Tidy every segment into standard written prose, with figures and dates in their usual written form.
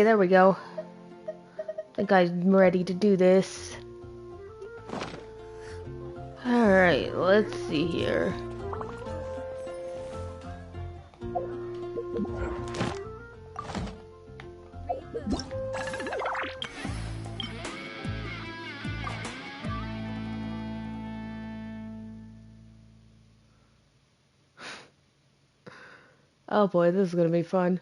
there we go. I think I'm ready to do this. Alright, let's see here. Oh boy, this is gonna be fun.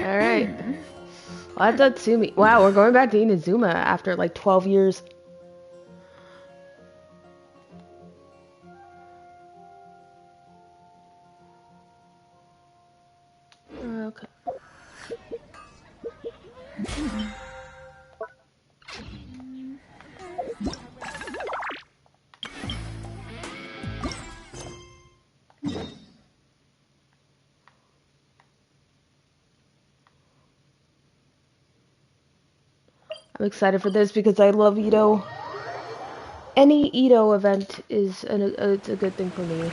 Alright. Well, that's Tatsumi. Wow, we're going back to Inazuma after like 12 years. Okay. I'm excited for this because I love Ito. Any Ito event is it's a good thing for me.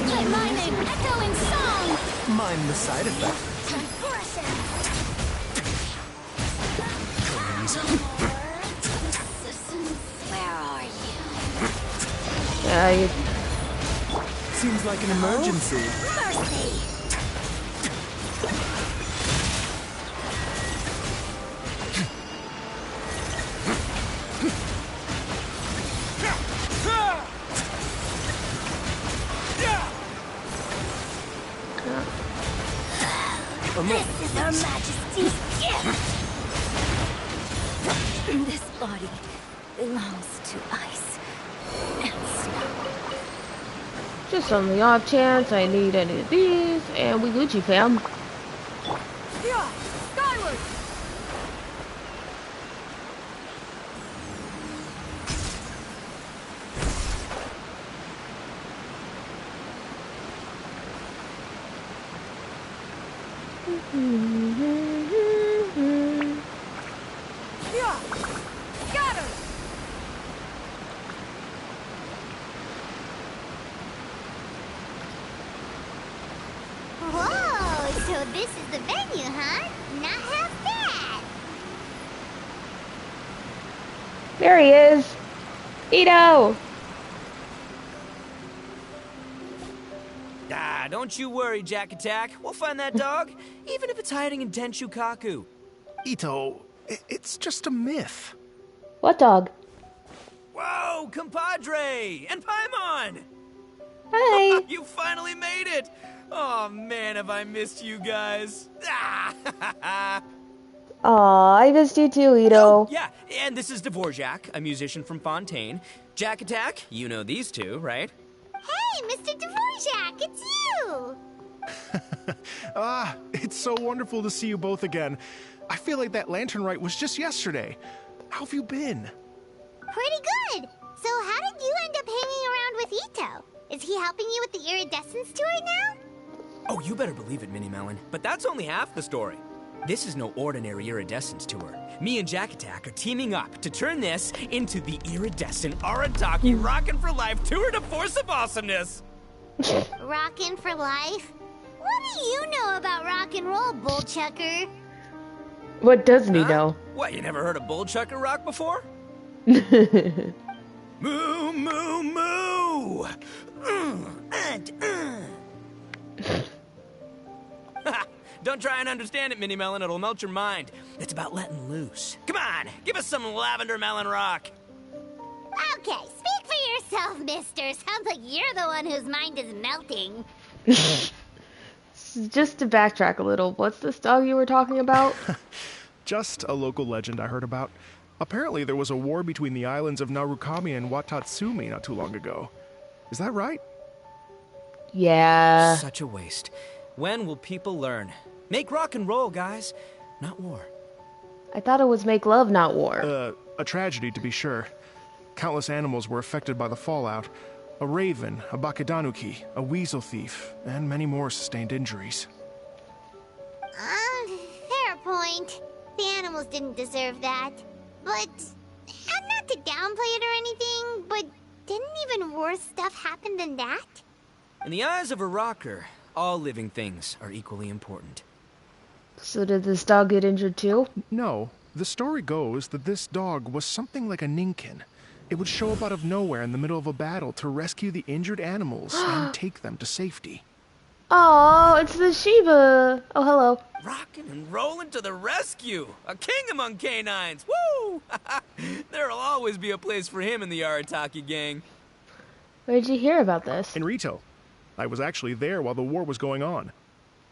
Let my name echo in song! Mind the side effect. Where are you? Seems like an emergency. Mercy! This is Her Majesty's gift! This body belongs to ice and snow. Just on the off chance I need any of these, and we Gucci fam. Skyward! Whoa, so this is the venue, huh? Not half bad. There he is. Ito! Ah, don't you worry, Jack Attack. We'll find that dog, even if it's hiding in Tenshukaku. Ito, it's just a myth. What dog? Whoa, compadre! And Paimon! Hi! You finally made it! Oh man, have I missed you guys. Ah! Aw, I missed you too, Ito. Oh, yeah, and this is Dvorak, a musician from Fontaine. Jack Attack, you know these two, right? Hey, Mr. Dvorak, it's you! It's so wonderful to see you both again. I feel like that lantern rite was just yesterday. How have you been? Pretty good. So how did you end up hanging around with Ito? Is he helping you with the Iridescence tour now? Oh, you better believe it, Minnie Melon. But that's only half the story. This is no ordinary Iridescence tour. Me and Jack Attack are teaming up to turn this into the Iridescent Arataki Rockin' for Life Tour de Force of Awesomeness. Rockin' for life? What do you know about rock and roll, bullchucker? What doesn't he know? What, you never heard a bullchucker rock before? Moo, moo, moo! Don't try and understand it, Minnie Melon. It'll melt your mind. It's about letting loose. Come on, give us some lavender melon rock. Okay, speak for yourself, mister. Sounds like you're the one whose mind is melting. Just to backtrack a little, what's this dog you were talking about? Just a local legend I heard about. Apparently there was a war between the islands of Narukami and Watatsumi not too long ago. Is that right? Yeah. Such a waste. When will people learn? Make rock and roll, guys, not war. I thought it was make love, not war. A tragedy to be sure. Countless animals were affected by the fallout. A raven, a bakedanuki, a weasel thief, and many more sustained injuries. Fair point. The animals didn't deserve that. But, and not to downplay it or anything, but didn't even worse stuff happen than that? In the eyes of a rocker, all living things are equally important. So did this dog get injured too? No, the story goes that this dog was something like a ninkin. It would show up out of nowhere in the middle of a battle to rescue the injured animals and take them to safety. Oh, it's the Shiba. Oh, hello. Rockin' and rollin' to the rescue! A king among canines! Woo! There'll always be a place for him in the Arataki gang. Where did you hear about this? In Rito. I was actually there while the war was going on.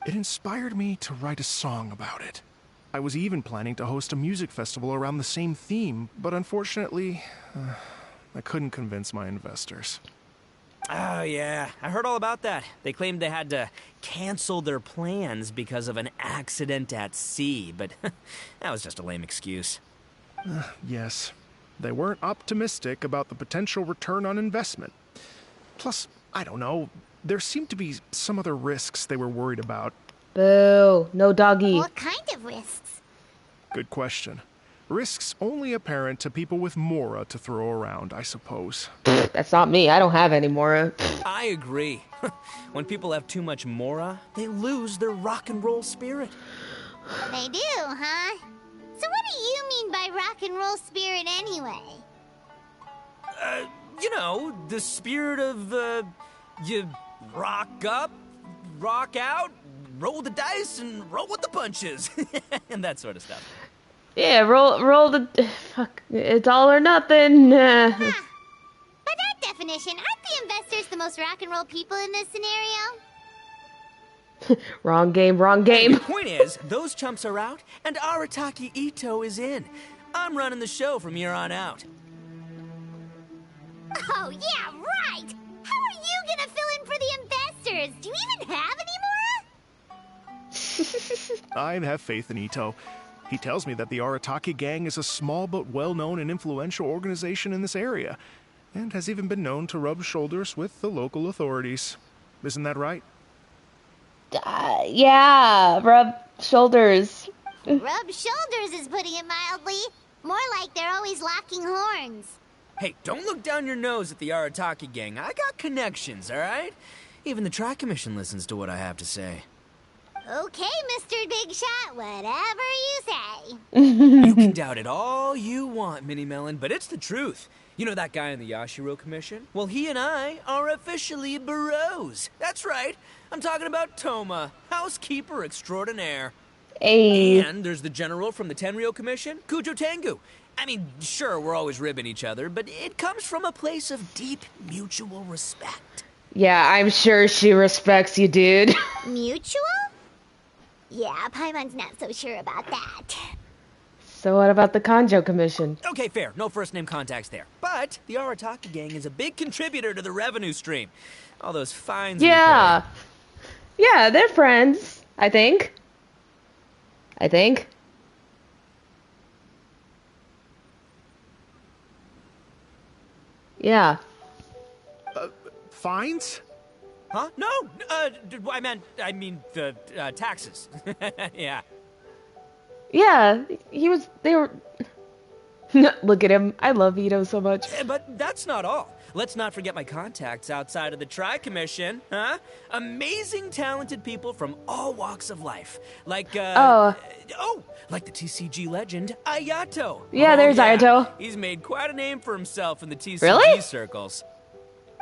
It inspired me to write a song about it. I was even planning to host a music festival around the same theme, but unfortunately, I couldn't convince my investors. Oh, yeah. I heard all about that. They claimed they had to cancel their plans because of an accident at sea, but that was just a lame excuse. Yes. They weren't optimistic about the potential return on investment. Plus, I don't know, there seemed to be some other risks they were worried about. Boo. No doggy. What kind of risks? Good question. Risks only apparent to people with Mora to throw around, I suppose. That's not me. I don't have any more. I agree. When people have too much mora, they lose their rock and roll spirit. They do, huh? So what do you mean by rock and roll spirit anyway? You know, the spirit of, you rock up, rock out, roll the dice, and roll with the punches. And that sort of stuff. Yeah, roll the... Fuck. It's all or nothing. By that definition, aren't the investors the most rock and roll people in this scenario? Wrong game, wrong game. The point is, those chumps are out, and Arataki Ito is in. I'm running the show from here on out. Oh, yeah, right! How are you gonna fill in for the investors? Do you even have any more? I have faith in Ito. He tells me that the Arataki gang is a small but well-known and influential organization in this area, and has even been known to rub shoulders with the local authorities. Isn't that right? Yeah, rub shoulders. Rub shoulders is putting it mildly. More like they're always locking horns. Hey, don't look down your nose at the Arataki gang. I got connections, all right? Even the Tri Commission listens to what I have to say. Okay, Mr. Big Shot, whatever you say. You can doubt it all you want, Mini Melon, but it's the truth. You know that guy in the Yashiro Commission? Well, he and I are officially bros. That's right. I'm talking about Toma, housekeeper extraordinaire. Hey. And there's the general from the Tenryo Commission, Kujo Tengu. I mean, sure, we're always ribbing each other, but it comes from a place of deep mutual respect. Yeah, I'm sure she respects you, dude. Mutual? Yeah, Paimon's not so sure about that. So what about the Kanjo Commission? Okay, fair. No first-name contacts there. But the Arataki gang is a big contributor to the revenue stream. All those fines. Yeah. Yeah, they're friends, I think. Yeah. Fines? Huh? No, I mean the taxes. Yeah. Yeah, they were... Look at him. I love Ito so much. But that's not all. Let's not forget my contacts outside of the Tri-Commission, huh? Amazing, talented people from all walks of life. Like, like the TCG legend, Ayato. Yeah, there's Ayato. He's made quite a name for himself in the TCG Really? circles.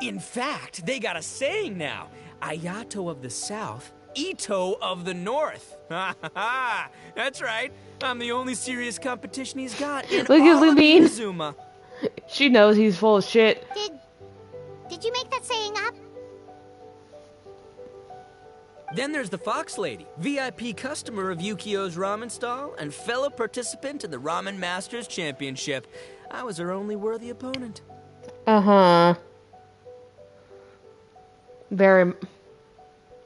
In fact, they got a saying now. Ayato of the South, Ito of the North. Ha ha ha! That's right. I'm the only serious competition he's got in Look at all of Lumine. Inazuma. She knows he's full of shit. Did you make that saying up? Then there's the Fox Lady, VIP customer of Yukio's ramen stall and fellow participant in the Ramen Masters Championship. I was her only worthy opponent. Uh-huh. Very...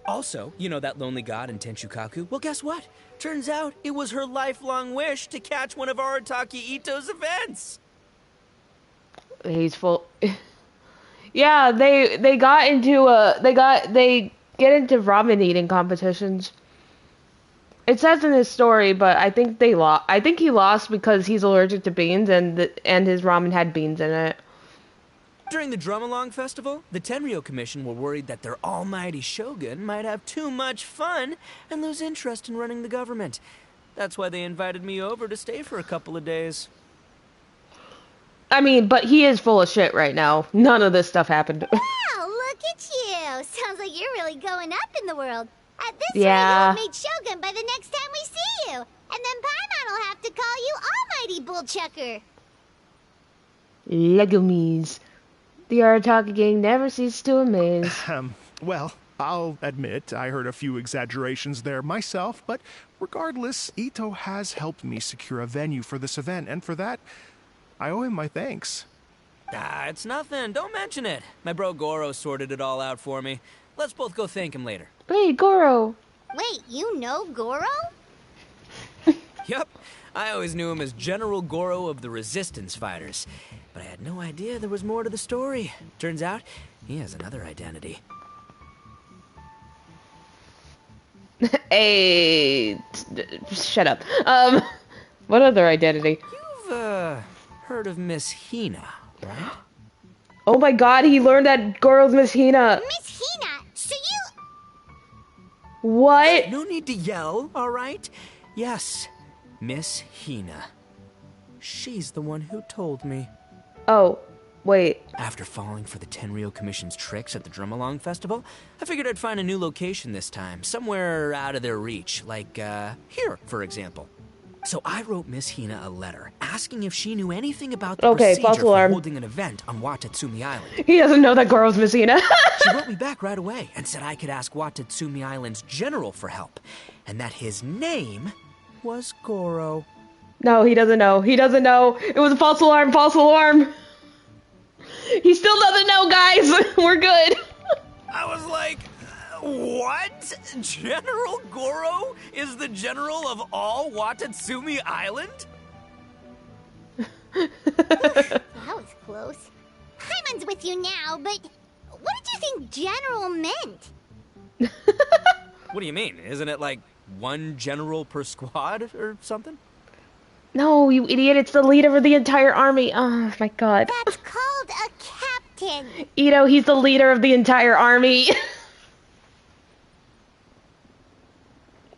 Also, you know that lonely god in Tenshukaku? Well, guess what? Turns out it was her lifelong wish to catch one of Arataki Ito's events. He's full... Yeah, they got into they get into ramen eating competitions. It says in his story, but I think they lost. I think he lost because he's allergic to beans, and his ramen had beans in it. During the Drum-Along Festival, the Tenryo Commission were worried that their almighty shogun might have too much fun and lose interest in running the government. That's why they invited me over to stay for a couple of days. I mean, but he is full of shit right now. None of this stuff happened. Wow, look at you! Sounds like you're really going up in the world. At this Yeah. rate, you'll meet Shogun by the next time we see you. And then Paimon will have to call you Almighty Bullchucker. Legomies. The Arataki gang never ceases to amaze. Well, I'll admit I heard a few exaggerations there myself, but regardless, Ito has helped me secure a venue for this event, and for that, I owe him my thanks. Ah, it's nothing. Don't mention it. My bro Goro sorted it all out for me. Let's both go thank him later. Wait, Goro. Wait, you know Goro? Yup. I always knew him as General Goro of the Resistance Fighters. But I had no idea there was more to the story. Turns out, he has another identity. Hey, shut up. What other identity? You've, heard of Miss Hina, right? Oh my god, he learned that Goro's Miss Hina. Miss Hina, so you... What? No need to yell, alright? Yes, Miss Hina. She's the one who told me. Oh, wait. After falling for the Tenryo Commission's tricks at the Drum-Along Festival, I figured I'd find a new location this time, somewhere out of their reach, like, here, for example. So I wrote Miss Hina a letter, asking if she knew anything about the Okay, procedure false for alarm. holding an event on Watatsumi Island. He doesn't know that Goro's Miss Hina. She wrote me back right away and said I could ask Watatsumi Island's general for help, and that his name was Goro. No, he doesn't know. He doesn't know. It was a false alarm, false alarm. He still doesn't know, guys. We're good. I was like, what? General Goro is the general of all Watatsumi Island? That was close. Paimon's with you now, but what did you think general meant? What do you mean? Isn't it like one general per squad or something? No, you idiot. It's the leader of the entire army. Oh, my God. That's called a captain. Ito, he's the leader of the entire army.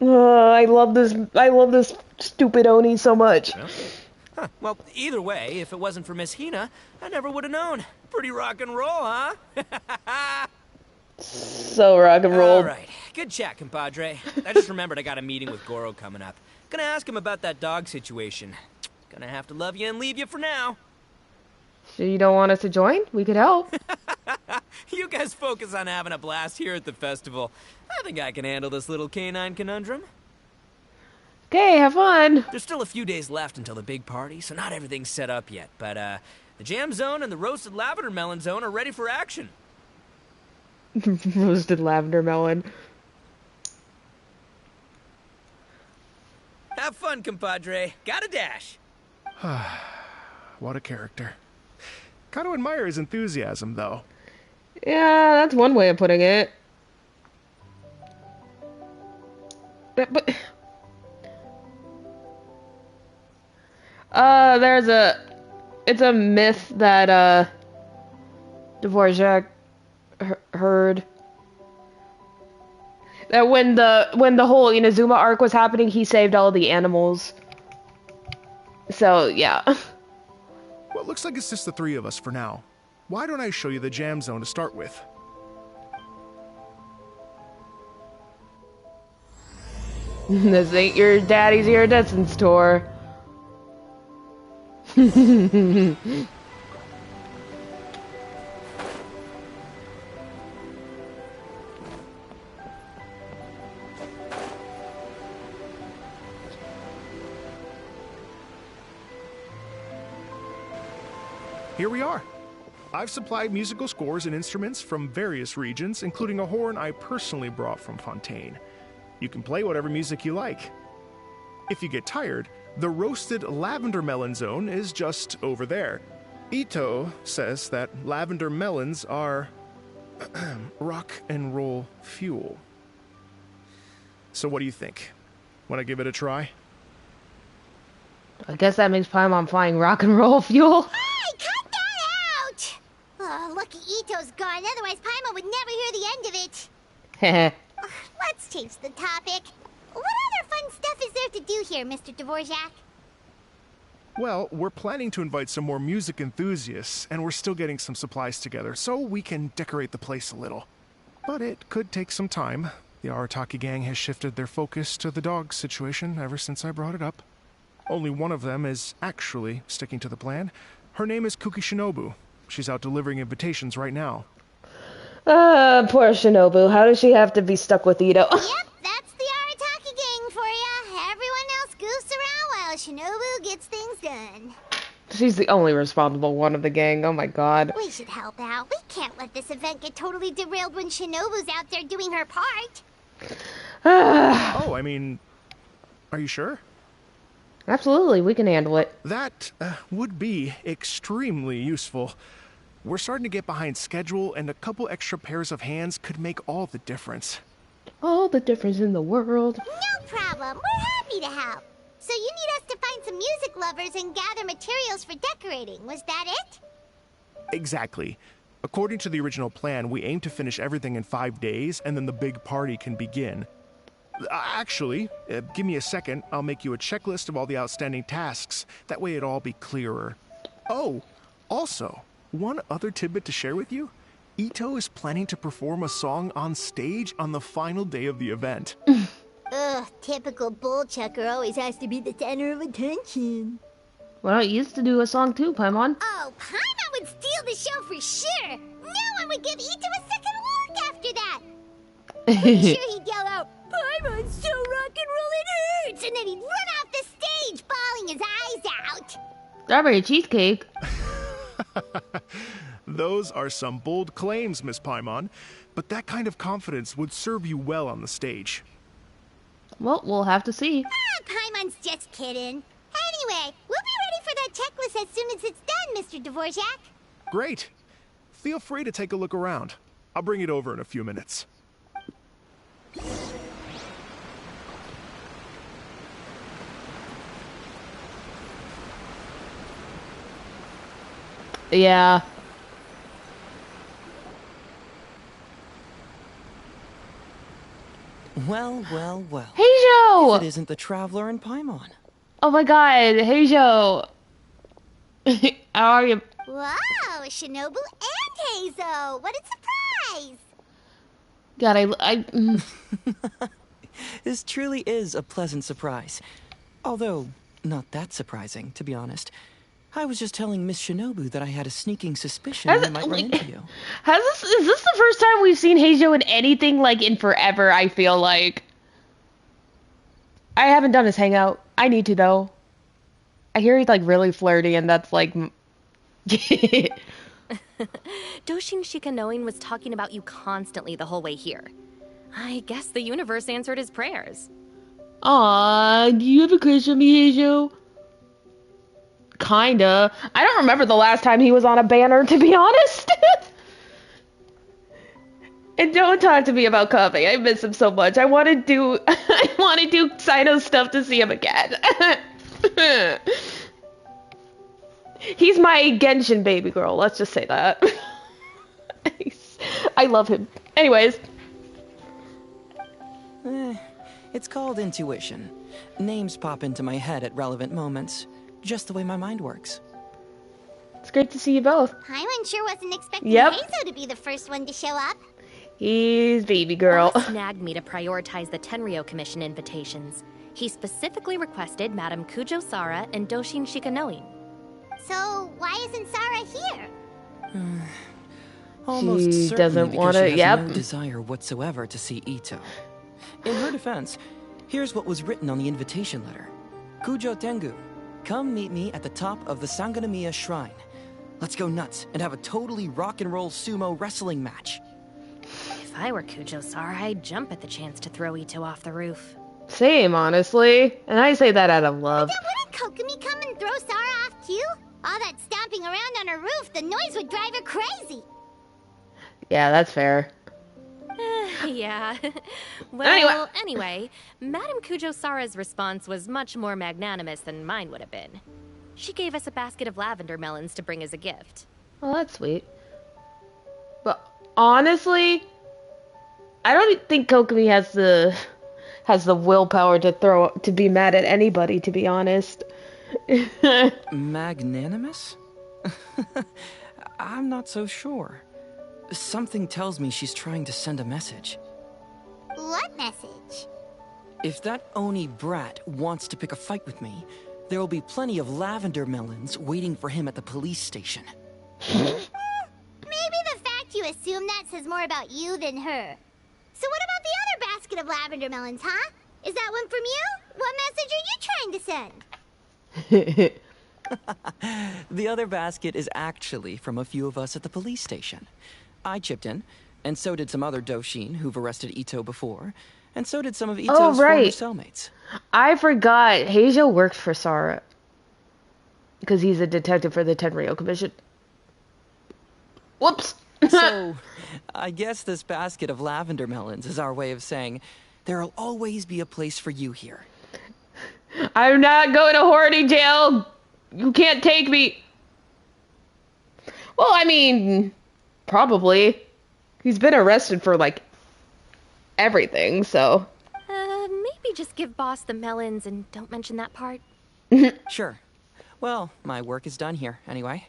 I love this stupid Oni so much. Yeah. Huh. Well, either way, if it wasn't for Miss Hina, I never would have known. Pretty rock and roll, huh? So rock and roll. All right. Good chat, compadre. I just remembered I got a meeting with Goro coming up. Gonna ask him about that dog situation. Gonna have to love you and leave you for now. So you don't want us to join? We could help. You guys focus on having a blast here at the festival. I think I can handle this little canine conundrum. Okay, have fun. There's still a few days left until the big party, so not everything's set up yet. But, the jam zone and the roasted lavender melon zone are ready for action. Roasted lavender melon. Have fun, compadre. Got a dash. What a character. Kind of admire his enthusiasm, though. Yeah, that's one way of putting it. But it's a myth that Dvorak heard that when the whole Inazuma arc was happening, he saved all the animals. So yeah. Well, it looks like it's just the three of us for now. Why don't I show you the jam zone to start with? This ain't your daddy's iridescence tour. here we are. I've supplied musical scores and instruments from various regions, including a horn I personally brought from Fontaine. You can play whatever music you like. If you get tired, the roasted lavender melon zone is just over there. Ito says that lavender melons are rock and roll fuel. So what do you think? Want to give it a try? I guess that means Paimon flying rock and roll fuel. Hey, cut that out! Oh, lucky Ito's gone, otherwise Paimon would never hear the end of it. Heh. Let's change the topic. What other fun stuff is there to do here, Mr. Dvorak? Well, we're planning to invite some more music enthusiasts, and we're still getting some supplies together, so we can decorate the place a little. But it could take some time. The Arataki gang has shifted their focus to the dog situation ever since I brought it up. Only one of them is actually sticking to the plan. Her name is Kuki Shinobu. She's out delivering invitations right now. Poor Shinobu. How does she have to be stuck with Ito? Yep, that's the Arataki gang for ya. Everyone else goofs around while Shinobu gets things done. She's the only responsible one of the gang. Oh my god. We should help out. We can't let this event get totally derailed when Shinobu's out there doing her part. Oh, I mean, are you sure? Absolutely, we can handle it. That would be extremely useful. We're starting to get behind schedule, and a couple extra pairs of hands could make all the difference. All the difference in the world. No problem. We're happy to help. So you need us to find some music lovers and gather materials for decorating. Was that it? Exactly. According to the original plan, we aim to finish everything in 5 days, and then the big party can begin. Actually, give me a second. I'll make you a checklist of all the outstanding tasks. That way it'll all be clearer. Oh, also, one other tidbit to share with you. Ito is planning to perform a song on stage on the final day of the event. Ugh, typical bull chucker always has to be the center of attention. Well, I used to do a song too, Paimon. Oh, Paimon would steal the show for sure. No one would give Ito a second look after that. Pretty sure he'd yell out, "Paimon's so rock and roll it hurts!" And then he'd run off the stage, bawling his eyes out. Strawberry cheesecake. Those are some bold claims, Miss Paimon, but that kind of confidence would serve you well on the stage. Well, we'll have to see. Paimon's just kidding. Anyway, we'll be ready for that checklist as soon as it's done, Mr. Dvorak. Great. Feel free to take a look around. I'll bring it over in a few minutes. Yeah. Well, well, well. Heijo! If it isn't the Traveler and Paimon. Oh my god, Heijo! How are you? Wow, Shinobu and Heizo! What a surprise! God, This truly is a pleasant surprise. Although, not that surprising, to be honest. I was just telling Miss Shinobu that I had a sneaking suspicion I might run into you. Is this the first time we've seen Heijo in anything, like, in forever, I feel like? I haven't done his hangout. I need to, though. I hear he's, like, really flirty, and that's, like... Doshin Shikanoin was talking about you constantly the whole way here. I guess the universe answered his prayers. Aw, do you have a crush on me, Heijo? Kinda. I don't remember the last time he was on a banner, to be honest. And don't talk to me about Kave. I miss him so much. I want to do Sino stuff to see him again. He's my Genshin baby girl. Let's just say that. I love him. Anyways. It's called intuition. Names pop into my head at relevant moments. Just the way my mind works. It's great to see you both. Paimon sure wasn't expecting Yep. Heizo to be the first one to show up. He's baby girl. Onis snagged me to prioritize the Tenryo Commission invitations. He specifically requested Madame Kujo Sara and Doshin Shikanoin. So, why isn't Sara here? Almost She certainly doesn't because wanna- she has yep. no desire whatsoever to see Ito. In her defense, here's what was written on the invitation letter. Kujo Tengu, come meet me at the top of the Sangonomiya Shrine. Let's go nuts and have a totally rock and roll sumo wrestling match. If I were Kujo-Sara, I'd jump at the chance to throw Ito off the roof. Same, honestly. And I say that out of love. Then wouldn't Kokomi come and throw Sara off too? All that stomping around on her roof, the noise would drive her crazy. Yeah, that's fair. Yeah. Well, Anyway. anyway, Madame Kujo-Sara's response was much more magnanimous than mine would have been. She gave us a basket of lavender melons to bring as a gift. Oh, that's sweet. But honestly, I don't think Kokomi has the willpower to be mad at anybody, to be honest. Magnanimous? I'm not so sure. Something tells me she's trying to send a message. What message? If that Oni brat wants to pick a fight with me, there will be plenty of lavender melons waiting for him at the police station. Maybe the fact you assume that says more about you than her. So what about the other basket of lavender melons, huh? Is that one from you? What message are you trying to send? The other basket is actually from a few of us at the police station. I chipped in, and so did some other Doshin who've arrested Ito before, and so did some of Ito's former cellmates. I forgot. Heijo works for Sara. Because he's a detective for the Tenryou Commission. Whoops! So, I guess this basket of lavender melons is our way of saying, there'll always be a place for you here. I'm not going to Horny jail! You can't take me! Well, I mean, probably. He's been arrested for, like, everything, so... Maybe just give Boss the melons and don't mention that part. Sure. Well, my work is done here, anyway.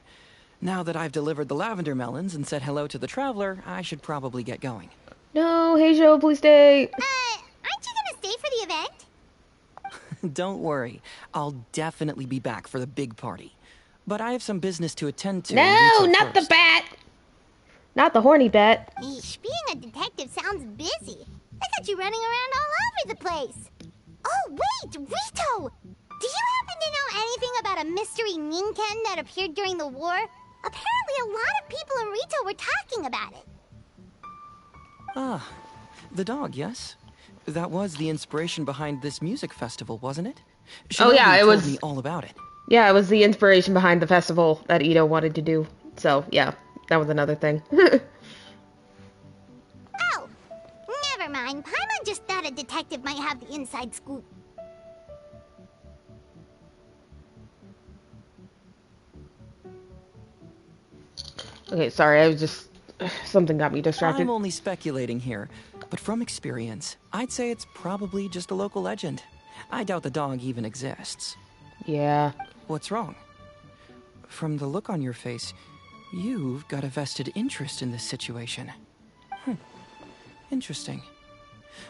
Now that I've delivered the lavender melons and said hello to the traveler, I should probably get going. No, Heijo, please stay. Aren't you gonna stay for the event? Don't worry, I'll definitely be back for the big party. But I have some business to attend to. No, not the first. bat! Not the horny bat. Eesh, being a detective sounds busy. I got you running around all over the place. Oh, wait, Rito! Do you happen to know anything about a mystery Ninken that appeared during the war? Apparently a lot of people in Rito were talking about it. Ah, the dog, yes? That was the inspiration behind this music festival, wasn't it? Oh, yeah, Shinobu it told was- me all about it. Yeah, it was the inspiration behind the festival that Ito wanted to do. So, yeah, that was another thing. Oh, never mind. Paimon just thought a detective might have the inside scoop. Okay, sorry, I was just... Something got me distracted. I'm only speculating here, but from experience, I'd say it's probably just a local legend. I doubt the dog even exists. Yeah. What's wrong? From the look on your face, you've got a vested interest in this situation. Interesting.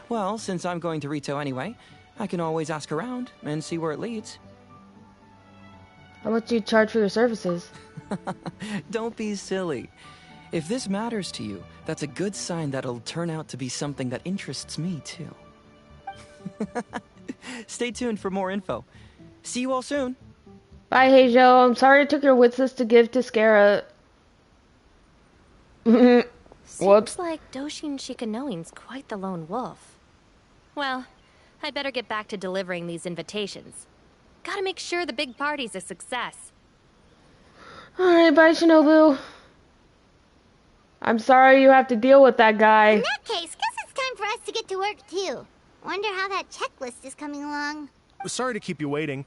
Well, since I'm going to Rito anyway, I can always ask around and see where it leads. How much do you charge for your services? Don't be silly. If this matters to you, that's a good sign that it'll turn out to be something that interests me, too. Stay tuned for more info. See you all soon. Bye, Heijo. I'm sorry I took your witness to give to Scara. Whoops. Seems like Doshin Shikanoin's quite the lone wolf. Well, I'd better get back to delivering these invitations. Gotta make sure the big party's a success. Alright, bye, Shinobu. I'm sorry you have to deal with that guy. In that case, guess it's time for us to get to work too. Wonder how that checklist is coming along. Sorry to keep you waiting.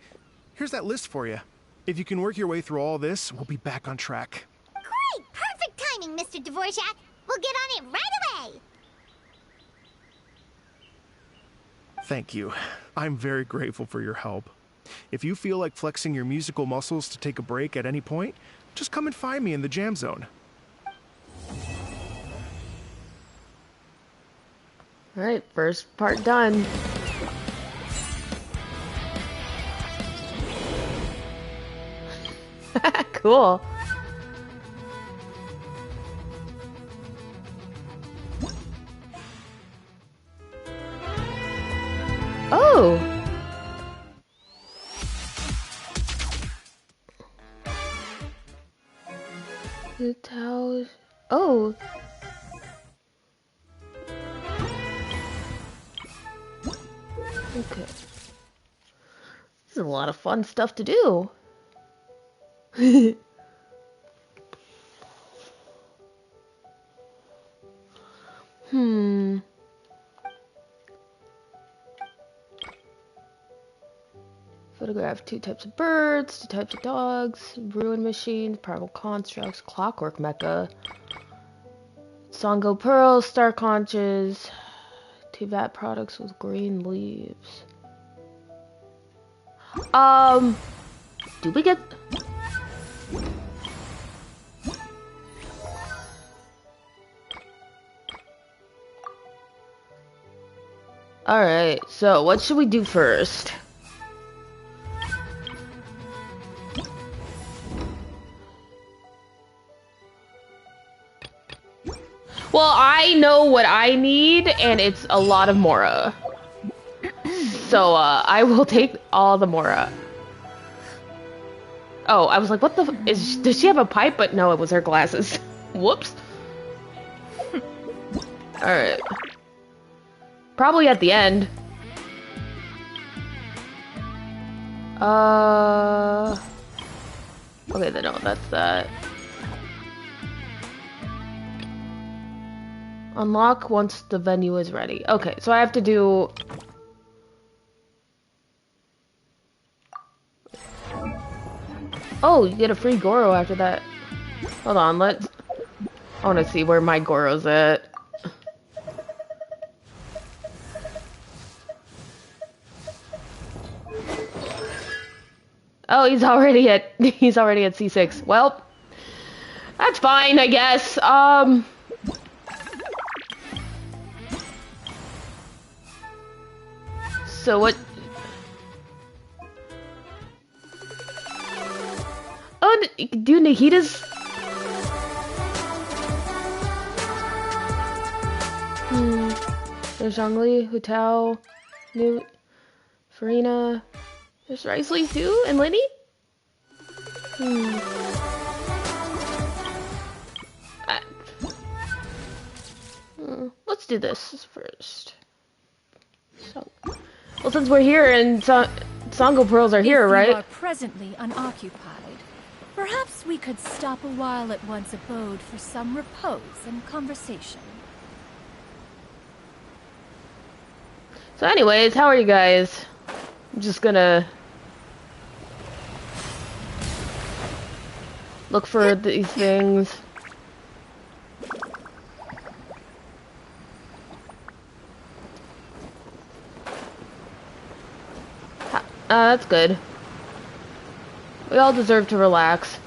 Here's that list for you. If you can work your way through all this, we'll be back on track. Great! Perfect timing, Mr. Dvorak. We'll get on it right away. Thank you. I'm very grateful for your help. If you feel like flexing your musical muscles to take a break at any point, just come and find me in the jam zone. Alright, first part done. Cool. Oh! Oh. Okay. This is a lot of fun stuff to do. Hmm. Photograph 2 types of birds, 2 types of dogs, ruin machines, powerful constructs, clockwork mecha, Songo pearls, star conches, 2 vat products with green leaves. Do we get... Alright, so what should we do first? Well, I know what I need, and it's a lot of Mora. So, I will take all the Mora. Oh, I was like, what the does she have a pipe? But no, it was her glasses. Whoops. Alright. Probably at the end. Okay, then no, that's that. Unlock once the venue is ready. Okay, so I have to do... Oh, you get a free Goro after that. Hold on, I want to see where my Goro's at. Oh, he's already at C6. Well, that's fine, I guess. So what? Oh, do Nahita's? There's Zhongli, Hu Tao, New, Farina. There's Risley too, and Linny. Let's do this first. So, well, since we're here and Songo pearls are here, right? If you are presently unoccupied, perhaps we could stop a while at one's abode for some repose and conversation. So anyways, how are you guys? I'm just gonna look for these things. That's good. We all deserve to relax.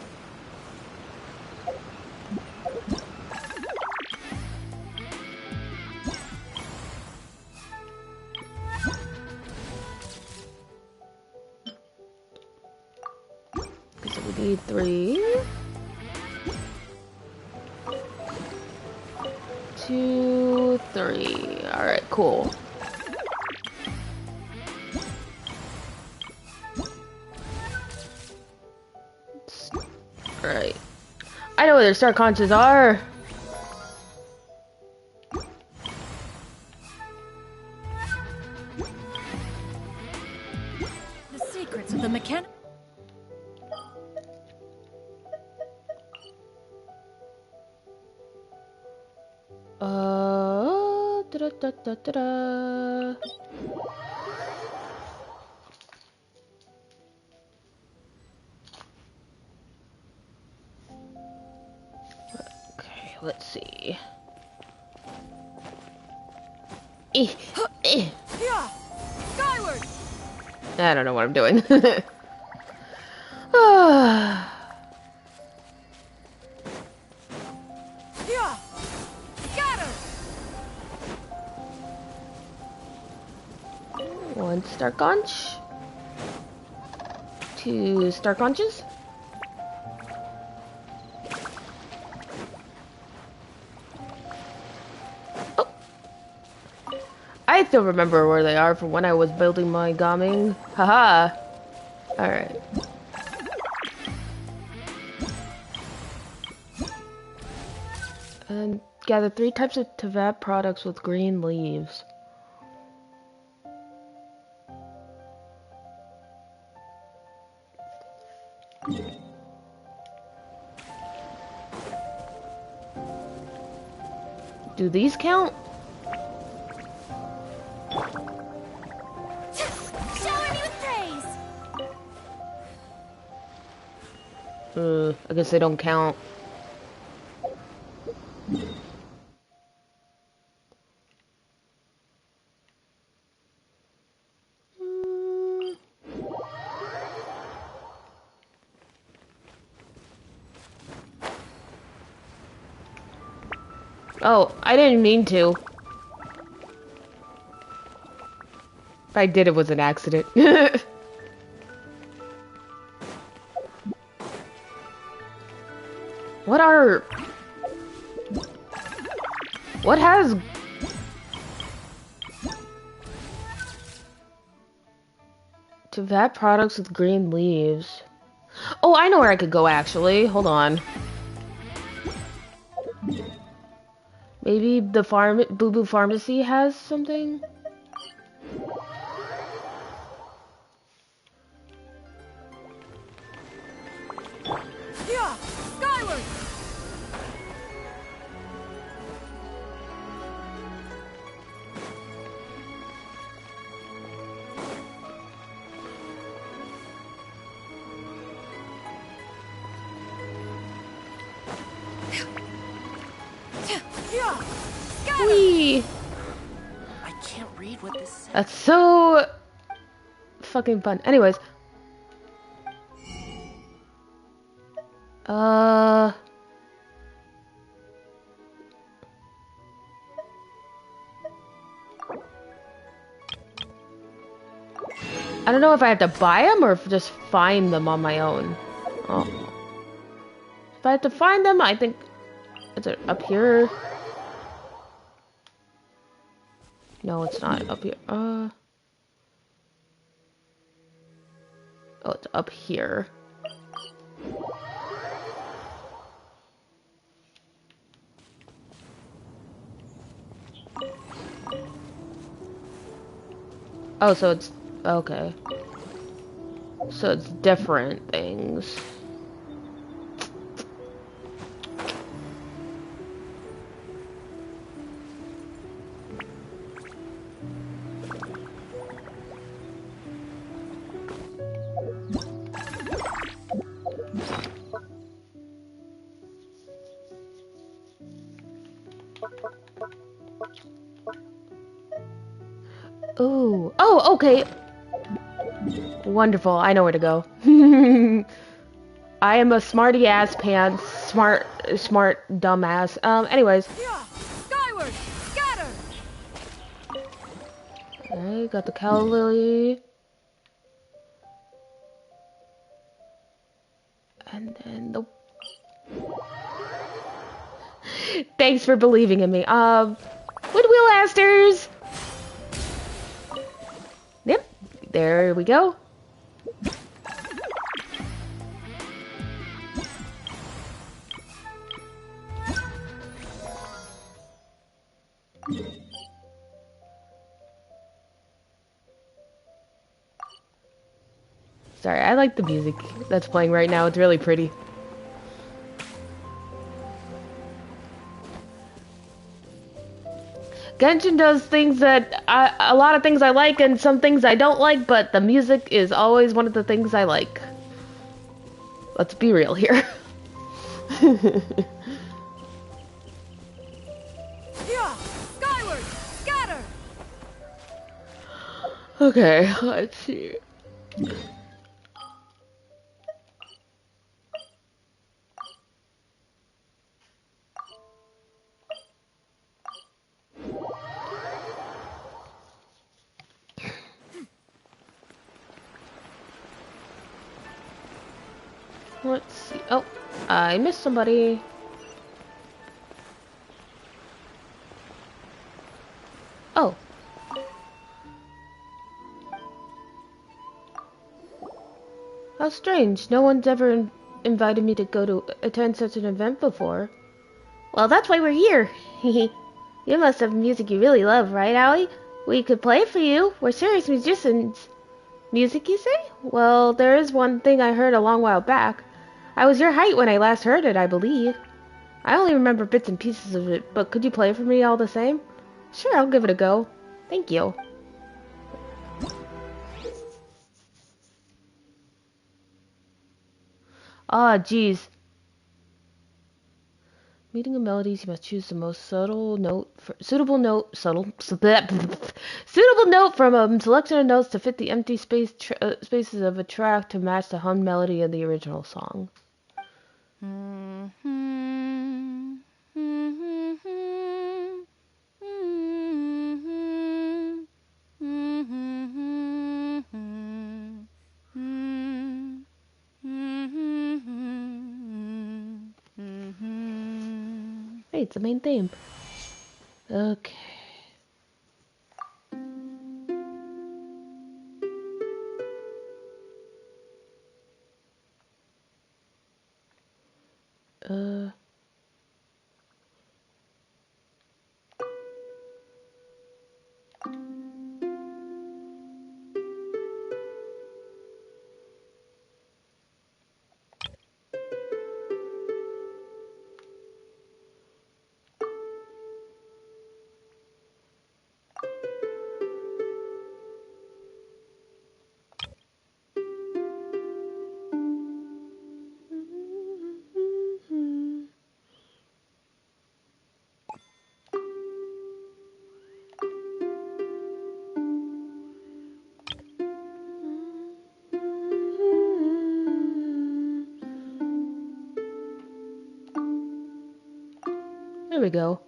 So we need 3. 2, 3. Alright, cool. Alright. I know where their star conches are. The secrets of the mechanic. Da-da-da-da-da. Okay, let's see. Yeah, skyward. I don't know what I'm doing. Ah. Yeah, scatter. 1 star conch. 2 star conches. Oh. I still remember where they are from when I was building my gaming. Haha. Alright. Gather 3 types of Teyvat products with green leaves. Do these count? Shower me with praise. I guess they don't count. Oh, I didn't mean to. If I did, it was an accident. What has... Teyvat products with green leaves. Oh, I know where I could go, actually. Hold on. Maybe the Boo Boo Pharmacy has something? Yeah, skyward. Yeah, scatter. Whee! I can't read what this says. That's so fucking fun. Anyways. I don't know if I have to buy them or if just find them on my own. Oh. If I have to find them, I think it's up here. No, it's not up here. Oh, it's up here. Oh, so it's okay. So it's different things. Ooh. Oh, okay. Wonderful. I know where to go. I am a smarty ass pants, smart dumbass. Anyways. Yeah, skyward, scatter. Okay, got the cow lily. And then the... Thanks for believing in me. Goodwill Asters! Yep, there we go. Sorry, I like the music that's playing right now. It's really pretty. Genshin does things that a lot of things I like and some things I don't like, but the music is always one of the things I like. Let's be real here. Yeah, skyward, scatter. Okay, let's see. Let's see. Oh, I missed somebody. Oh. How strange. No one's ever invited me to go to attend such an event before. Well, that's why we're here. You must have music you really love, right, Allie? We could play for you. We're serious musicians. Music, you say? Well, there is one thing I heard a long while back. I was your height when I last heard it, I believe. I only remember bits and pieces of it, but could you play for me all the same? Sure, I'll give it a go. Thank you. Ah, geez. Meeting of melodies, you must choose the most suitable note from a selection of notes to fit the empty spaces of a track to match the hummed melody of the original song. Hey, it's the main theme. Okay. There we go.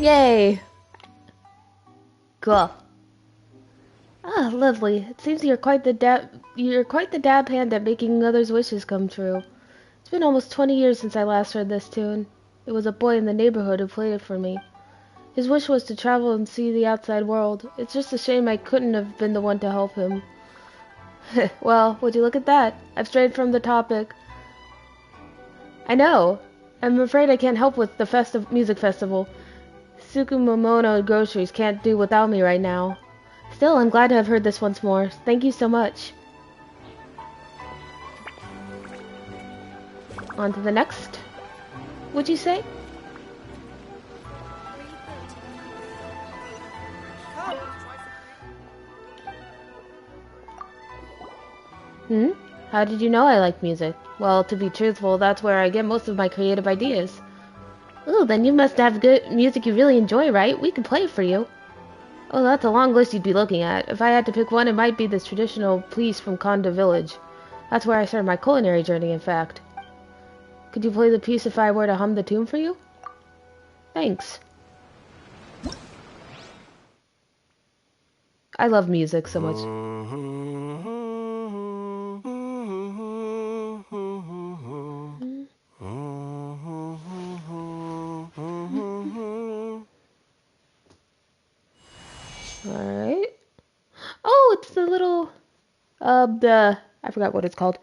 Yay! Cool. Ah, lovely. It seems you're quite the dab hand at making others' wishes come true. It's been almost 20 years since I last heard this tune. It was a boy in the neighborhood who played it for me. His wish was to travel and see the outside world. It's just a shame I couldn't have been the one to help him. Well, would you look at that? I've strayed from the topic. I know. I'm afraid I can't help with the music festival. Tsukumomono groceries can't do without me right now. Still, I'm glad to have heard this once more. Thank you so much. On to the next. Would you say? How did you know I like music? Well, to be truthful, that's where I get most of my creative ideas. Ooh, then you must have good music you really enjoy, right? We can play it for you. Oh, that's a long list you'd be looking at. If I had to pick one, it might be this traditional piece from Konda Village. That's where I started my culinary journey, in fact. Could you play the piece if I were to hum the tune for you? Thanks. I love music so much. Alright. Oh, it's the little, I forgot what it's called.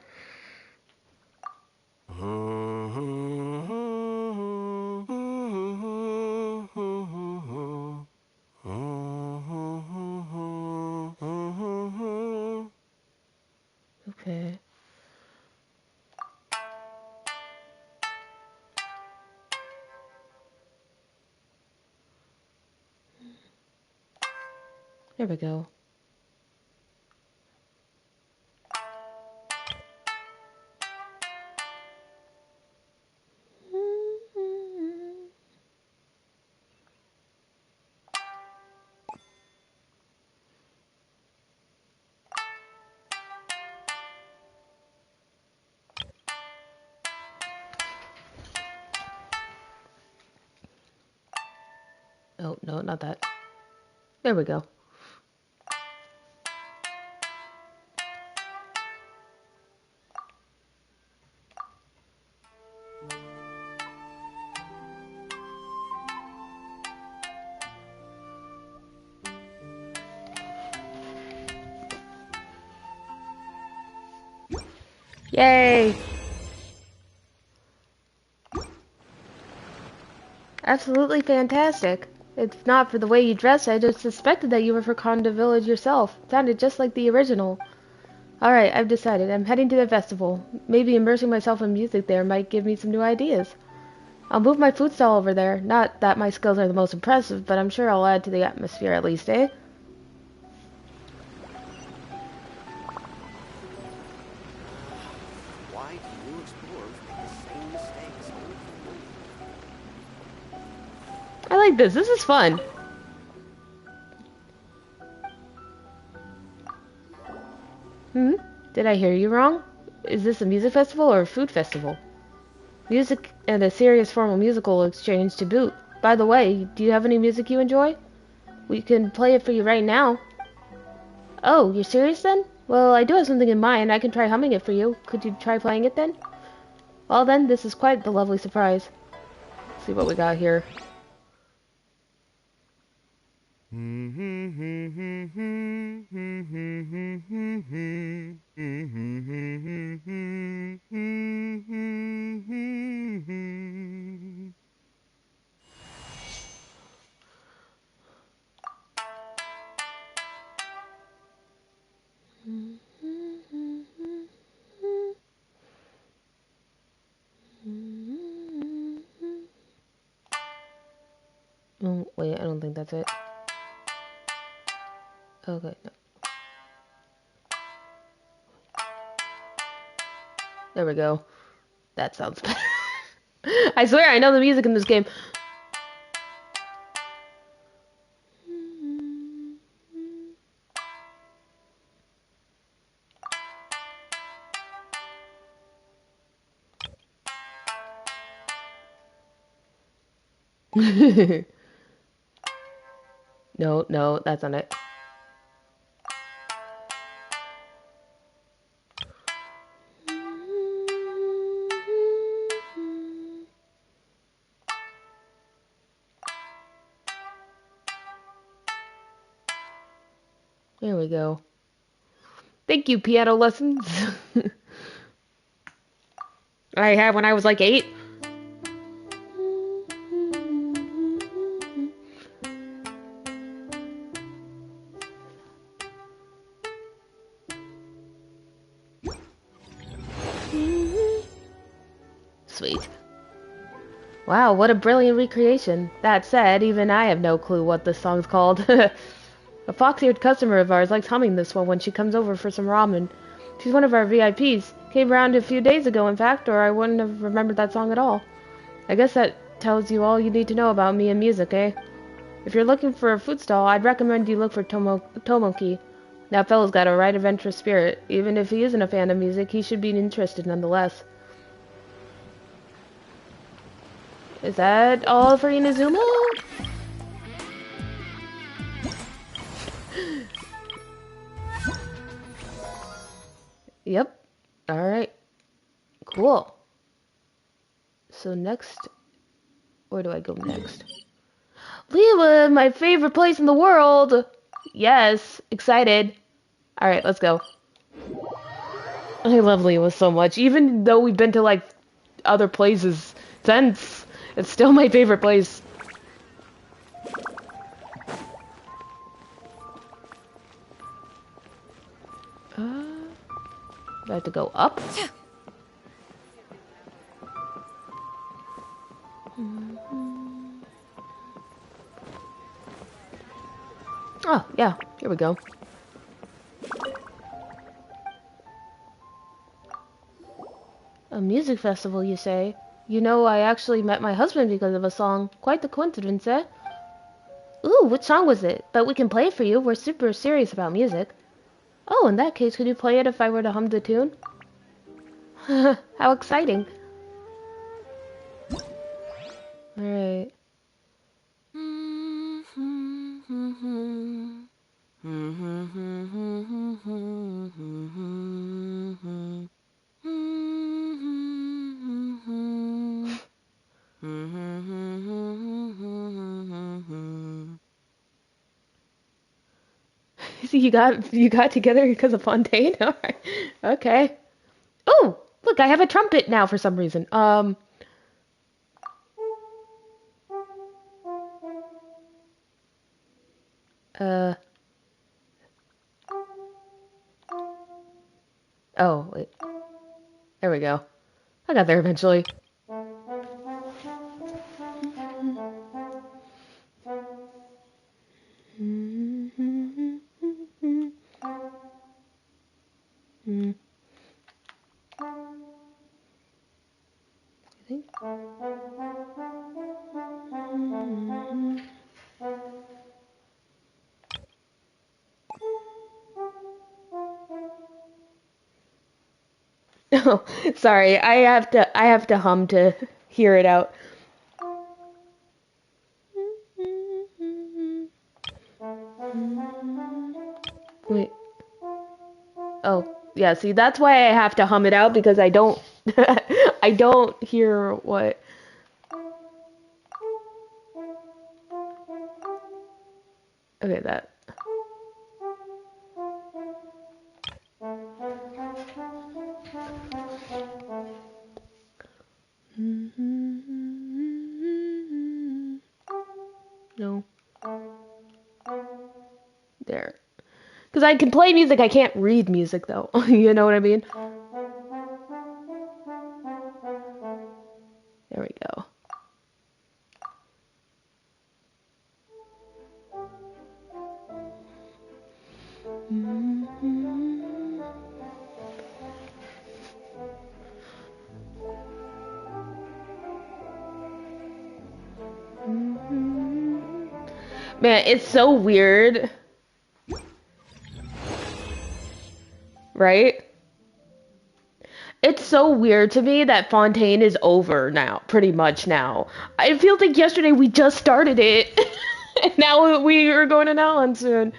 Okay. There we go. Oh, no, not that. There we go. Yay! Absolutely fantastic. If not for the way you dress, I just suspected that you were from Conda Village yourself. Sounded just like the original. Alright, I've decided. I'm heading to the festival. Maybe immersing myself in music there might give me some new ideas. I'll move my food stall over there. Not that my skills are the most impressive, but I'm sure I'll add to the atmosphere at least, eh? Why do new explorers make the same mistakes? I like this. This is fun. Did I hear you wrong? Is this a music festival or a food festival? Music and a serious formal musical exchange to boot. By the way, do you have any music you enjoy? We can play it for you right now. Oh, you're serious then? Well, I do have something in mind. I can try humming it for you. Could you try playing it then? Well then, this is quite the lovely surprise. Let's see what we got here. Oh, wait, I don't think that's it. Okay, no. There we go. That sounds better. I swear I know the music in this game. No, no, that's not it. There we go. Thank you, piano lessons. I had when I was like 8. Sweet. Wow, what a brilliant recreation. That said, even I have no clue what this song's called. A fox-eared customer of ours likes humming this one when she comes over for some ramen. She's one of our VIPs. Came around a few days ago, in fact, or I wouldn't have remembered that song at all. I guess that tells you all you need to know about me and music, eh? If you're looking for a food stall, I'd recommend you look for Tomoki. That fellow's got a right adventurous spirit. Even if he isn't a fan of music, he should be interested nonetheless. Is that all for Inazuma? Yep. Alright. Cool. So next... Where do I go next? Leela, my favorite place in the world! Yes. Excited. Alright, let's go. I love Leela so much. Even though we've been to, like, other places since, it's still my favorite place. Do I have to go up? Oh, yeah. Here we go. A music festival, you say? You know, I actually met my husband because of a song. Quite the coincidence, eh? Ooh, which song was it? But we can play it for you. We're super serious about music. Oh, in that case, could you play it if I were to hum the tune? How exciting. Alright. you got together because of Fontaine? All right. Okay. Oh, look, I have a trumpet now for some reason. Uh. Oh, wait. There we go. I got there eventually. I think. Oh, sorry. I have to hum to hear it out. Wait. Oh, yeah, see, that's why I have to hum it out because I don't I don't hear what. Okay, that. No. There. Because I can play music, I can't read music though. You know what I mean? There we go. Man, it's so weird, right? It's so weird to me that Fontaine is over now, pretty much now. It feels like yesterday we just started it, and now we are going to Nowland soon.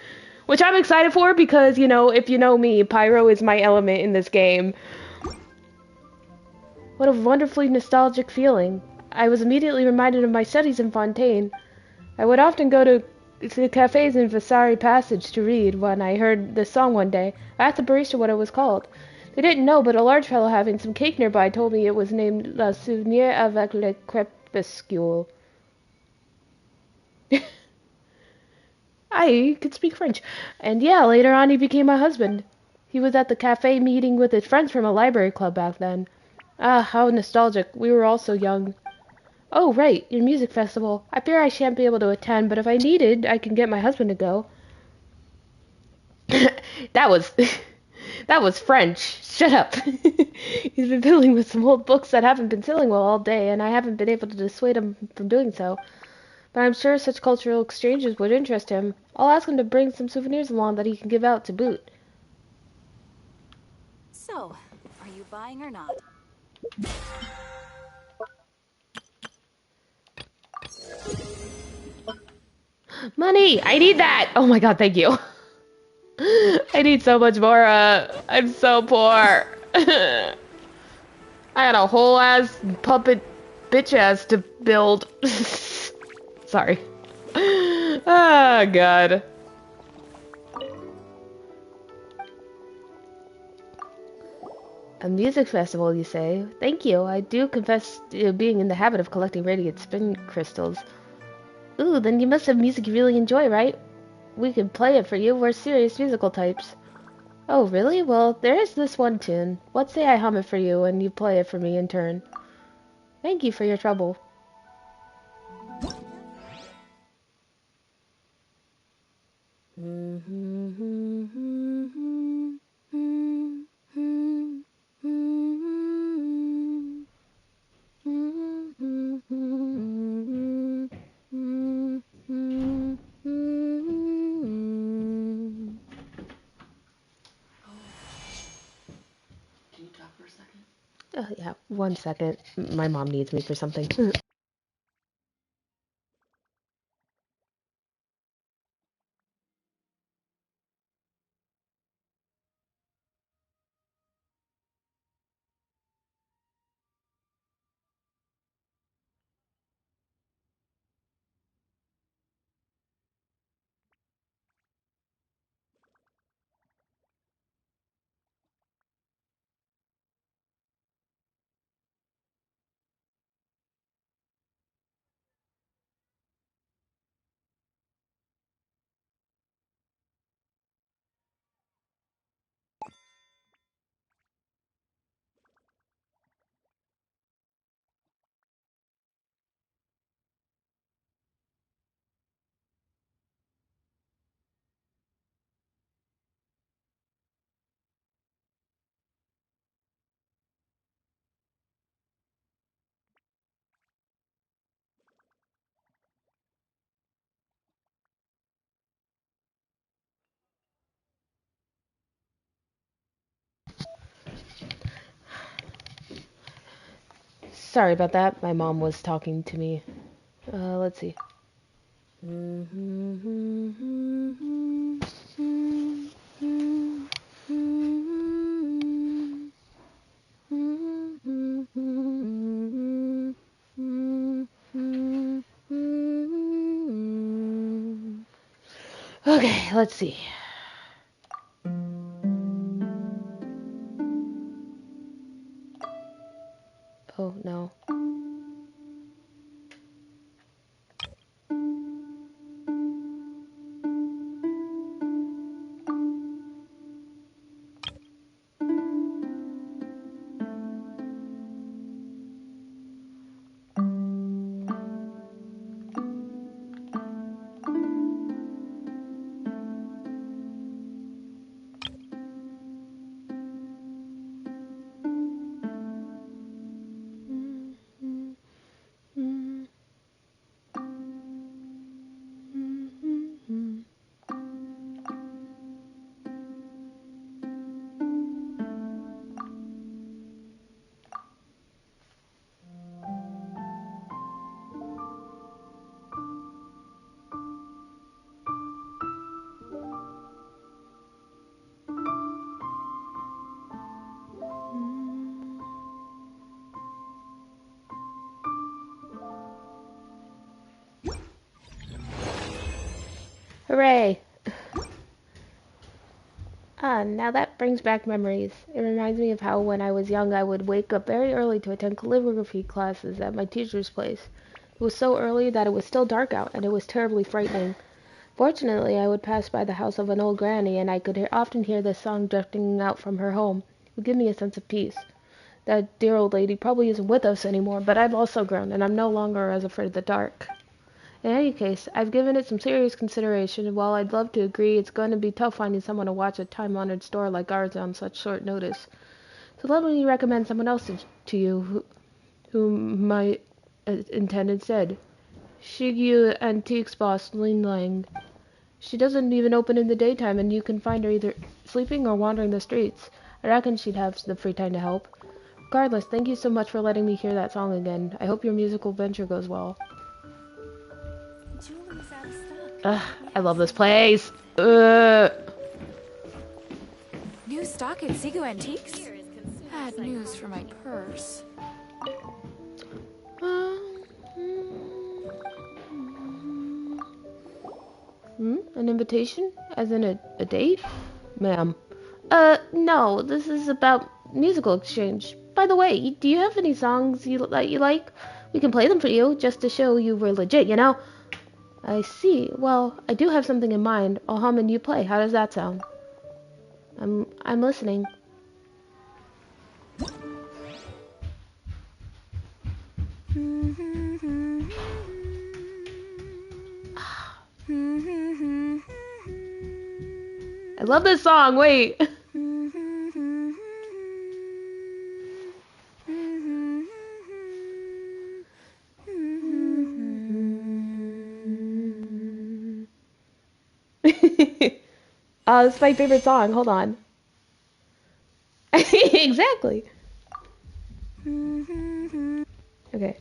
Which I'm excited for because, if you know me, Pyro is my element in this game. What a wonderfully nostalgic feeling. I was immediately reminded of my studies in Fontaine. I would often go to cafes in Vasari Passage to read. When I heard this song one day, I asked the barista what it was called. They didn't know, but a large fellow having some cake nearby told me it was named Le Souvenir avec le crépuscule. I could speak French. And yeah, later on he became my husband. He was at the cafe meeting with his friends from a library club back then. Ah, how nostalgic. We were all so young. Oh, right, your music festival. I fear I shan't be able to attend, but if I needed, I can get my husband to go. That was that was French. Shut up. He's been fiddling with some old books that haven't been selling well all day, and I haven't been able to dissuade him from doing so. But I'm sure such cultural exchanges would interest him. I'll ask him to bring some souvenirs along that he can give out to boot. So, are you buying or not? Money! I need that! Oh my god, thank you. I need so much more, I'm so poor. I got a whole ass puppet bitch ass to build. Sorry. Oh god. A music festival, you say? Thank you. I do confess to being in the habit of collecting radiant spin crystals. Ooh, then you must have music you really enjoy, right? We could play it for you. We're serious musical types. Oh, really? Well, there is this one tune. What say I hum it for you and you play it for me in turn? Thank you for your trouble. Yeah, 1 second. My mom needs me for something. Sorry about that. My mom was talking to me. Let's see. Okay, let's see. Oh, no. Hooray! Ah, now that brings back memories. It reminds me of how when I was young I would wake up very early to attend calligraphy classes at my teacher's place. It was so early that it was still dark out, and it was terribly frightening. Fortunately, I would pass by the house of an old granny, and I could often hear this song drifting out from her home. It would give me a sense of peace. That dear old lady probably isn't with us anymore, but I've also grown, and I'm no longer as afraid of the dark. In any case, I've given it some serious consideration, and while I'd love to agree, it's going to be tough finding someone to watch a time-honored store like ours on such short notice. So let me recommend someone else to you who might attend instead. Shigyu Antiques boss Lin Lang. She doesn't even open in the daytime, and you can find her either sleeping or wandering the streets. I reckon she'd have the free time to help. Regardless, thank you so much for letting me hear that song again. I hope your musical venture goes well. Jewelry's out of stock. Ugh, I love this place. Ugh. New stock at Sigu Antiques? Bad news for my purse. An invitation? As in a date? Ma'am. No, this is about musical exchange. By the way, do you have any songs that you like? We can play them for you, just to show you we're legit, you know? I see. Well, I do have something in mind. I'll hum and you play. How does that sound? I'm listening. I love this song. Wait. Oh, this is my favorite song. Hold on. Exactly. Okay.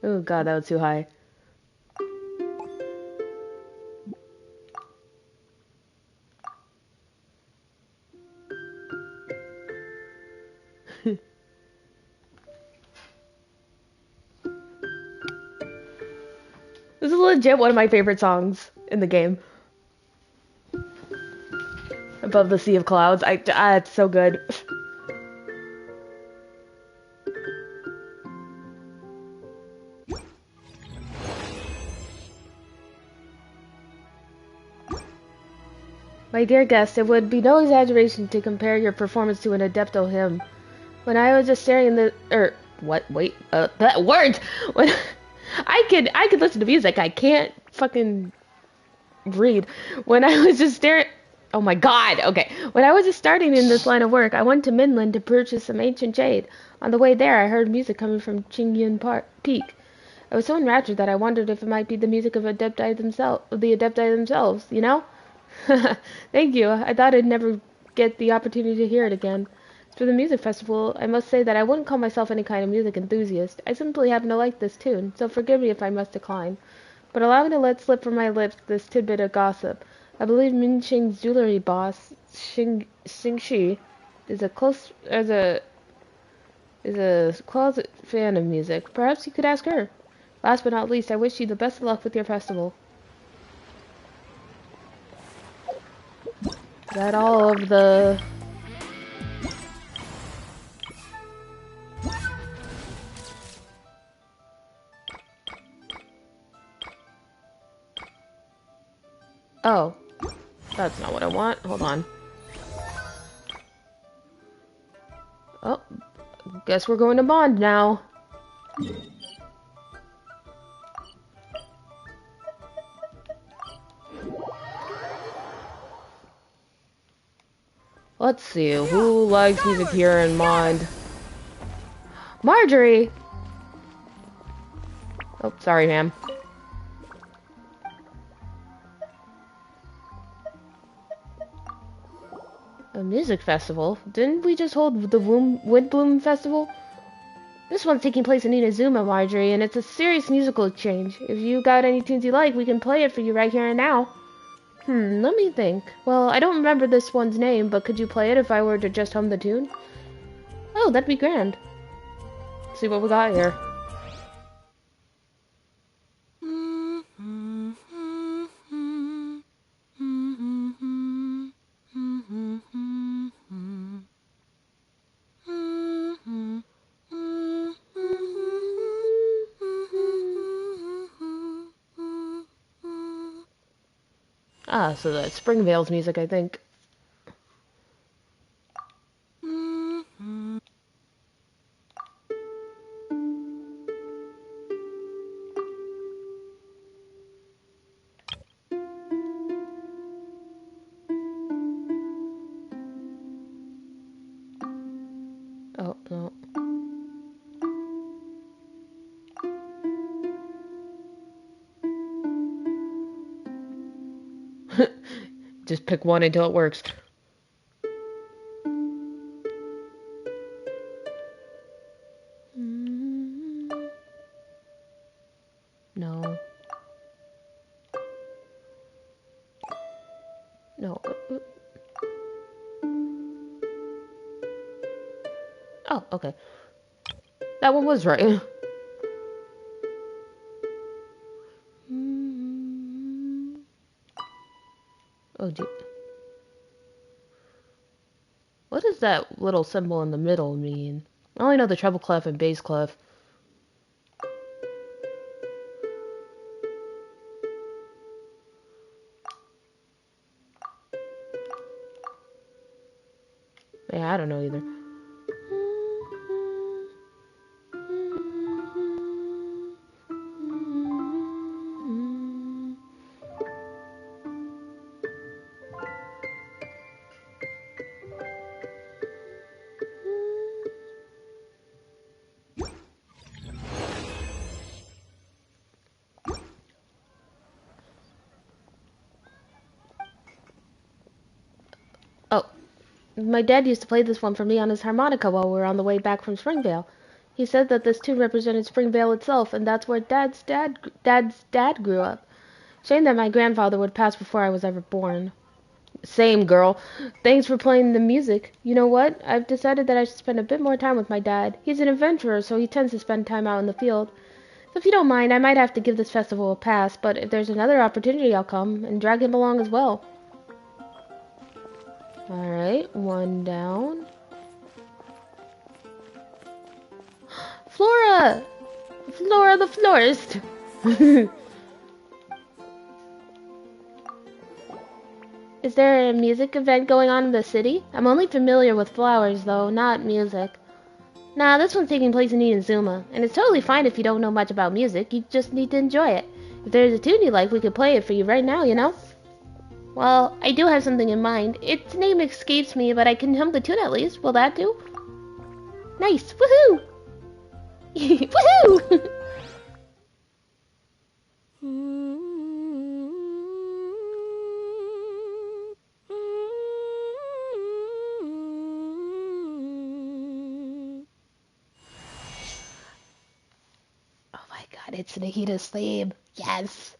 Oh god, that was too high. This is legit one of my favorite songs in the game. Above the sea of clouds. It's so good. My My dear guest, it would be no exaggeration to compare your performance to an Adepto hymn. When I was just staring in the... what? Wait, that word! When... I could listen to music, I can't fucking read. When I was just staring... Oh my god, okay. When I was just starting in this line of work, I went to Midland to purchase some ancient jade. On the way there, I heard music coming from Chingyun Peak. I was so enraptured that I wondered if it might be the music of the Adepti themselves, you know? Thank you. I thought I'd never get the opportunity to hear it again. As for the music festival, I must say that I wouldn't call myself any kind of music enthusiast. I simply happen to like this tune, so forgive me if I must decline. But allow me to let slip from my lips this tidbit of gossip. I believe Min Xing's jewelry boss, Xing Shi, is a closet fan of music. Perhaps you could ask her. Last but not least, I wish you the best of luck with your festival. Is that all of the... Oh. That's not what I want. Hold on. Oh. Guess we're going to Bond now. Let's see, who likes music here in Mond? Marjorie! Oh, sorry, ma'am. A music festival? Didn't we just hold the Windbloom Festival? This one's taking place in Inazuma, Marjorie, and it's a serious musical exchange. If you got any tunes you like, we can play it for you right here and now. Let me think. Well, I don't remember this one's name, but could you play it if I were to just hum the tune? Oh, that'd be grand. Let's see what we got here. Ah, so that's Springvale's music, I think. Oh, no. Just pick one until it works. No. No. Oh, okay. That one was right. Oh, gee. What does that little symbol in the middle mean? I only know the treble clef and bass clef. Yeah, I don't know either. Oh, my dad used to play this one for me on his harmonica while we were on the way back from Springvale. He said that this tune represented Springvale itself, and that's where Dad's dad grew up. Shame that my grandfather would pass before I was ever born. Same, girl. Thanks for playing the music. You know what? I've decided that I should spend a bit more time with my dad. He's an adventurer, so he tends to spend time out in the field. So if you don't mind, I might have to give this festival a pass, but if there's another opportunity, I'll come and drag him along as well. Alright, one down. Flora! Flora the florist! Is there a music event going on in the city? I'm only familiar with flowers, though, not music. Nah, this one's taking place in Inazuma, and it's totally fine if you don't know much about music, you just need to enjoy it. If there's a tune you like, we could play it for you right now, you know? Well, I do have something in mind. Its name escapes me, but I can hum the tune at least. Will that do? Nice! Woohoo! Woohoo! Oh my god, it's Nahita's theme. Yes!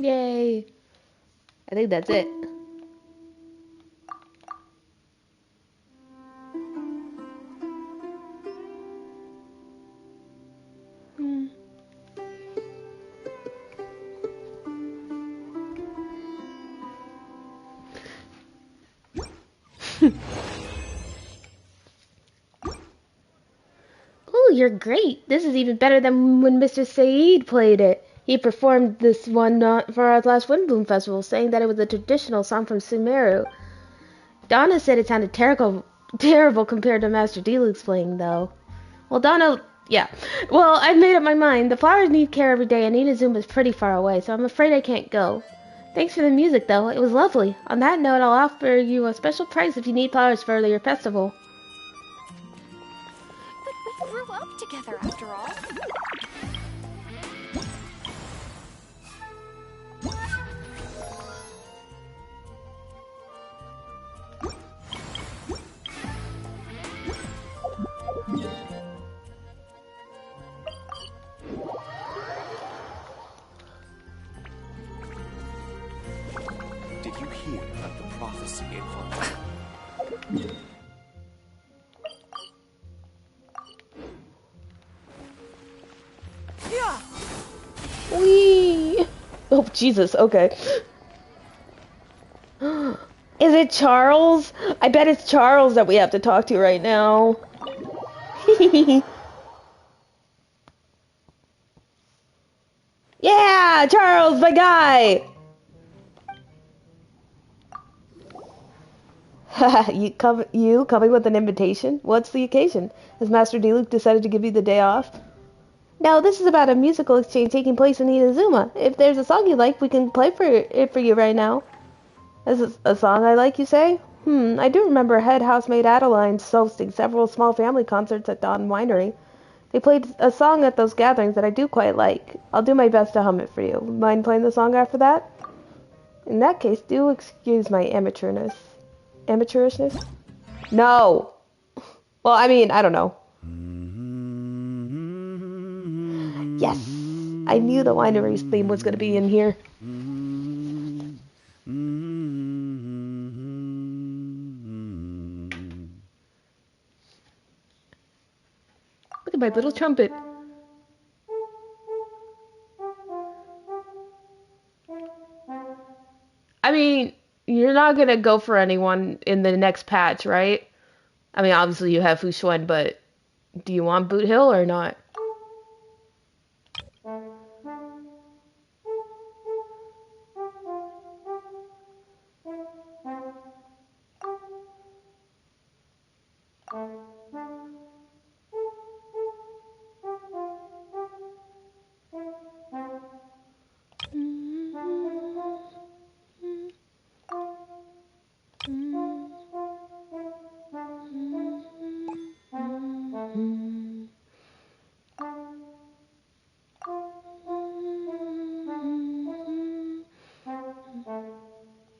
Yay! I think that's it. Oh, you're great. This is even better than when Mr. Saeed played it. He performed this one for our last Windbloom Festival, saying that it was a traditional song from Sumeru. Donna said it sounded terrible compared to Master D-Luke's playing, though. Well, Donna, yeah. Well, I've made up my mind. The flowers need care every day, and Inazuma's pretty far away, so I'm afraid I can't go. Thanks for the music, though. It was lovely. On that note, I'll offer you a special price if you need flowers for your festival. But we grew up together after all. Did you hear about the prophecy in London? Yeah. Whee! Oh, Jesus, okay. Is it Charles? I bet it's Charles that we have to talk to right now. Yeah, Charles, my guy! You coming with an invitation? What's the occasion? Has Master D-Luke decided to give you the day off? No, this is about a musical exchange taking place in Inazuma. If there's a song you like, we can play for you right now. Is it a song I like, you say? I do remember head housemaid Adeline's hosting several small family concerts at Dawn Winery. They played a song at those gatherings that I do quite like. I'll do my best to hum it for you. Mind playing the song after that? In that case, do excuse my amateurishness? No! Well, I mean, I don't know. Yes! I knew the winery's theme was going to be in here. Look at my little trumpet. I mean, you're not going to go for anyone in the next patch, right? I mean, obviously you have Fu Xuan, but do you want Boot Hill or not?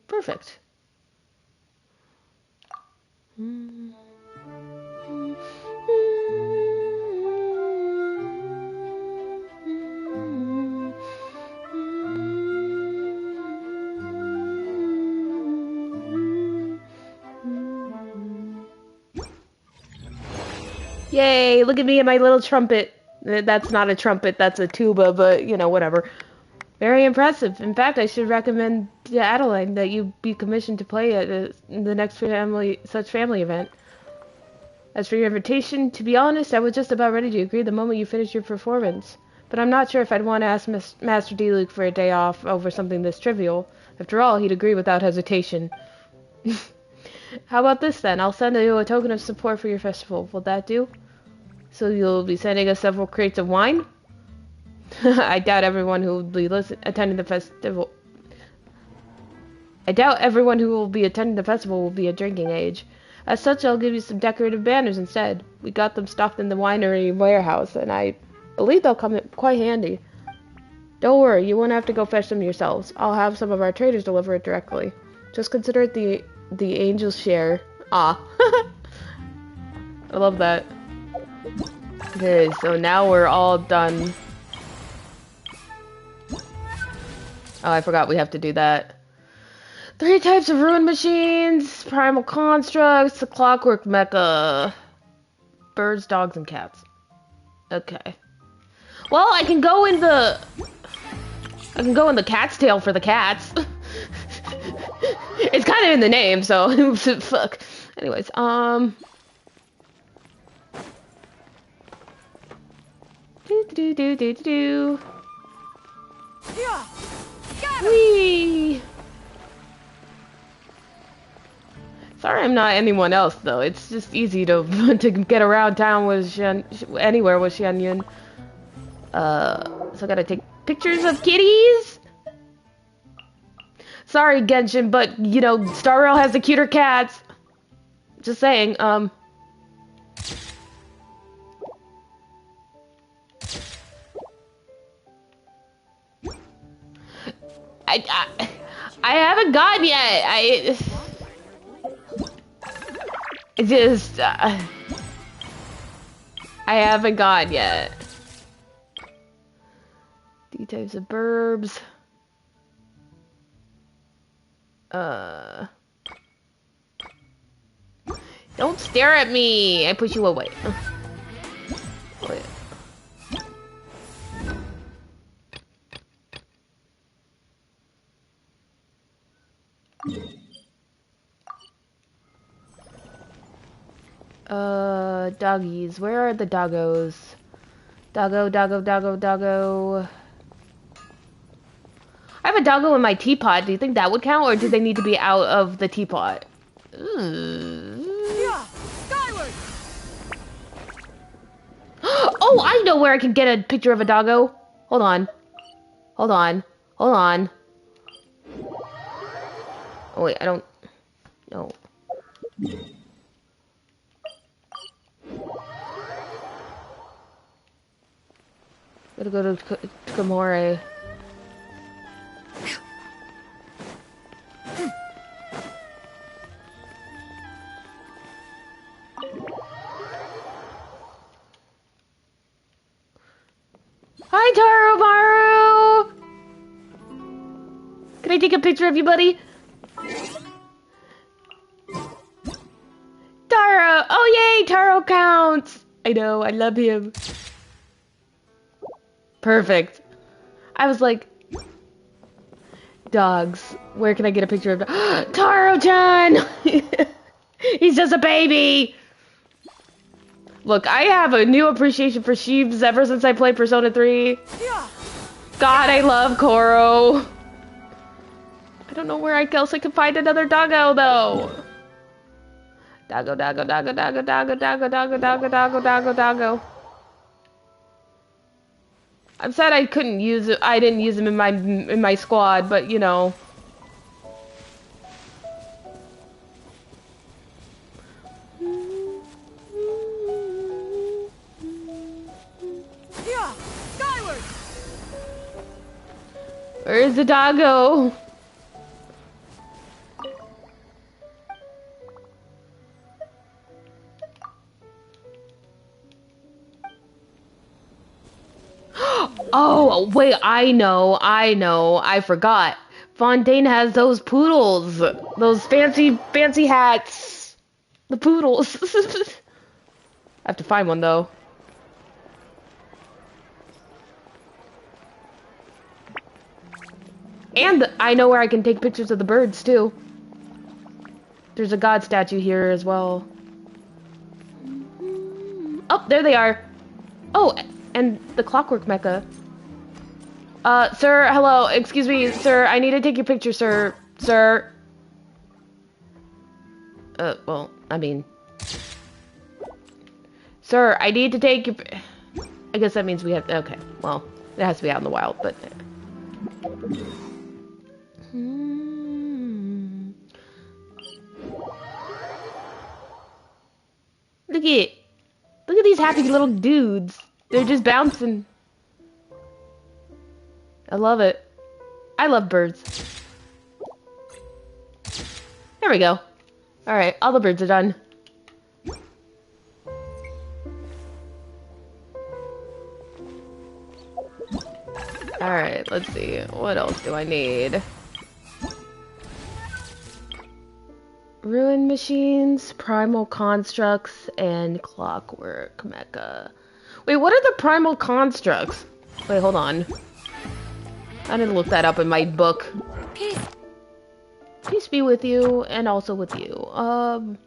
Perfect. Yay, look at me and my little trumpet. That's not a trumpet, that's a tuba, but, you know, whatever. Very impressive. In fact, I should recommend to Adeline that you be commissioned to play at the next family event. As for your invitation, to be honest, I was just about ready to agree the moment you finished your performance. But I'm not sure if I'd want to ask Master D-Luke for a day off over something this trivial. After all, he'd agree without hesitation. How about this then? I'll send you a token of support for your festival. Will that do? So you'll be sending us several crates of wine? I doubt everyone who will be attending the festival. I doubt everyone who will be attending the festival will be at drinking age. As such, I'll give you some decorative banners instead. We got them stocked in the winery warehouse, and I believe they'll come in quite handy. Don't worry, you won't have to go fetch them yourselves. I'll have some of our traders deliver it directly. Just consider it the angel's share. Ah. I love that. Okay, so now we're all done. Oh, I forgot we have to do that. 3 types of ruin machines, primal constructs, the clockwork mecha, birds, dogs, and cats. Okay. Well, I can go in the cat's tail for the cats. It's kind of in the name, so fuck. Anyways, do. Whee! Sorry I'm not anyone else, though. It's just easy to to get around town with anywhere with Shen Yun. So I gotta take pictures of kitties? Sorry, Genshin, but, you know, Star Rail has the cuter cats. Just saying, I haven't gone yet. I haven't gone yet. D types of burbs. Don't stare at me. I push you away. Wait. Doggies. Where are the doggos? Doggo. I have a doggo in my teapot. Do you think that would count, or do they need to be out of the teapot? Yeah, skyward. Oh, I know where I can get a picture of a doggo. Hold on. Oh wait, I don't. No. Gotta go to Kamore. Hi, Taro Maru! Can I take a picture of you, buddy? Taro! Oh, yay! Taro counts! I know, I love him. Perfect. I was like, dogs. Where can I get a picture of Taro-chan? He's just a baby. Look, I have a new appreciation for sheeps ever since I played Persona 3. God, I love Koro. I don't know where else I can find another doggo, though. Doggo. I'm sad I couldn't use it. I didn't use him in my squad, but you know. Yeah, skyward. Where is the doggo? Oh, wait, I know, I forgot. Fontaine has those poodles. Those fancy hats. The poodles. I have to find one though. And I know where I can take pictures of the birds too. There's a god statue here as well. Oh, there they are. Oh, and the clockwork mecha. Sir, hello, excuse me, sir, I need to take your picture, sir. Sir. Well, I mean... Sir, I need to take your... I guess that means we have... Okay, well, it has to be out in the wild, but... Look at these happy little dudes. They're just bouncing. I love it. I love birds. There we go. Alright, all the birds are done. Alright, let's see. What else do I need? Ruin machines, primal constructs, and clockwork mecha. Wait, what are the primal constructs? Wait, hold on. I didn't look that up in my book. Peace be with you, and also with you. Oh.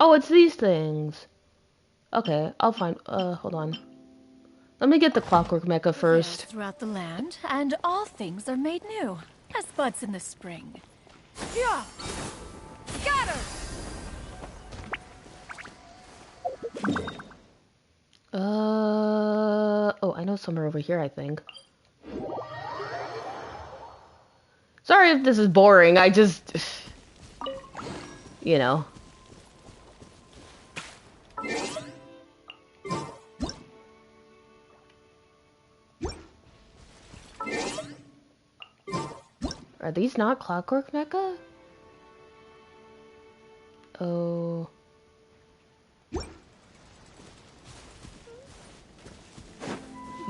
Oh, it's these things. Okay, I'll find... hold on. Let me get the clockwork mecha first. Throughout the land, and all things are made new, as buds in the spring. Yeah! Scatter! Oh, I know somewhere over here, I think. Sorry if this is boring, I just... You know. Are these not clockwork mecha? Oh.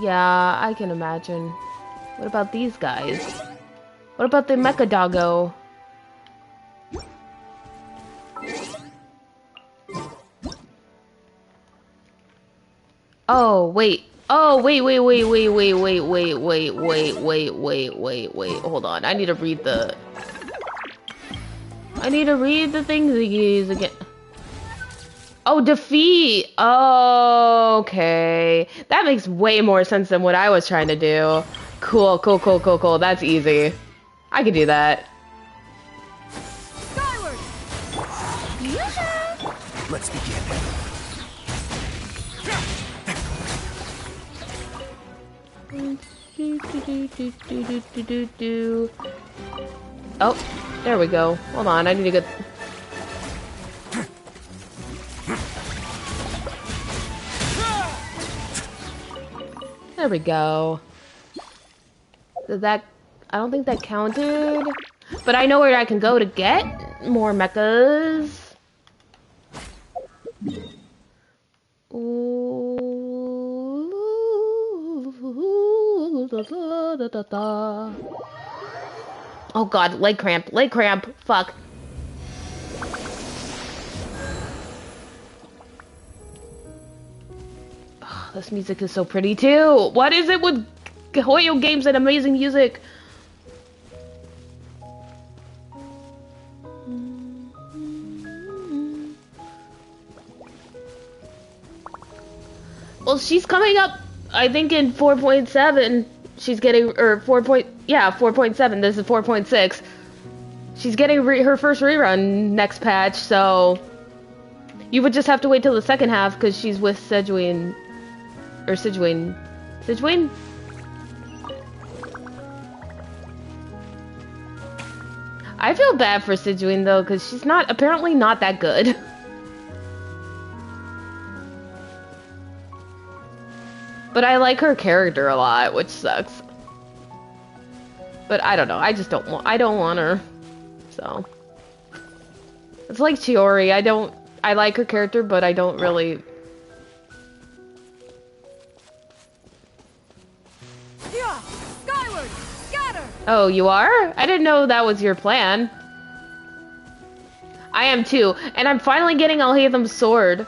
Yeah, I can imagine. What about these guys? What about the mecha doggo? Oh, wait. Oh, wait. Hold on. I need to read the thingies again. Oh, defeat. Oh, okay. That makes way more sense than what I was trying to do. Cool. That's easy. I can do that. Skyward! Let's begin. Oh, there we go. Hold on, I need to get... There we go. Did that... I don't think that counted. But I know where I can go to get more mechas. Oh god, leg cramp, fuck. Oh, this music is so pretty too. What is it with Hoyo games and amazing music? Well, she's coming up, I think in 4.7. She's getting, or 4.7. This is 4.6. She's getting her first rerun next patch, so you would just have to wait till the second half because she's with Sidgewin. Sidgewin? I feel bad for Sidgewin though because she's apparently not that good. But I like her character a lot, which sucks. But I don't know, I don't want her. So. It's like Chiori. I like her character, but I don't really. Yeah! Skyward! Scatter! Oh, you are? I didn't know that was your plan. I am too, and I'm finally getting Alhaitham's sword.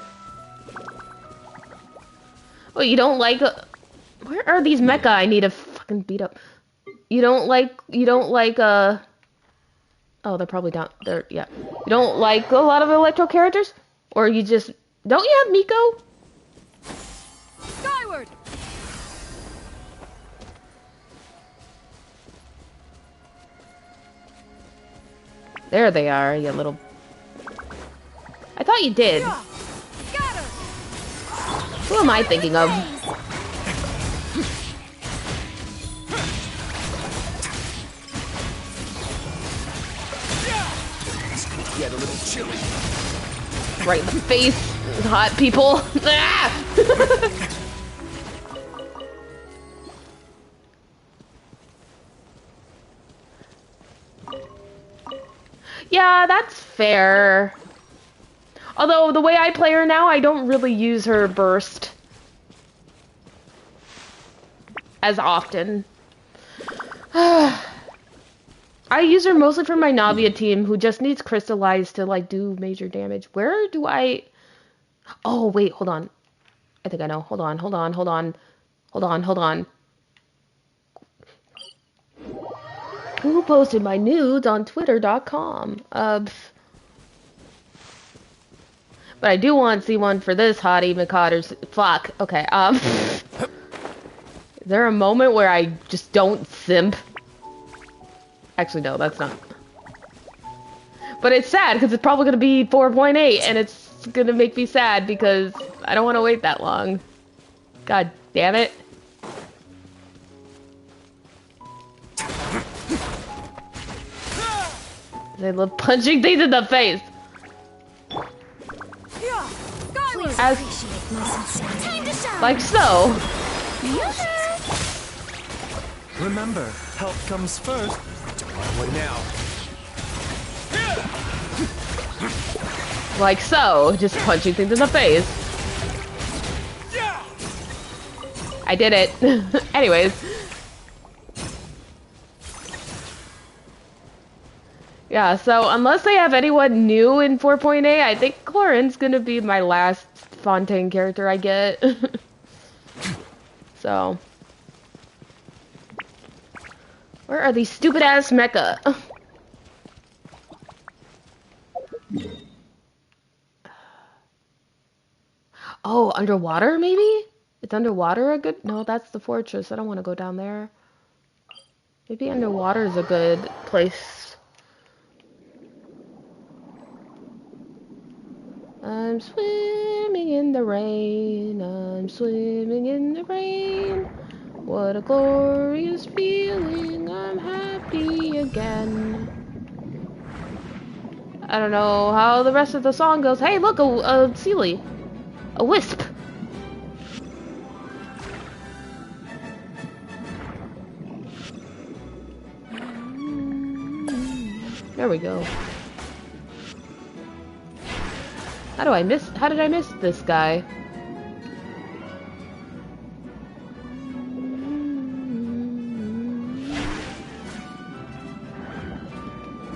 Oh, you don't like... Where are these mecha I need to fucking beat up? You don't like... Oh, they're probably down there, yeah. You don't like a lot of Electro characters? Or you just... Don't you have Miko? Skyward! There they are, you little... I thought you did. Yeah! Scatter! Who am I thinking of? Get a little chilly. Right in the face, hot people. Ah! Yeah, that's fair. Although, the way I play her now, I don't really use her burst as often. I use her mostly for my Navia team, who just needs crystallized to, like, do major damage. Where do I... Oh, wait, hold on. I think I know. Hold on. Who posted my nudes on Twitter.com? But I do want to see one for this hottie McCotter's... Fuck. Okay, Is there a moment where I just don't simp? Actually, no, that's not. But it's sad, because it's probably going to be 4.8, and it's going to make me sad, because I don't want to wait that long. God damn it. They love punching things in the face. Yeah! Skyward! As, Time to shine! like so. Remember, help comes first. Don't run away now. Like so. Just punching things in the face. I did it. Anyways. Yeah, so unless they have anyone new in 4.8, I think Clorin's gonna be my last Fontaine character I get. So. Where are these stupid ass mecha? Oh, underwater maybe? Is underwater a good... No, that's the fortress. I don't want to go down there. Maybe underwater is a good place. I'm swimming in the rain. I'm swimming in the rain. What a glorious feeling. I'm happy again. I don't know how the rest of the song goes. Hey, look, a Sealy. A wisp. There we go. How did I miss this guy?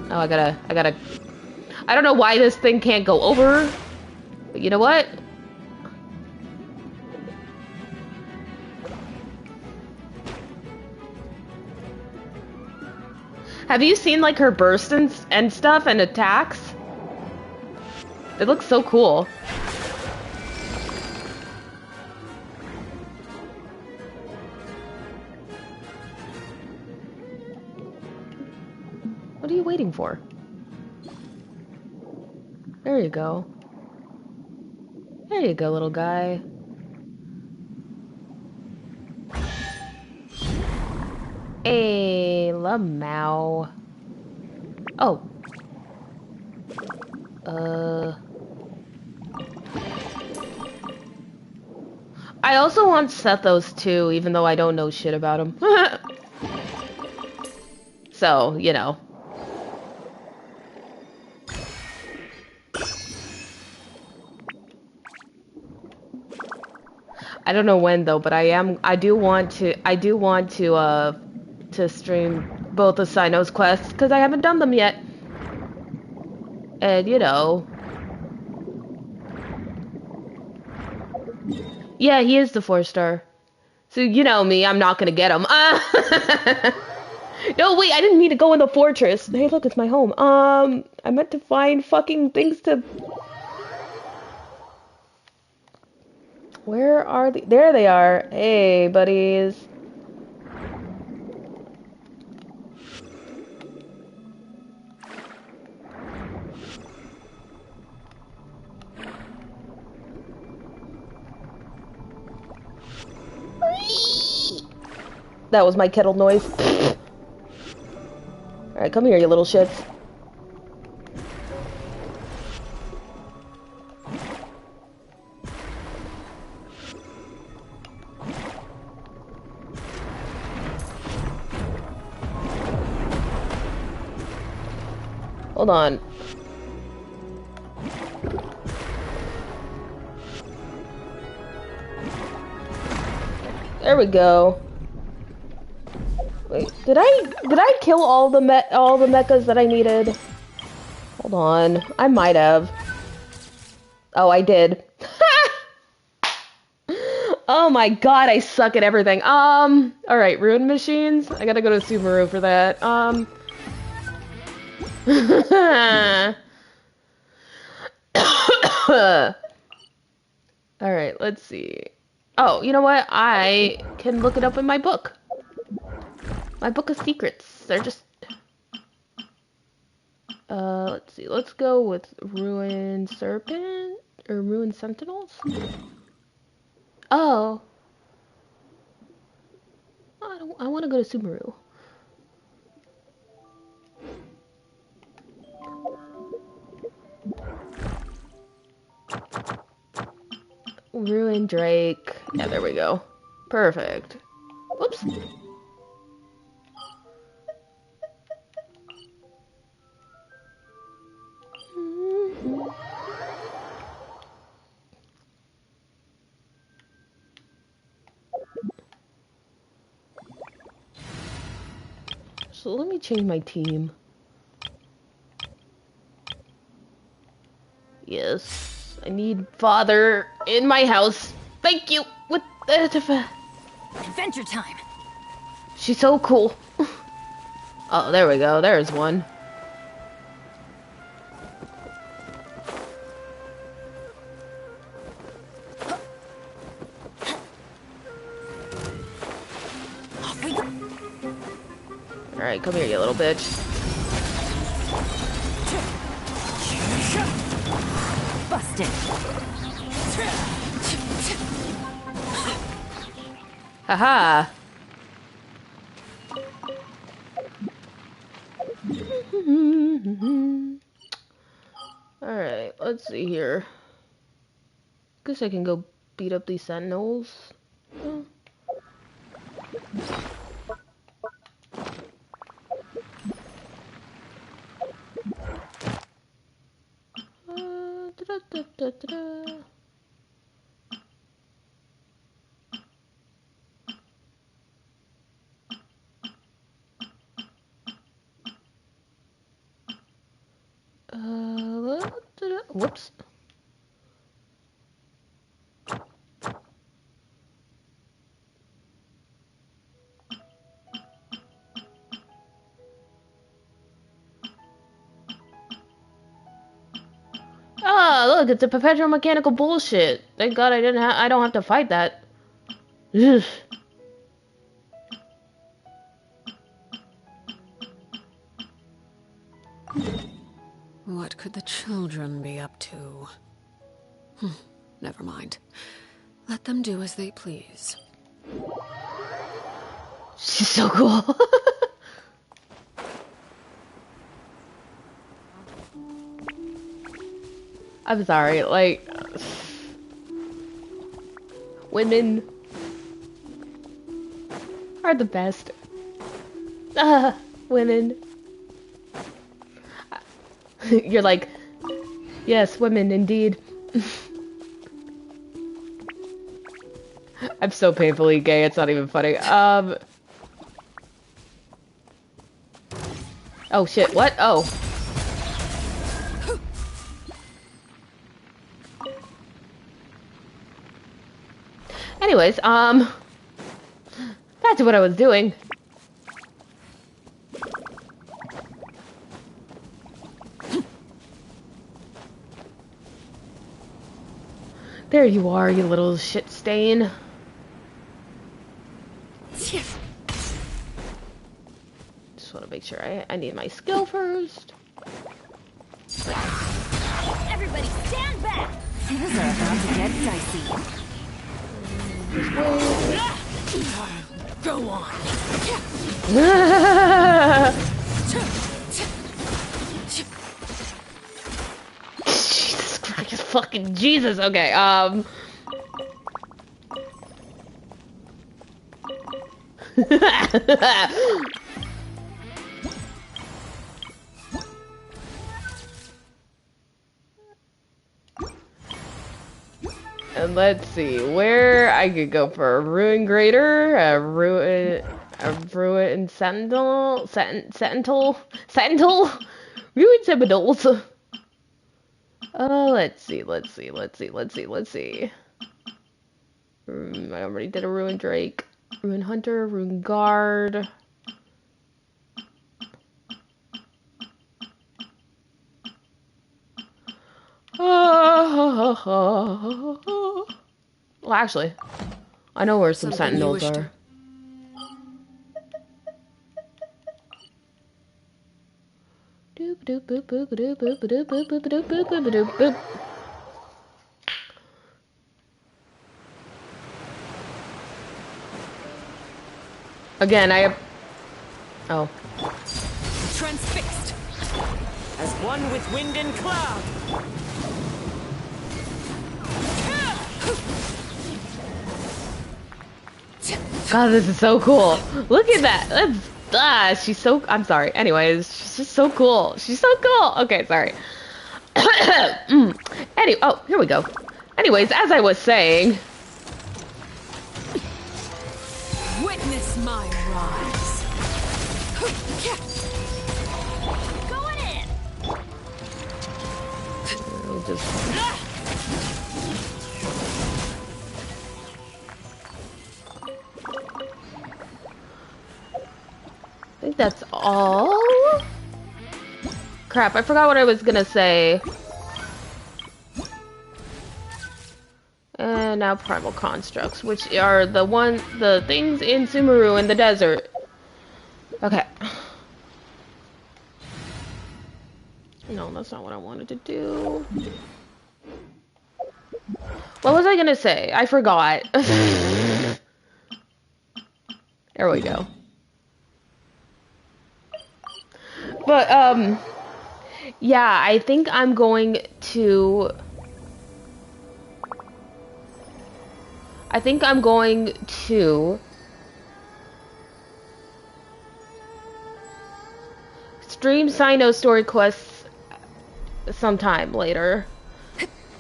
Oh, I gotta... I don't know why this thing can't go over, but you know what? Have you seen, like, her bursts and stuff and attacks? It looks so cool. What are you waiting for? There you go. There you go, little guy. Hey, Lamau. Oh. I also want Sethos too, even though I don't know shit about him. So, you know. I don't know when though, but I do want to stream both of Sino's quests because I haven't done them yet. And you know, yeah, he is the 4-star. So you know me, I'm not gonna get him. No, wait, I didn't mean to go in the fortress. Hey, look, it's my home. I meant to find fucking things to. Where are they? There they are. Hey, buddies. That was my kettle noise. Alright, come here, you little shits. Hold on. There we go. Wait, did I kill all the mechas that I needed? Hold on, I might have. Oh, I did. Oh my god, I suck at everything. Alright, rune machines. I gotta go to Subaru for that. Alright, let's see. Oh, you know what? I can look it up in my book. My book of secrets. They're just... let's see. Let's go with Ruined Serpent? Or Ruined Sentinels? Oh. I want to go to Subaru. Ruined Drake. Yeah, there we go. Perfect. Whoops. So let me change my team. Yes, I need father in my house. Thank you. With Adventure time. She's so cool. Oh, there we go. There's one. Alright, come here, you little bitch. Busted. Haha. Alright, let's see here. Guess I can go beat up these sentinels. Whoops. Ah, look, it's a perpetual mechanical bullshit. Thank God I don't have to fight that. Ugh. What could the children be up to? Never mind. Let them do as they please. She's so cool. I'm sorry, like... women... are the best. Women. You're like... yes, women, indeed. I'm so painfully gay, it's not even funny. Oh shit, what? Oh. Anyways, back to what I was doing. There you are, you little shit stain. Just want to make sure I need my skill first. Everybody stand back! Things are about to get dicey. Go on. Jesus Christ, fucking Jesus. Okay, and let's see where I could go for a ruin grater, a ruin sentinel, ruin seminoles. Let's see. I already did a ruin drake, ruin hunter, ruin guard. Well, actually, I know where some sentinels are. Again, I have... Oh. Transfixed. As one with wind and cloud. God, this is so cool. Look at that. She's so... I'm sorry. Anyways, she's just so cool. She's so cool. Okay, sorry. Anyway, oh, here we go. Anyways, as I was saying... Witness my rise. Going in! I'll just... I think that's all. Crap, I forgot what I was gonna say. And now primal constructs, which are the things in Sumeru in the desert. Okay. No, that's not what I wanted to do. What was I gonna say? I forgot. There we go. But, yeah, I think I'm going to... stream Sino story quests sometime later.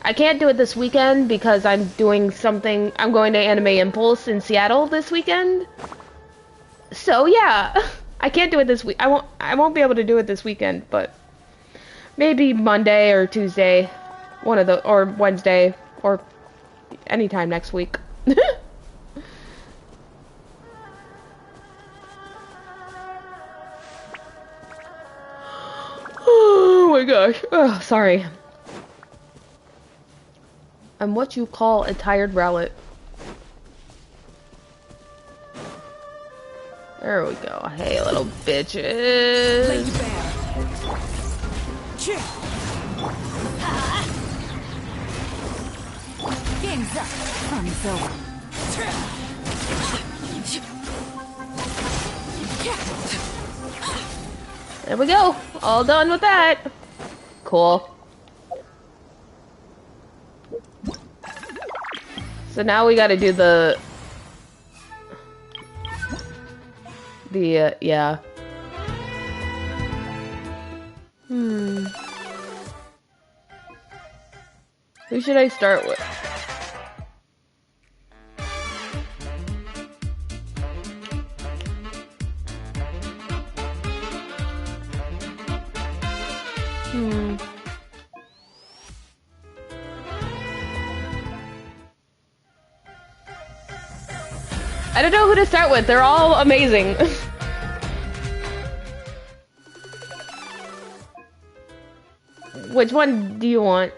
I can't do it this weekend because I'm doing something... I'm going to Anime Impulse in Seattle this weekend. So, yeah. I can't do it this week. I won't be able to do it this weekend, but maybe Monday or Tuesday, or Wednesday, or anytime next week. Oh my gosh. Oh, sorry. I'm what you call a tired rabbit. There we go. Hey, little bitches. Game's up. Fun's over. There we go. All done with that. Cool. So now we gotta do yeah. Who should I start with? I don't know who to start with. They're all amazing. Which one do you want?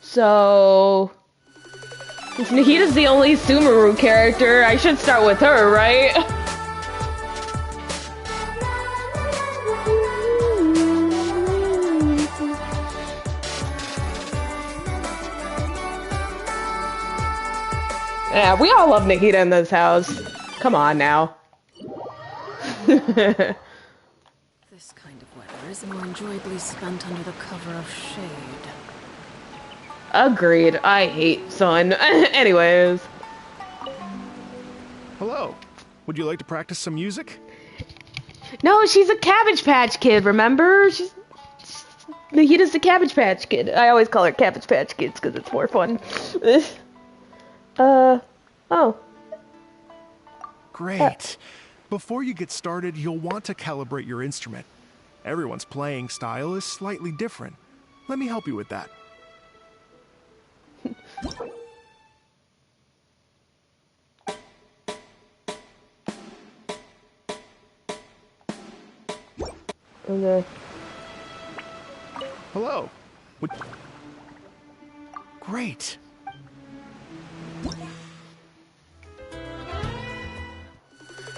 So, if Nahita's the only Sumeru character, I should start with her, right? Yeah, we all love Nahita in this house. Come on now. This kind of weather is more enjoyably spent under the cover of shade. Agreed. I hate sun. Anyways. Hello. Would you like to practice some music? No, she's a Cabbage Patch Kid, remember? Nahita's the Cabbage Patch Kid. I always call her Cabbage Patch Kids because it's more fun. Oh. Great. Before you get started, you'll want to calibrate your instrument. Everyone's playing style is slightly different. Let me help you with that. Okay. Hello. Great.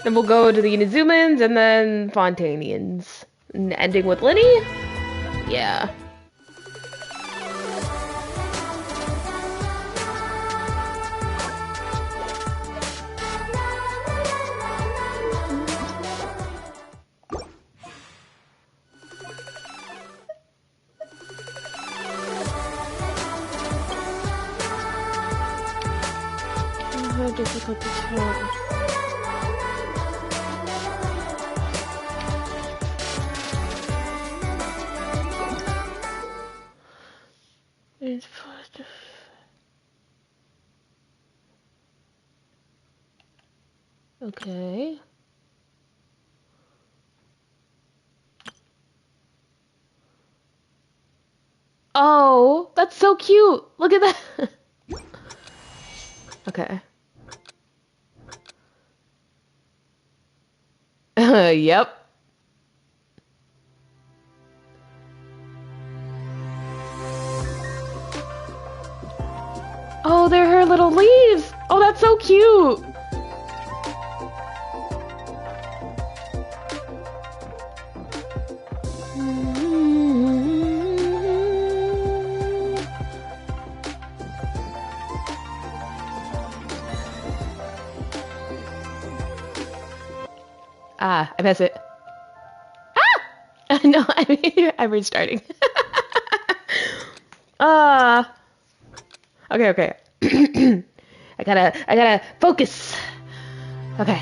Then we'll go to the Inazumans and then Fontanians. And ending with Lenny? Yeah. How difficult to tell. Okay. Oh, that's so cute. Look at that. Okay. Yep. Oh, they're her little leaves. Oh, that's so cute. Ah, I missed it. Ah! No, I mean, I'm restarting. Okay. I gotta focus. Okay.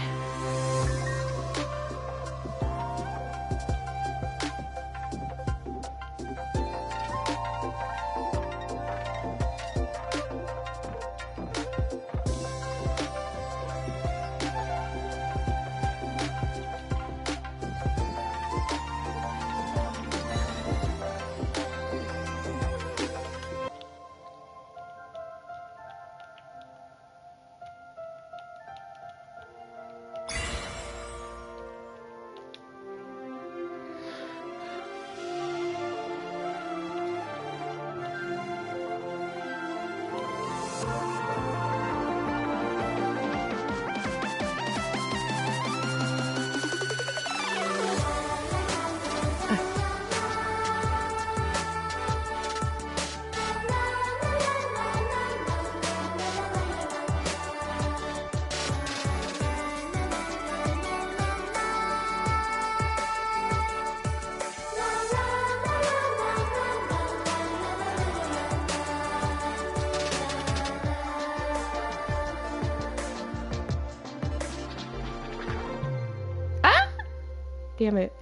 Damn it.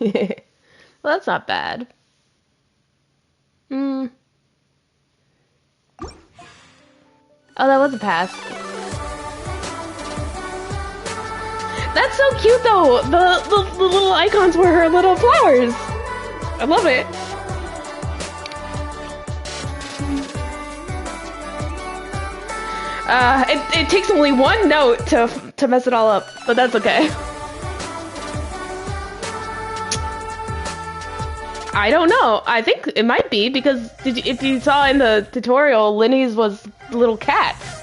Well, that's not bad. Hmm. Oh, that was a pass. That's so cute, though. The little icons were her little flowers. I love it. It takes only one note to mess it all up, but that's okay. I don't know. I think it might be because if you saw in the tutorial, Linny's was little cats.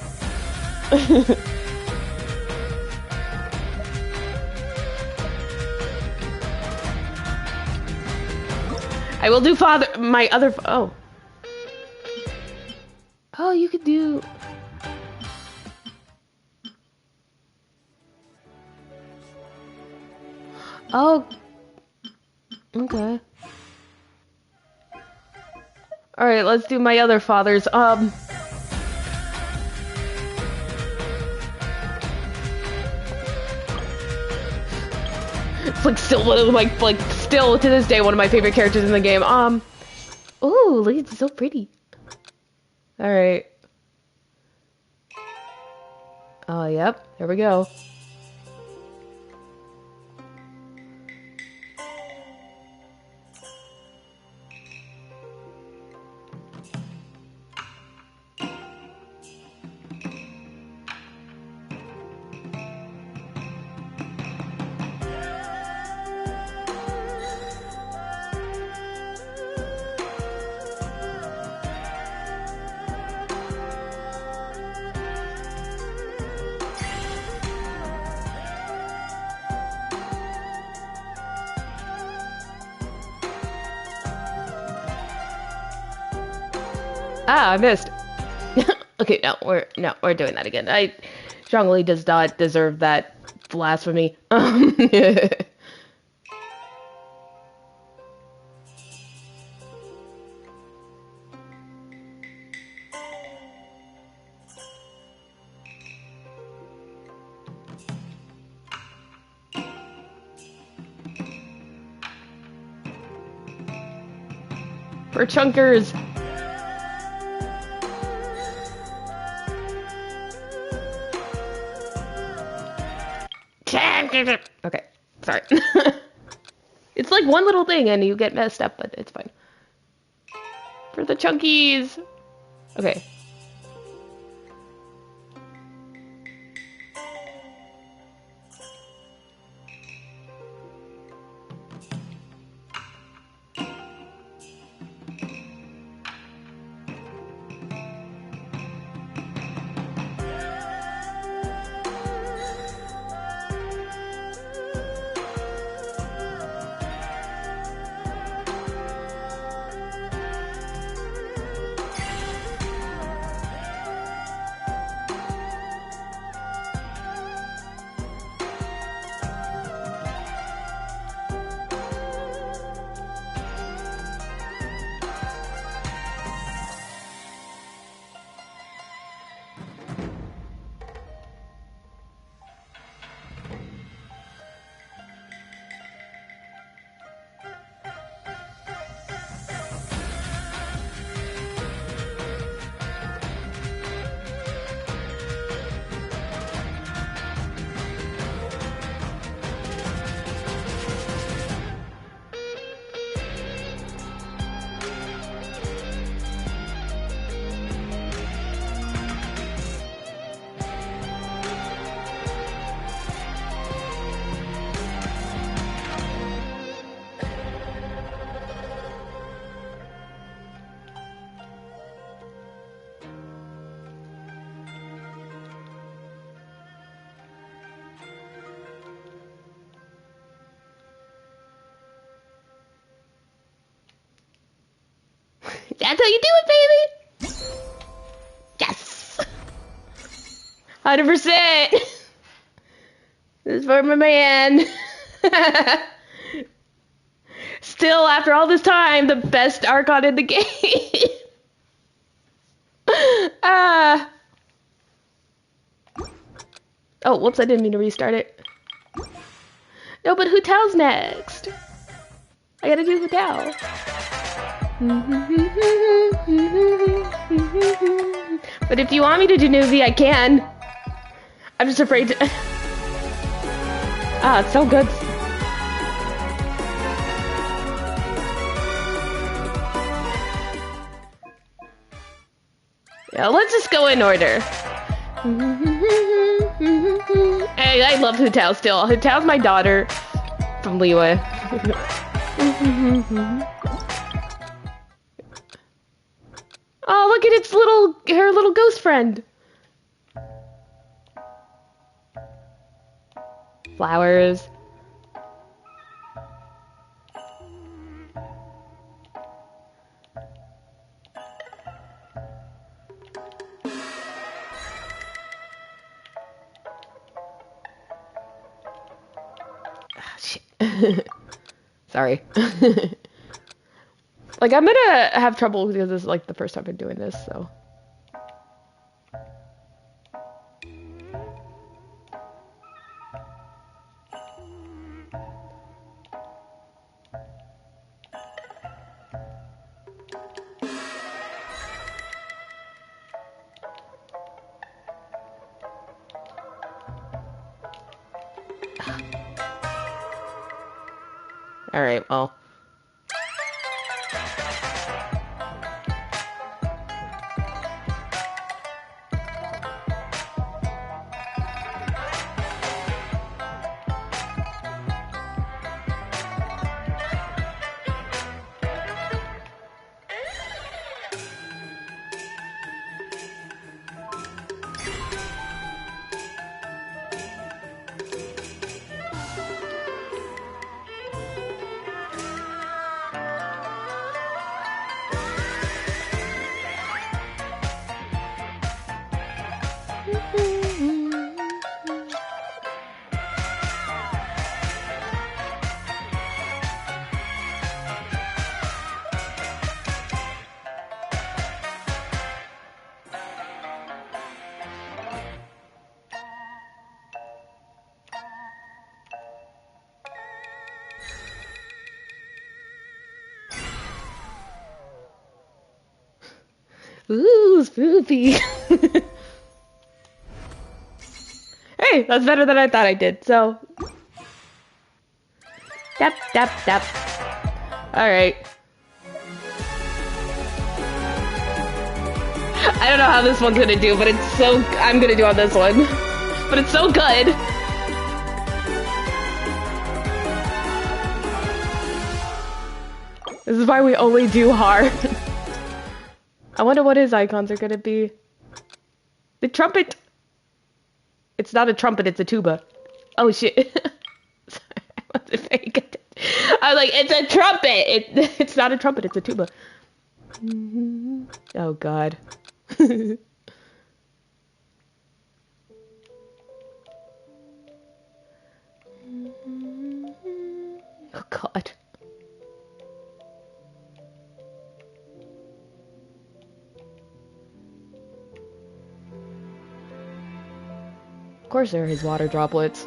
I will do my other. Oh. Oh, you could do. Oh. Okay. Alright, let's do my other fathers. It's like still one of like still to this day one of my favorite characters in the game. Ooh, look, it's so pretty. Alright. Oh, yep. Here we go. Ah, I missed. Okay, no, we're doing that again. I strongly does not deserve that blasphemy. For chunkers. Okay, sorry. It's like one little thing and you get messed up, but it's fine. For the chunkies. Okay. That's how you do it, baby! Yes! 100%! This is for my man. Still, after all this time, the best Archon in the game. Oh, whoops, I didn't mean to restart it. No, but who tells next? I gotta do hotel. But if you want me to do Newsy, I can. I'm just afraid to... Ah, it's so good. Yeah, let's just go in order. I love Hutao still. Hutao's my daughter from Liyue. Oh, look at her little ghost friend. Flowers. Ah, shit. Sorry. Like, I'm gonna have trouble because this is like the first time I'm doing this, so. All right, well. Ooh, spoopy. Hey, that's better than I thought I did, so. Tap, tap, tap. Alright. I don't know how this one's gonna do, but it's so... I'm gonna do on this one. But it's so good. This is why we only do hard. I wonder what his icons are gonna be. The trumpet! It's not a trumpet, it's a tuba. Oh shit. Sorry, I wasn't very good. I was like, it's a trumpet! It's not a trumpet, it's a tuba. Oh god. Oh god. Of course there are his water droplets.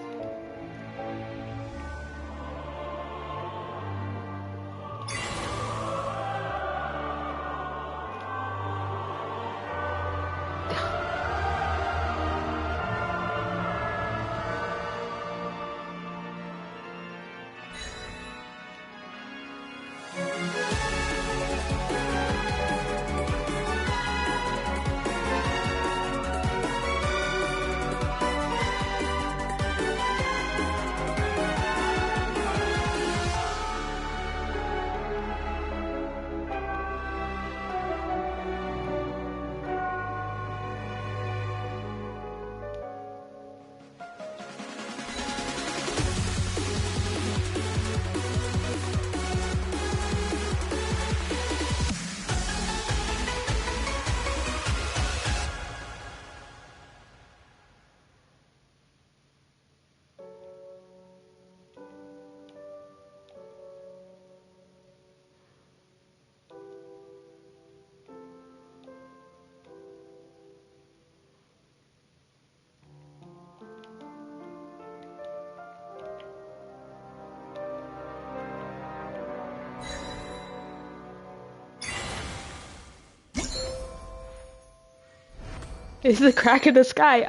It's the crack in the sky.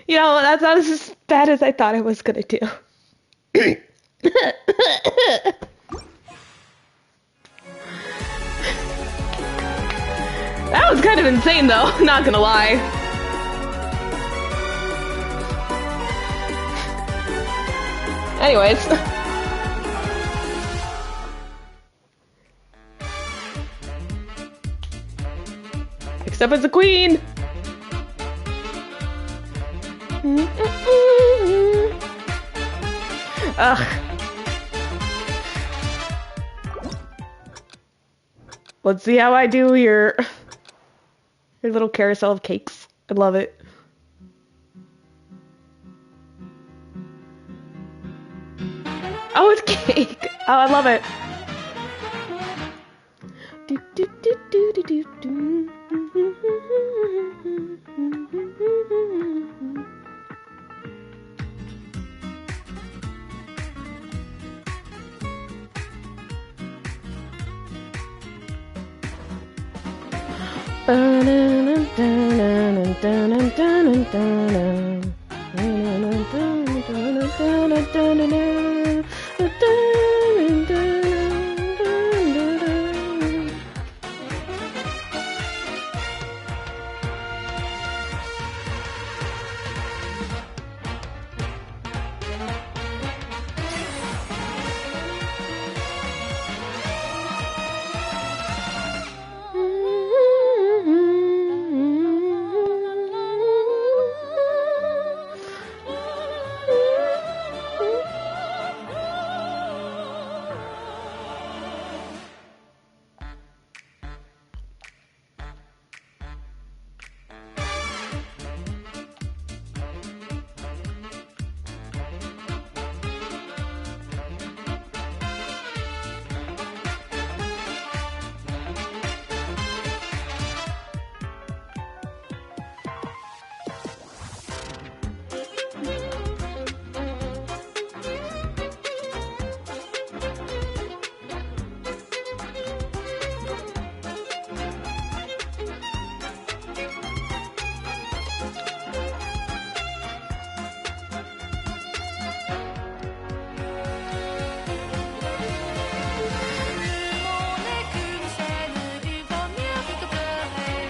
You know, that's not as bad as I thought I was gonna do. That was kind of insane though, not gonna lie. Anyways. Except it's a queen! Ugh. Let's see how I do your little carousel of cakes. I love it. Oh, it's cake! Oh, I love it. Do, do, do, do, do, do, do.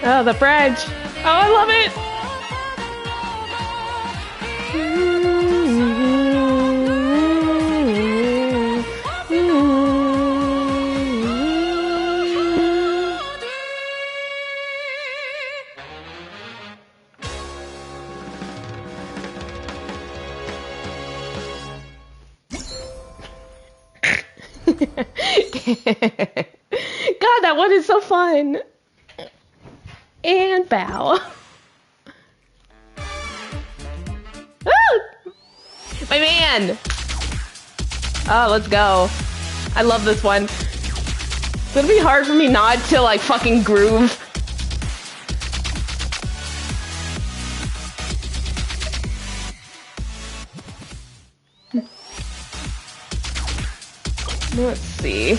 Oh, the French. Oh, I love it. God, that one is so fun. And bow. Ah! My man! Oh, let's go. I love this one. It's gonna be hard for me not to, like, fucking groove. Let's see.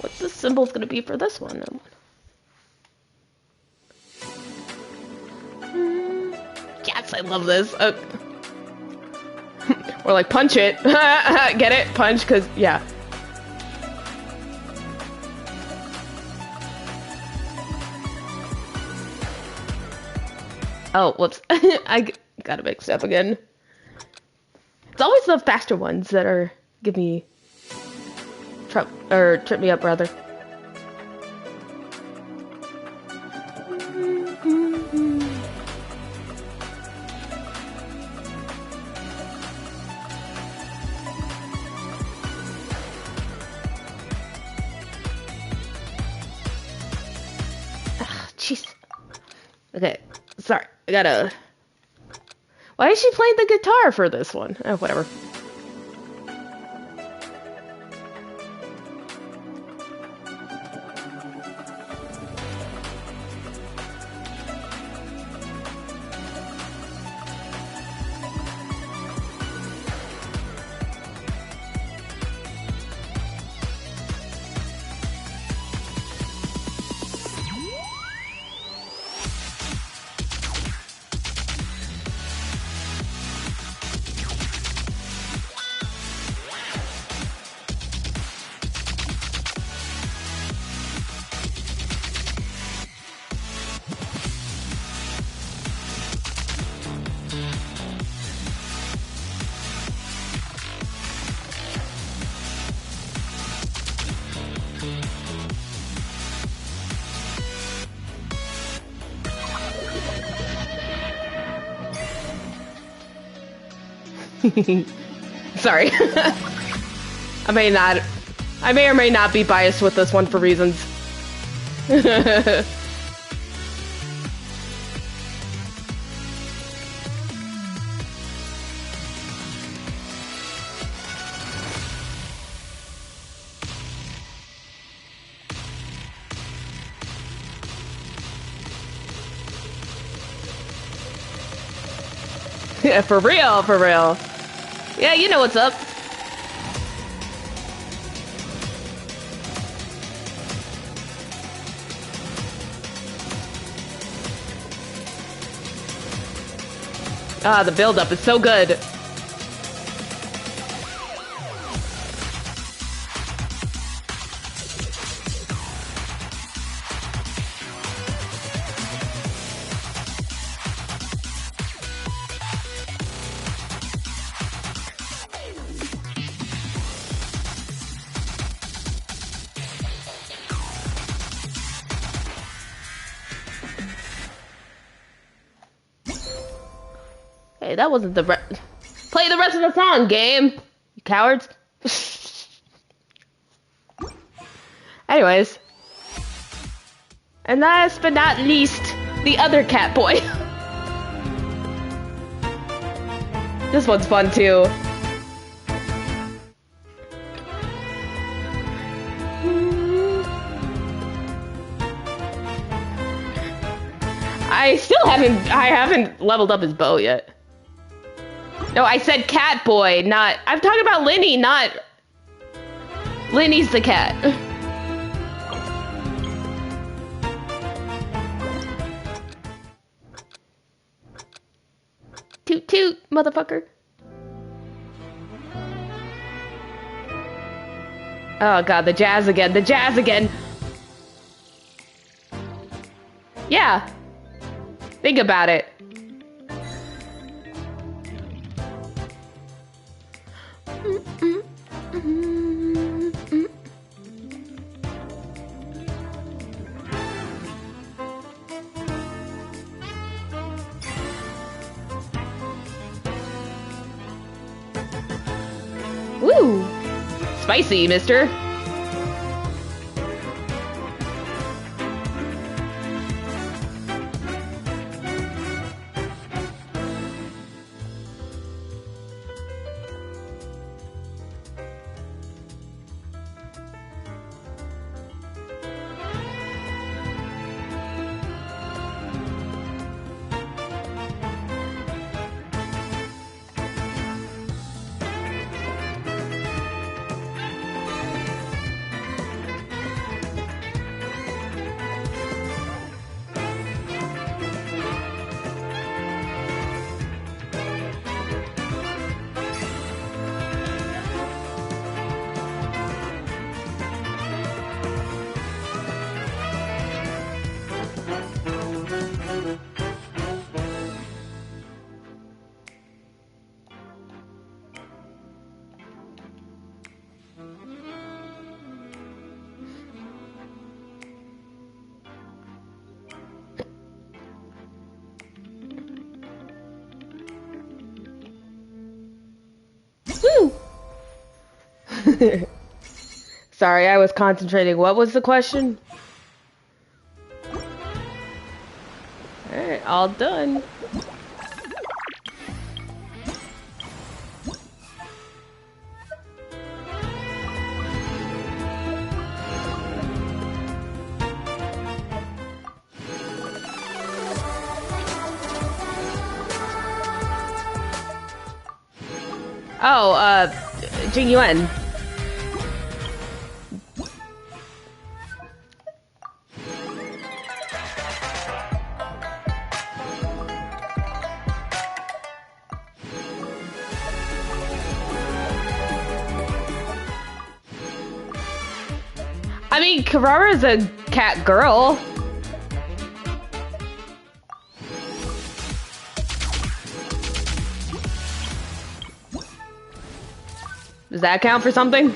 What's the symbol's gonna be for this one? Yes, I love this. Or like punch it. Get it? Punch, cause yeah. Oh, whoops. I got it mixed up again. It's always the faster ones that are give me trip me up rather. Jeez. Okay, sorry. I gotta... Why is she playing the guitar for this one? Oh, whatever. Sorry. I may or may not be biased with this one for reasons. Yeah, for real, for real. Yeah, you know what's up. Ah, the build-up is so good. Hey, that wasn't the play the rest of the song, game. You cowards. Anyways. And last but not least, the other cat boy. This one's fun too. I haven't leveled up his bow yet. No, I said cat boy, not... I'm talking about Linny, not... Linny's the cat. Toot toot, motherfucker. Oh god, the jazz again, the jazz again. Yeah. Think about it. Woo! Spicy, mister. Woo! Sorry, I was concentrating. What was the question? Alright, all done. Oh, Jing Yuan. I mean, Karara's a cat girl. Does that count for something?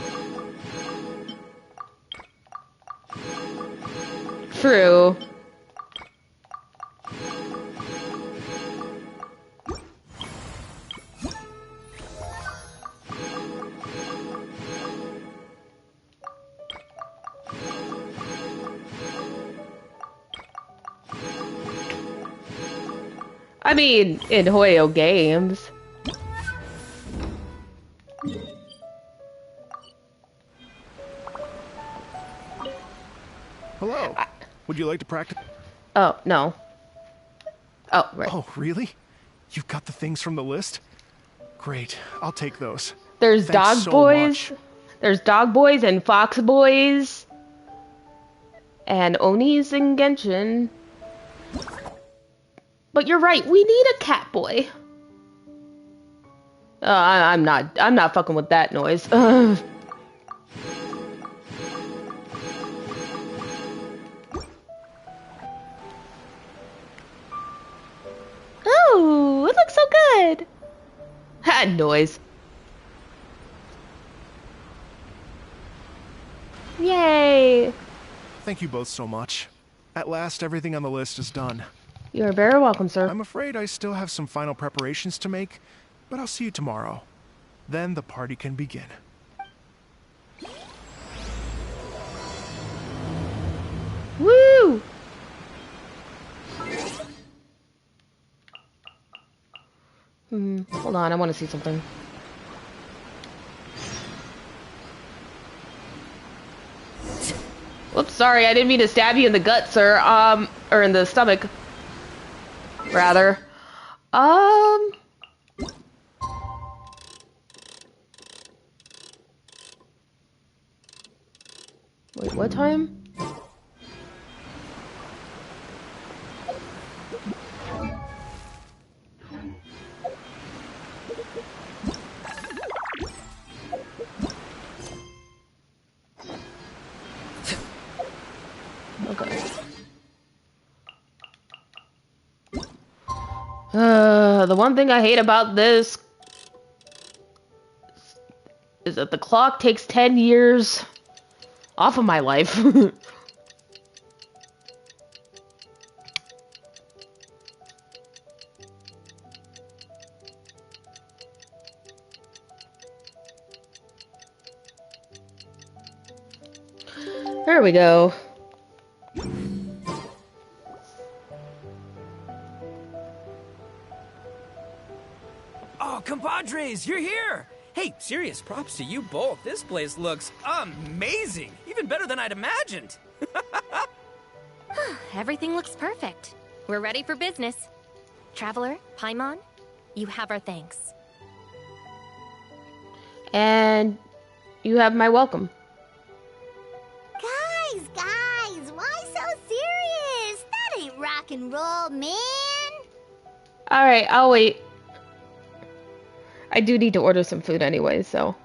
True. I mean, in Hoyo games. Hello. Would you like to practice? Oh, no. Oh, right. Oh, really? You've got the things from the list? Great. I'll take those. There's Thanks dog so boys. much. There's dog boys and fox boys. And Onis and Genshin. But you're right, we need a cat boy. I'm not fucking with that noise. Oh, it looks so good. Ha, noise. Yay. Thank you both so much. At last, everything on the list is done. You are very welcome, sir. I'm afraid I still have some final preparations to make, but I'll see you tomorrow. Then the party can begin. Woo! Hold on, I want to see something. Whoops, sorry, I didn't mean to stab you in the gut, sir. Or in the stomach. Rather. Wait, what time? Okay. The one thing I hate about this is that the clock takes 10 years off of my life. There we go. Oh, compadres, you're here! Hey, serious props to you both. This place looks amazing. Even better than I'd imagined. Everything looks perfect. We're ready for business. Traveler, Paimon, you have our thanks. And you have my welcome. Guys, why so serious? That ain't rock and roll, man. Alright, I'll wait. I do need to order some food anyway, so.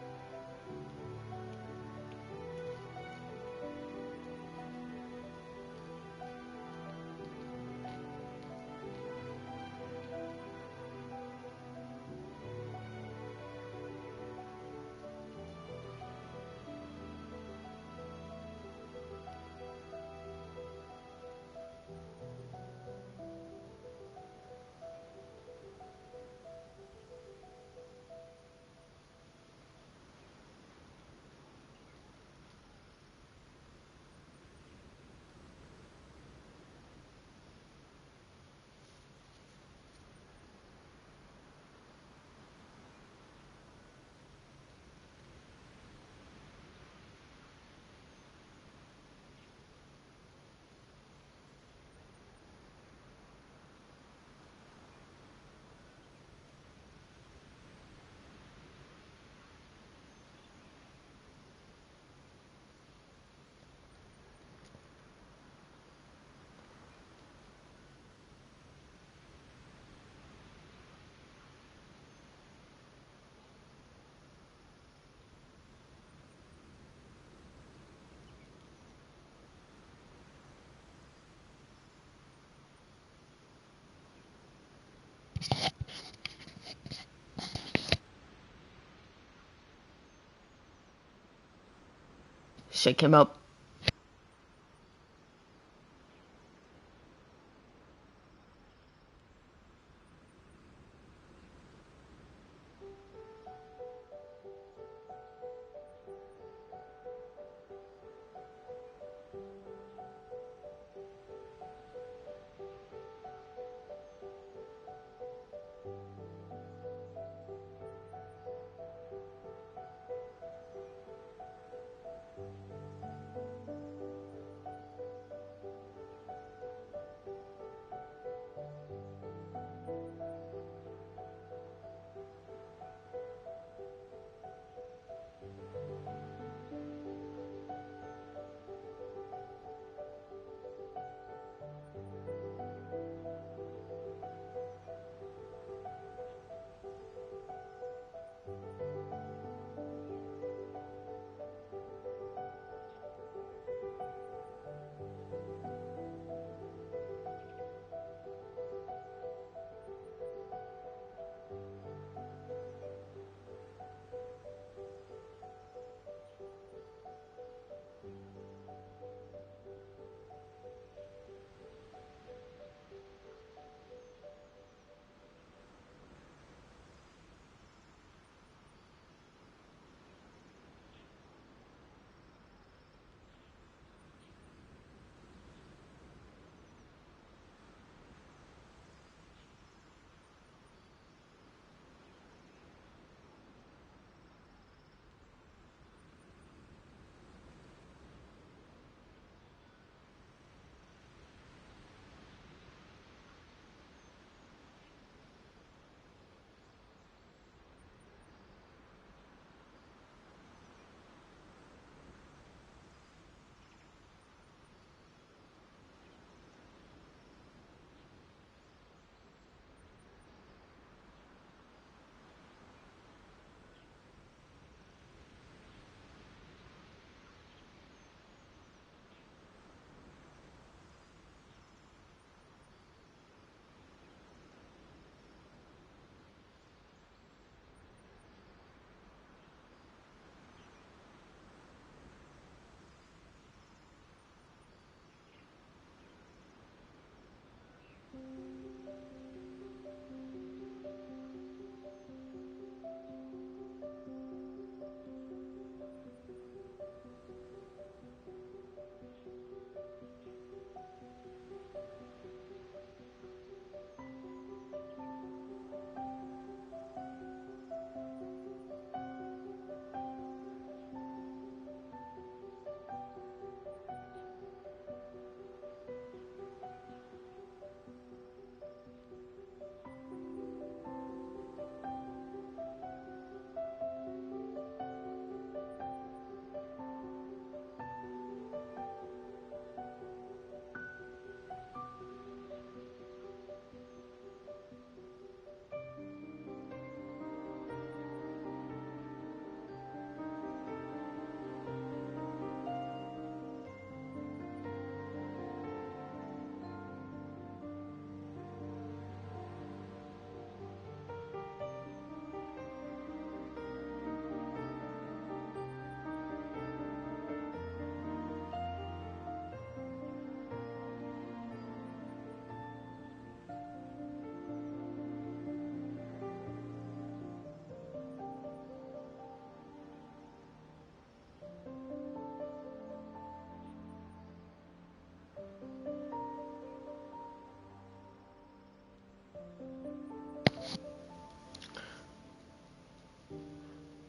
Shake him up.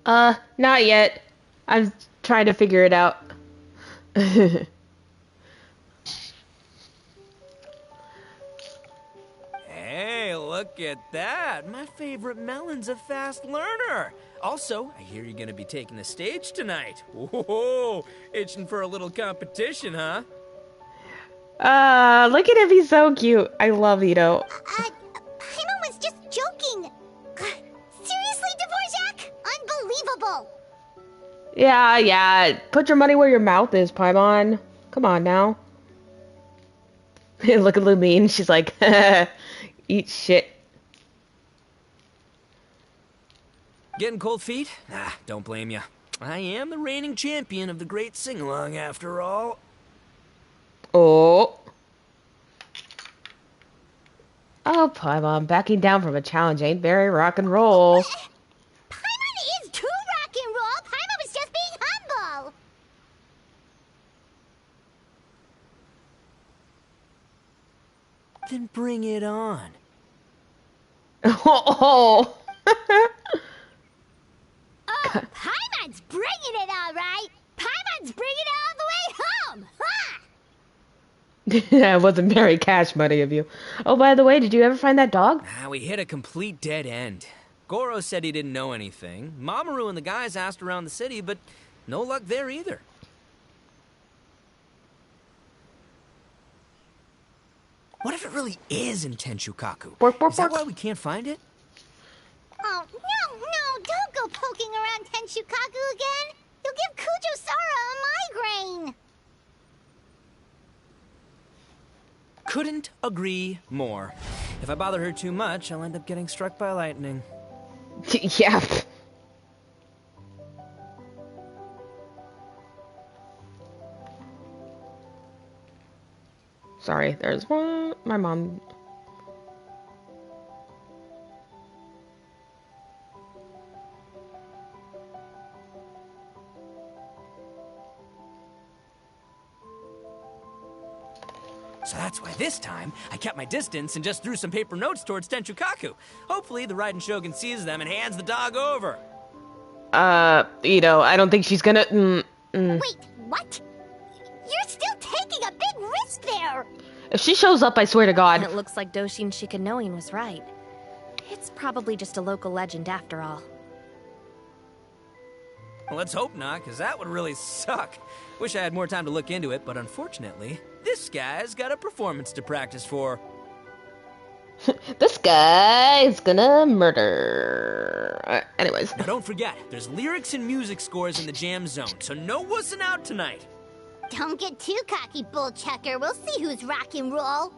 Not yet. I'm trying to figure it out. Hey, look at that. My favorite Melon's a fast learner. Also, I hear you're gonna be taking the stage tonight. Whoa, itching for a little competition, huh? Look at him, he's so cute. I love Ito. Paimon was just joking. Seriously, Dvorak? Unbelievable. Yeah. Put your money where your mouth is, Paimon. Come on now. Look at Lumine. She's like, eat shit. Getting cold feet? Nah, don't blame ya. I am the reigning champion of the great sing-along after all. Oh, Paimon, backing down from a challenge ain't very rock and roll. Paimon is too rock and roll. Paimon was just being humble. Then bring it on. Oh. Oh, Paimon's bringing it all right. Paimon's bringing it all the way home. Ha! That wasn't very cash money of you. Oh, by the way, did you ever find that dog? We hit a complete dead end. Goro said he didn't know anything. Mamoru and the guys asked around the city, but no luck there either. What if it really is in Tenshukaku? Is that why we can't find it? Oh, no, don't go poking around Tenshukaku again. You'll give Kujo-Sara a migraine. Couldn't agree more. If I bother her too much, I'll end up getting struck by lightning. Yeah. Sorry, there's one. My mom. So that's why this time, I kept my distance and just threw some paper notes towards Tenshukaku. Hopefully, the Raiden Shogun sees them and hands the dog over. Ito, I don't think she's gonna. Wait, what? You're still taking a big risk there. If she shows up, I swear to God. And it looks like Doshin Shikanoin was right. It's probably just a local legend after all. Well, let's hope not, because that would really suck. Wish I had more time to look into it, but unfortunately, this guy's got a performance to practice for. This guy is gonna murder. Anyways. Now don't forget, there's lyrics and music scores in the jam zone, so no wussing out tonight. Don't get too cocky, bullchucker. We'll see who's rock and roll.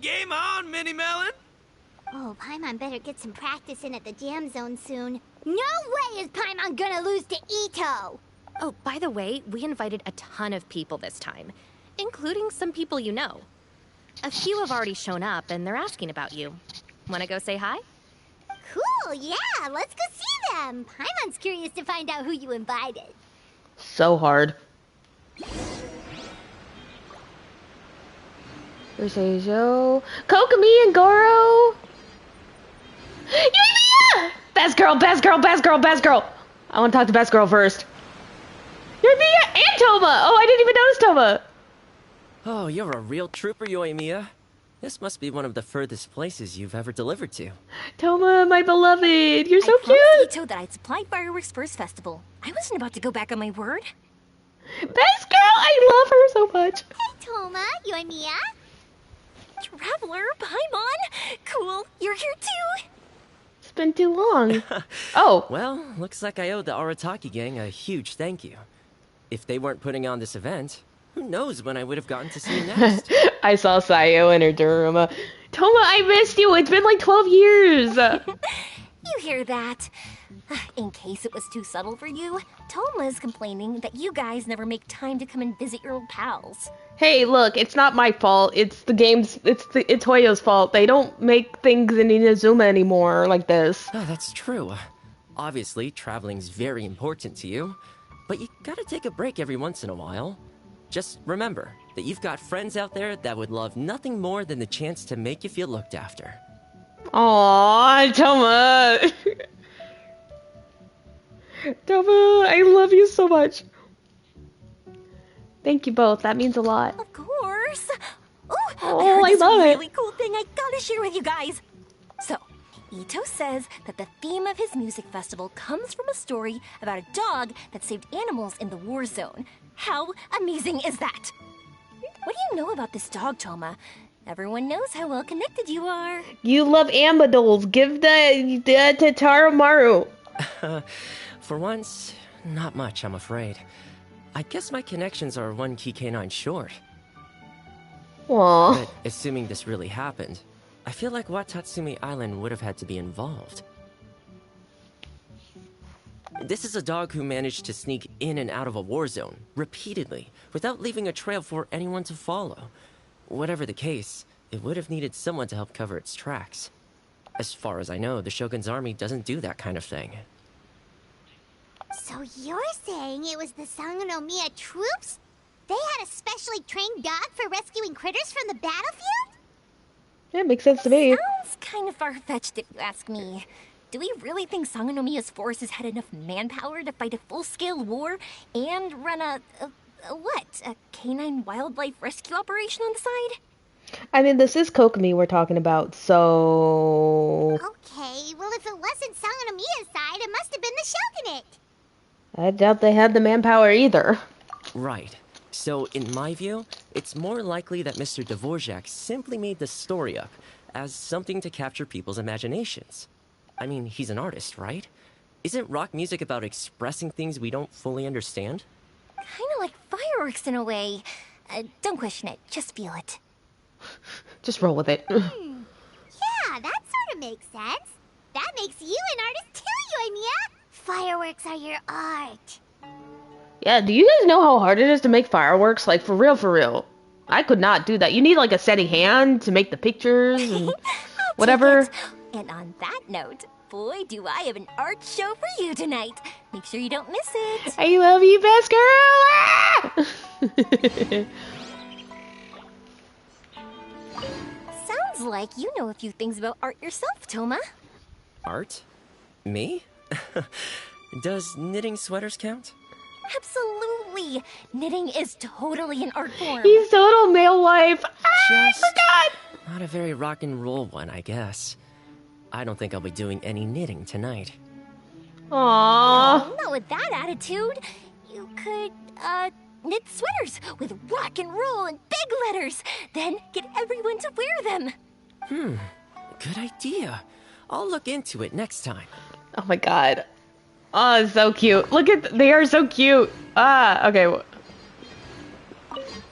Game on, Mini Melon! Oh, Paimon better get some practice in at the jam zone soon. No way is Paimon gonna lose to Ito! Oh, by the way, we invited a ton of people this time, including some people you know. A few have already shown up, and they're asking about you. Wanna go say hi? Cool, yeah, let's go see them. Paimon's curious to find out who you invited. So hard. Urseijo, Kokomi and Goro. Yumiya! Best girl. I want to talk to Best Girl first. Yumiya and Toma. Oh, I didn't even notice Toma. Oh, you're a real trooper, Yoimiya. This must be one of the furthest places you've ever delivered to. Toma, my beloved, you're so cute. I promised Ito that I'd supply fireworks for his festival. I wasn't about to go back on my word. Best girl, I love her so much. Hey, Toma, Yoimiya. Traveler, Paimon. Cool, you're here too. It's been too long. Oh. Well, looks like I owe the Arataki gang a huge thank you. If they weren't putting on this event, who knows when I would have gotten to see you next. I saw Sayo and her Duruma. Toma, I missed you. It's been like 12 years. You hear that? In case it was too subtle for you, Toma's complaining that you guys never make time to come and visit your old pals. Hey, look, it's not my fault. It's the game's, it's Toyo's fault. They don't make things in Inazuma anymore like this. Oh, that's true. Obviously, traveling's very important to you, but you gotta take a break every once in a while. Just remember that you've got friends out there that would love nothing more than the chance to make you feel looked after. Aww, Toma. Toma, I love you so much. Thank you both. That means a lot. Of course. Ooh, Oh, I heard I this love it. really cool thing I gotta share with you guys. So, Ito says that the theme of his music festival comes from a story about a dog that saved animals in the war zone. How amazing is that? What do you know about this dog, Toma? Everyone knows how well connected you are. You love Ambadolls. Give the to Taramaru. For once, not much, I'm afraid. I guess my connections are one key canine short. Aww. But assuming this really happened, I feel like Watatsumi Island would have had to be involved. This is a dog who managed to sneak in and out of a war zone, repeatedly, without leaving a trail for anyone to follow. Whatever the case, it would have needed someone to help cover its tracks. As far as I know, the Shogun's army doesn't do that kind of thing. So you're saying it was the Sangonomiya troops? They had a specially trained dog for rescuing critters from the battlefield? Yeah, it makes sense to me. Sounds kind of far-fetched if you ask me. Do we really think Sangonomiya's forces had enough manpower to fight a full-scale war and run a canine wildlife rescue operation on the side? I mean, this is Kokomi we're talking about, so... Okay, well if it wasn't Sangonomiya's side, it must have been the Shogunate. I doubt they had the manpower either. Right. So, in my view, it's more likely that Mr. Dvorak simply made the story up as something to capture people's imaginations. I mean, he's an artist, right? Isn't rock music about expressing things we don't fully understand? Kinda like fireworks in a way. Don't question it, just feel it. Just roll with it. Yeah, that sort of makes sense. That makes you an artist too, Yoimiya. Fireworks are your art. Yeah, do you guys know how hard it is to make fireworks? Like, for real, for real. I could not do that. You need, like, a steady hand to make the pictures and whatever. And on that note, boy, do I have an art show for you tonight. Make sure you don't miss it. I love you, best girl! Sounds like you know a few things about art yourself, Toma. Art? Me? Does knitting sweaters count? Absolutely. Knitting is totally an art form. He's total male life. I Just forgot! not a very rock and roll one, I guess. I don't think I'll be doing any knitting tonight. Aww. Oh, not with that attitude. You could, knit sweaters with rock and roll and big letters. Then get everyone to wear them. Good idea. I'll look into it next time. Oh my god. Oh, it's so cute. Look at, they are so cute. Ah, okay.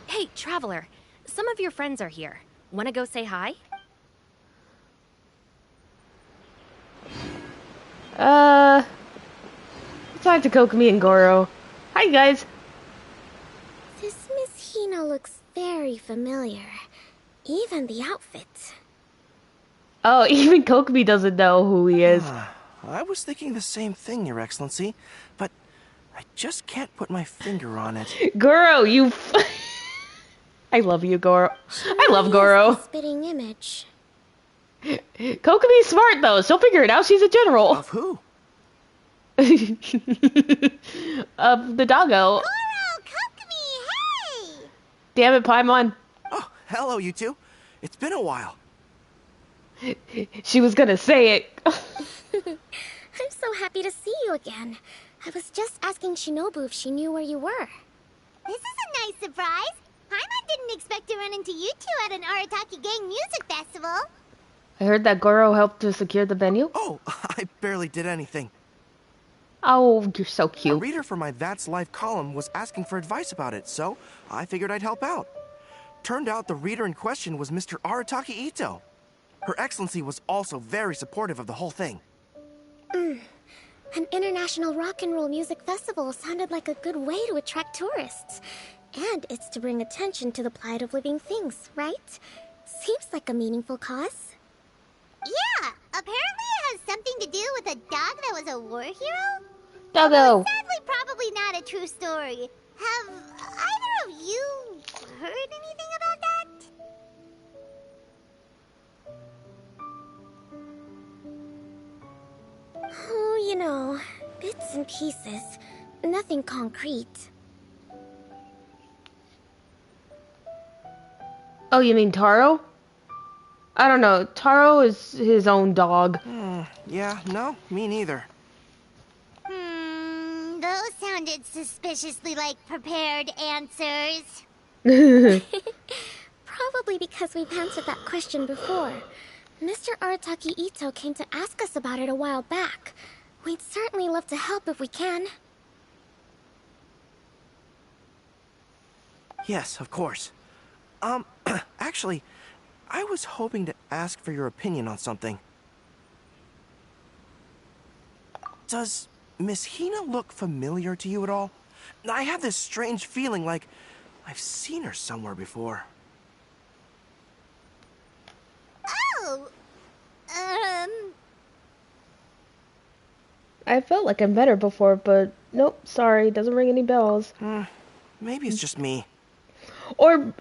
Hey, Traveler. Some of your friends are here. Wanna go say hi? Talk to Kokomi and Goro. Hi, guys. This Miss Hina looks very familiar. Even the outfit. Oh, even Kokomi doesn't know who he is. I was thinking the same thing, Your Excellency, but I just can't put my finger on it. Goro, you... I love you, Goro. I love Goro. Spitting image. Kokomi's smart, though. She'll figure it out. She's a general. Of who? Of the doggo. Goro, Kokomi, hey! Damn it, Paimon. Oh, hello, you two. It's been a while. She was gonna say it. I'm so happy to see you again. I was just asking Shinobu if she knew where you were. This is a nice surprise. Paimon didn't expect to run into you two at an Arataki Gang music festival. I heard that Goro helped to secure the venue. Oh, I barely did anything. Oh, you're so A cute. reader for my That's Life column was asking for advice about it, so I figured I'd help out. Turned out the reader in question was Mr. Arataki Ito. Her Excellency was also very supportive of the whole thing. An international rock and roll music festival sounded like a good way to attract tourists. And it's to bring attention to the plight of living things, right? Seems like a meaningful cause. Yeah, apparently it has something to do with a dog that was a war hero? Doggo. Sadly, probably not a true story. Have either of you heard anything about that? Oh, you know, bits and pieces. Nothing concrete. Oh, you mean Taro? I don't know. Taro is his own dog. Yeah, no, me neither. Those sounded suspiciously like prepared answers. Probably because we've answered that question before. Mr. Arataki Ito came to ask us about it a while back. We'd certainly love to help if we can. Yes, of course. Actually, I was hoping to ask for your opinion on something. Does Miss Hina look familiar to you at all? I have this strange feeling like I've seen her somewhere before. Oh! I felt like I met her before, but nope, sorry, doesn't ring any bells. Maybe it's just me. Or,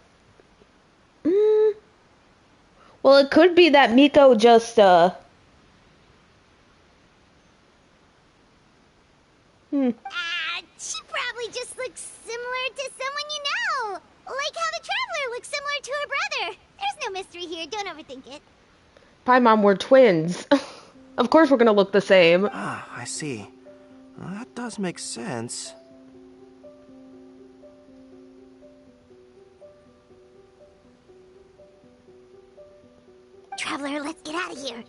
well, it could be that Miko just, She probably just looks similar to someone you know. Like how the Traveler looks similar to her brother. There's no mystery here, don't overthink it. Paimon, we're twins. Of course we're gonna look the same. Ah, I see. Well, that does make sense. Traveler, let's get out of here.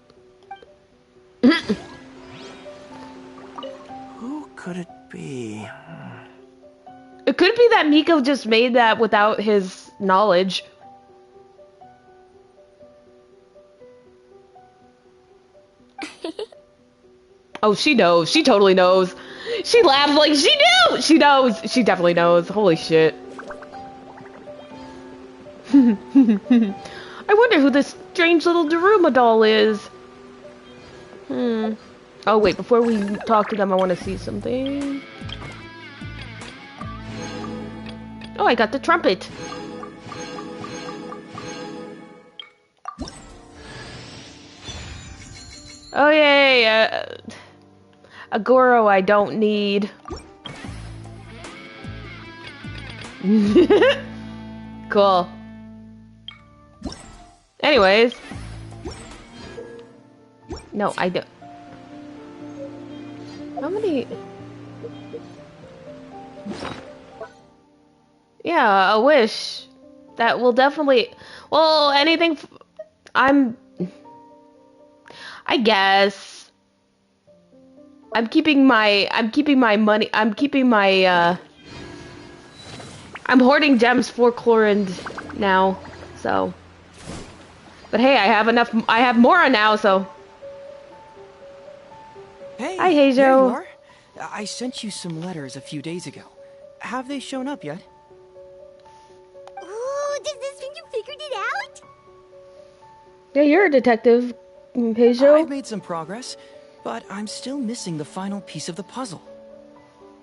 Who could it be? It could be that Miko just made that without his knowledge. Oh, she knows. She totally knows. She laughs like she knew! She knows. She definitely knows. Holy shit. I wonder who this strange little Daruma doll is. Oh, wait. Before we talk to them, I want to see something. Oh, I got the trumpet. Oh, yay. A Goro I don't need. Cool. Anyways. No, I don't. How many? Yeah, a wish. That will definitely. Well, anything. I guess. I'm keeping my money. I'm hoarding gems for Chlorine now, so. But hey, I have enough. I have more now, so. Hey, hi, Heijo. There you are. I sent you some letters a few days ago. Have they shown up yet? Ooh, does this mean you figured it out? Yeah, you're a detective, Heijo. I've made some progress, but I'm still missing the final piece of the puzzle.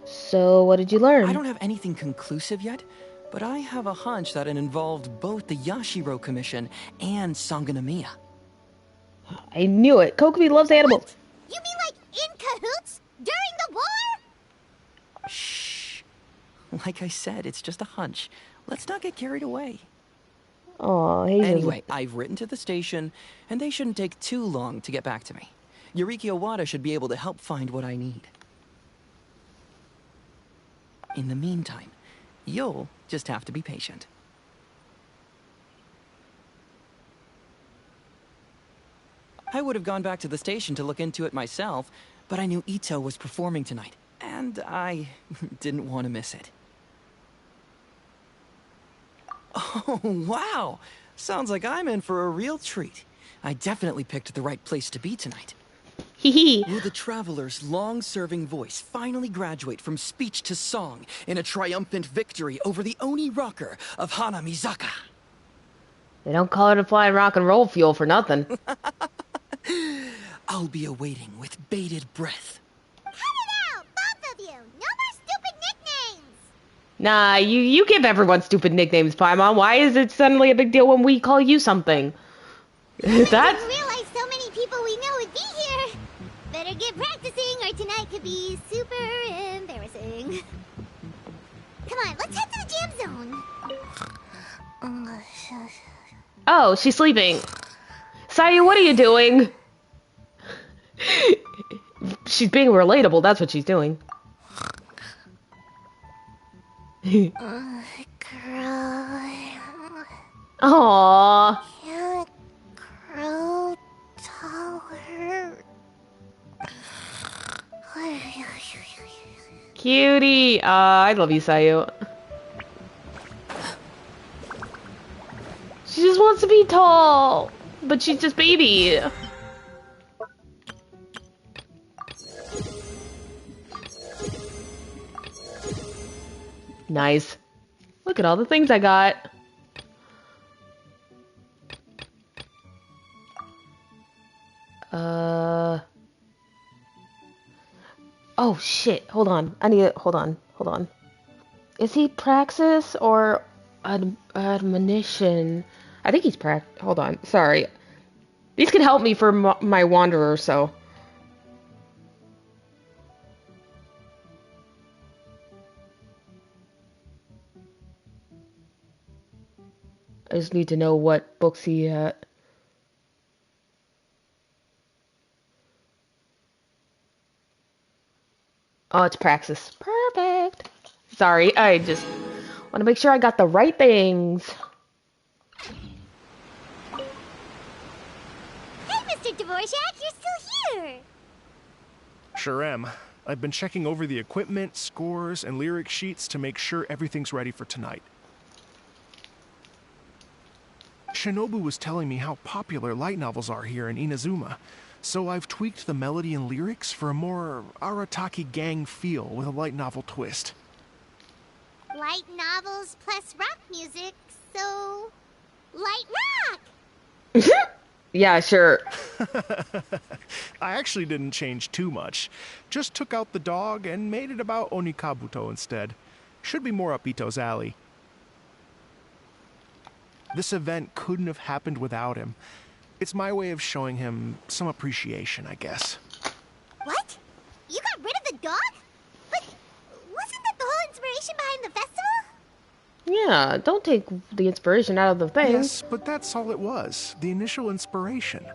So, what did you learn? I don't have anything conclusive yet, but I have a hunch that it involved both the Yashiro Commission and Sangonomiya. I knew it. Kokomi loves animals. What? You mean like in cahoots? During the war? Shh. Like I said, it's just a hunch. Let's not get carried away. Oh, Anyway, I've written to the station, and they shouldn't take too long to get back to me. Yuriki Owada should be able to help find what I need. In the meantime, you'll just have to be patient. I would have gone back to the station to look into it myself, but I knew Ito was performing tonight, and I didn't want to miss it. Oh, wow! Sounds like I'm in for a real treat. I definitely picked the right place to be tonight. Will the Traveler's long-serving voice finally graduate from speech to song in a triumphant victory over the Oni rocker of Hanamizaka? They don't call it a flying rock and roll fuel for nothing. I'll be awaiting with bated breath. Cut it out, both of you! No more stupid nicknames! Nah, you give everyone stupid nicknames, Paimon. Why is it suddenly a big deal when we call you something? I didn't realize so many people we know would be here. better get practicing or tonight could be super embarrassing. Come on, let's head to the jam zone. Oh, she's sleeping. Sayu, what are you doing? She's being relatable, that's what she's doing. Aww. Can't grow taller. Cutie. I love you, Sayu. She just wants to be tall, but she's just baby. Nice. Look at all the things I got. Oh shit, hold on. I need to, hold on. Is he Praxis or Admonition? I think he's hold on, sorry. These can help me for my Wanderer, so. I just need to know what books he had. Oh, it's Praxis. Perfect. Sorry, I just want to make sure I got the right things. Hey, Mr. Dvorak, you're still here. Sure am. I've been checking over the equipment, scores, and lyric sheets to make sure everything's ready for tonight. Shinobu was telling me how popular light novels are here in Inazuma, so I've tweaked the melody and lyrics for a more Arataki gang feel with a light novel twist. Light novels plus rock music, so light rock! Yeah, sure. I actually didn't change too much. Just took out the dog and made it about Onikabuto instead. Should be more up Ito's alley. This event couldn't have happened without him. It's my way of showing him some appreciation, I guess. What? You got rid of the dog? But wasn't that the whole inspiration behind the festival? Yeah, don't take the inspiration out of the thing. Yes, but that's all it was. The initial inspiration.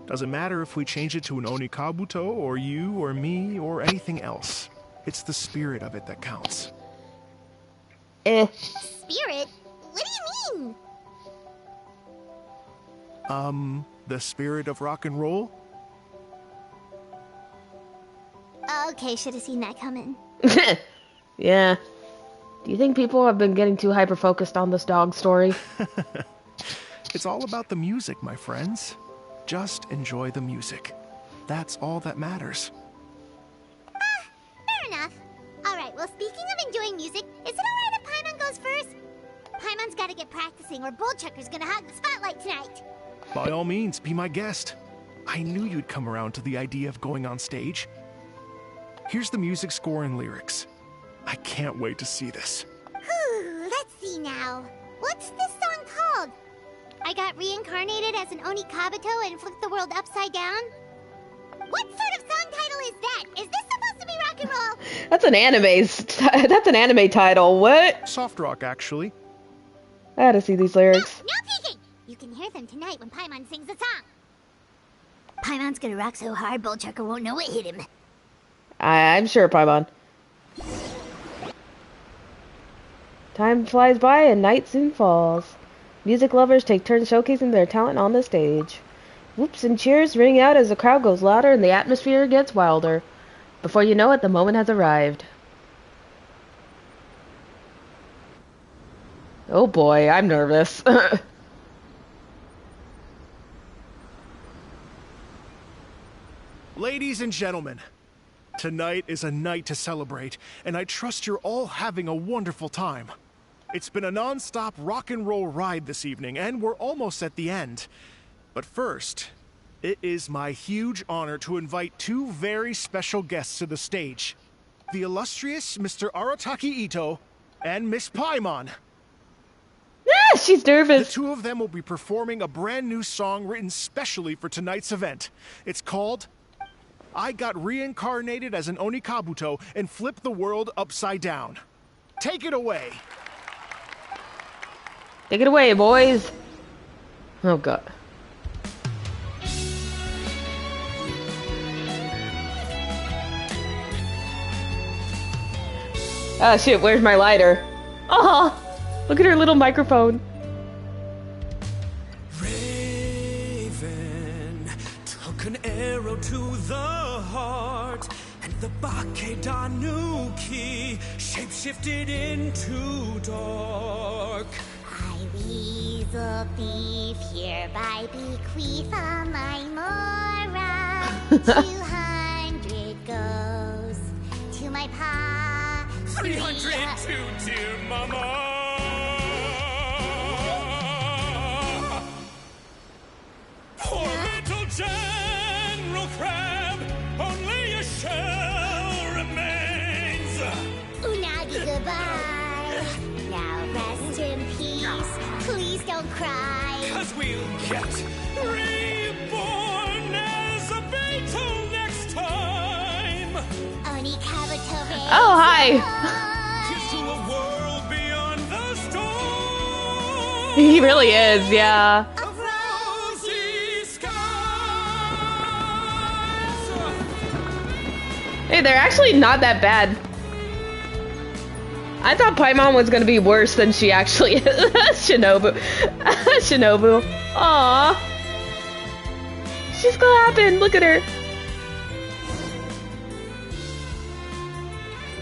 Doesn't matter if we change it to an Onikabuto, or you, or me, or anything else. It's the spirit of it that counts. Spirit? What do you mean? The spirit of rock and roll? Okay, should have seen that coming. Yeah. Do you think people have been getting too hyper-focused on this dog story? It's all about the music, my friends. Just enjoy the music. That's all that matters. Fair enough. Alright, well, speaking of enjoying music, is it alright if Paimon goes first? Paimon's gotta get practicing or Bullchucker's gonna hog the spotlight tonight. By all means, be my guest. I knew you'd come around to the idea of going on stage. Here's the music score and lyrics. I can't wait to see this. Whew, let's see now. What's this song called? I got reincarnated as an Onikabuto and flipped the world upside down? What sort of song title is that? Is this supposed to be rock and roll? That's an anime title. What? Soft rock, actually. I gotta see these lyrics. No peeking! You can hear them tonight when Paimon sings the song. Paimon's gonna rock so hard, Bullchucker won't know what hit him. I'm sure, Paimon. Time flies by and night soon falls. Music lovers take turns showcasing their talent on the stage. Whoops and cheers ring out as the crowd goes louder and the atmosphere gets wilder. Before you know it, the moment has arrived. Oh boy, I'm nervous. Ladies and gentlemen, tonight is a night to celebrate, and I trust you're all having a wonderful time. It's been a non-stop rock and roll ride this evening, and we're almost at the end. But first, it is my huge honor to invite two very special guests to the stage. The illustrious Mr. Arataki Ito and Miss Paimon. Ah, she's nervous. The two of them will be performing a brand new song written specially for tonight's event. It's called I got reincarnated as an Onikabuto and flipped the world upside down. Take it away. Take it away, boys. Oh, God. Ah, shit, where's my lighter? Oh, look at her little microphone. Raven took an arrow to the heart, and the Bakedanuki shapeshifted into dark. I weasel thief hereby bequeath all my mora. 200 goes to my pa. 300 to dear mama. Poor little General Crab, only a shell remains. Unagi, goodbye. Now rest in peace. Please don't cry. 'Cause we'll get reborn as a beetle next time. Oni Kabuto. Oh, hi. To a world beyond the storm. He really is, yeah. Of rosy skies. Hey, they're actually not that bad. I thought Paimon was gonna be worse than she actually is. Shinobu. Shinobu. Aww. She's clapping. Look at her.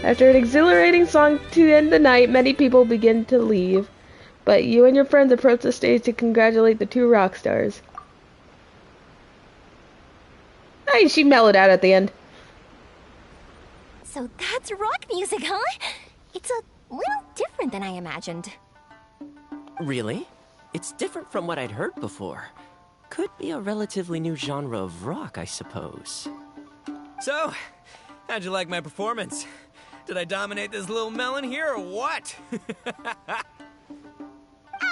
After an exhilarating song to end the night, many people begin to leave. But you and your friends approach the stage to congratulate the two rock stars. Hey, she mellowed out at the end. So that's rock music, huh? It's a little different than I imagined. Really? It's different from what I'd heard before. Could be a relatively new genre of rock, I suppose. So, how'd you like my performance? Did I dominate this little melon here or what?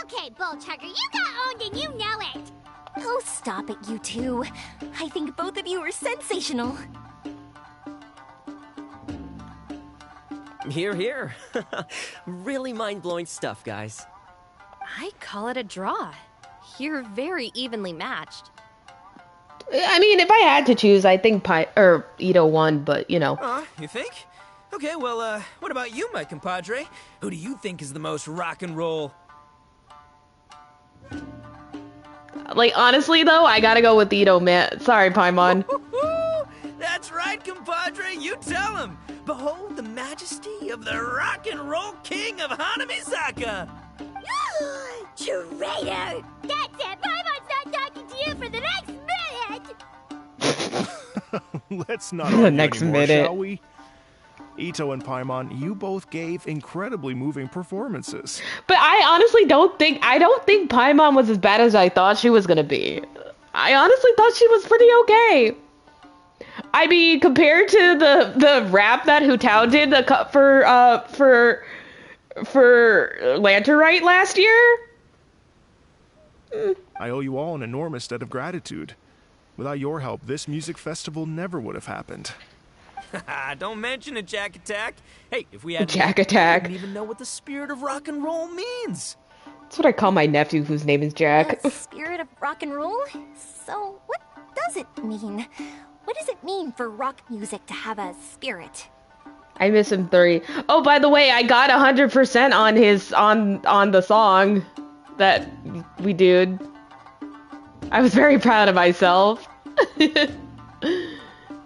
Okay, Bull Chugger, you got owned and you know it. Oh, stop it, you two. I think both of you are sensational. Here, here. Really mind-blowing stuff, guys. I call it a draw. You're very evenly matched. I mean, if I had to choose, I think Ito won, but you know. You think? Okay, well, what about you, my compadre? Who do you think is the most rock and roll? Like, honestly, though, I gotta go with Ito, man. Sorry, Paimon. That's right, compadre, you tell him. Behold the majesty of the rock and roll king of Hanamizaka. Traitor! That's it! Paimon's not talking to you for the next minute! Let's not argue Next anymore, minute. shall we? Ito and Paimon, you both gave incredibly moving performances. But I honestly don't think Paimon was as bad as I thought she was gonna be. I honestly thought she was pretty okay. I mean, compared to the rap that Hutao did the cut for Lanterite last year. I owe you all an enormous debt of gratitude. Without your help, this music festival never would have happened. Don't mention it, Jack Attack. Hey, if we had Jack Attack. I wouldn't even know what the spirit of rock and roll means. That's what I call my nephew, whose name is Jack. The spirit of rock and roll? So, what does it mean? What does it mean for rock music to have a spirit? I miss him 3. Oh, by the way, I got 100% on his on the song that we did. I was very proud of myself.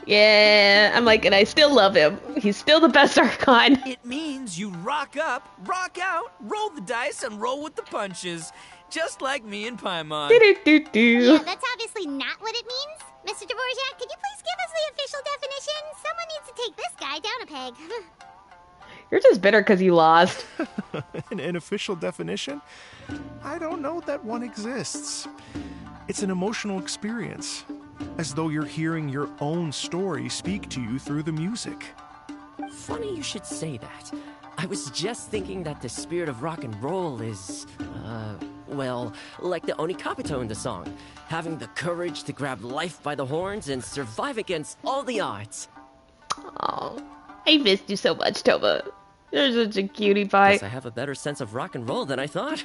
Yeah, I'm like, and I still love him. He's still the best Archon. It means you rock up, rock out, roll the dice, and roll with the punches. Just like me and Paimon. Yeah, that's obviously not what it means. Mr. Dvorak, could you please give us the official definition? Someone needs to take this guy down a peg. You're just bitter because you lost. An official definition? I don't know that one exists. It's an emotional experience, as though you're hearing your own story speak to you through the music. Funny you should say that. I was just thinking that the spirit of rock and roll is, well, like the Oni Kabuto in the song. Having the courage to grab life by the horns and survive against all the odds. Oh, I missed you so much, Toma. You're such a cutie pie. Guess I have a better sense of rock and roll than I thought.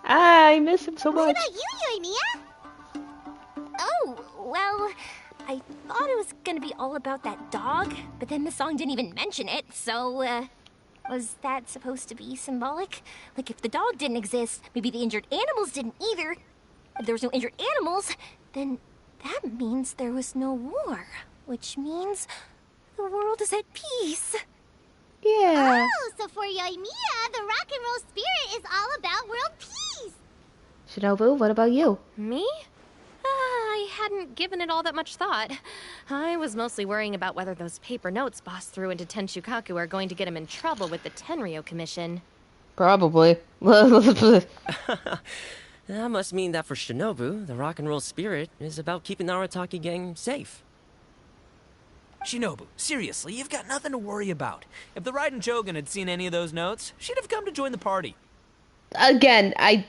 I miss him so much. What about you, Yoimiya? Oh, well, I thought it was gonna be all about that dog, but then the song didn't even mention it, so, was that supposed to be symbolic? Like, if the dog didn't exist, maybe the injured animals didn't either. If there was no injured animals, then that means there was no war, which means the world is at peace. Yeah. Oh, so for Yoimiya, the rock and roll spirit is all about world peace. Shinobu, what about you? Me? I hadn't given it all that much thought. I was mostly worrying about whether those paper notes Boss threw into Tenshukaku are going to get him in trouble with the Tenryo Commission. Probably. That must mean that for Shinobu, the rock and roll spirit is about keeping the Arataki gang safe. Shinobu, seriously, you've got nothing to worry about. If the Raiden Shogun had seen any of those notes, she'd have come to join the party. Again, I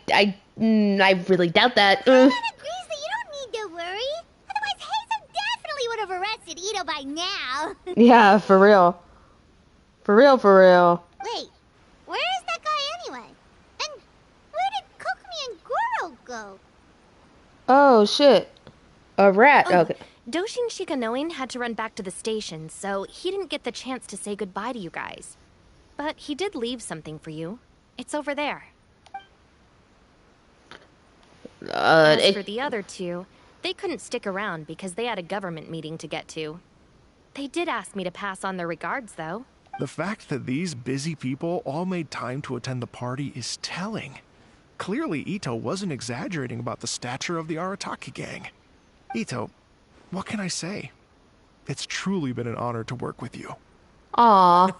really doubt that. Paimon agrees that you don't need to worry. Otherwise, Heizo definitely would have arrested Ito by now. Yeah, for real. For real, for real. Wait, where is that guy anyway? And where did Kokumi and Goro go? Oh, shit. A rat. Oh, Okay. Doshin Shikanoin had to run back to the station, so he didn't get the chance to say goodbye to you guys. But he did leave something for you. It's over there. As for the other two, they couldn't stick around because they had a government meeting to get to. They did ask me to pass on their regards, though. The fact that these busy people all made time to attend the party is telling. Clearly, Ito wasn't exaggerating about the stature of the Arataki gang. Ito, what can I say? It's truly been an honor to work with you. Aww.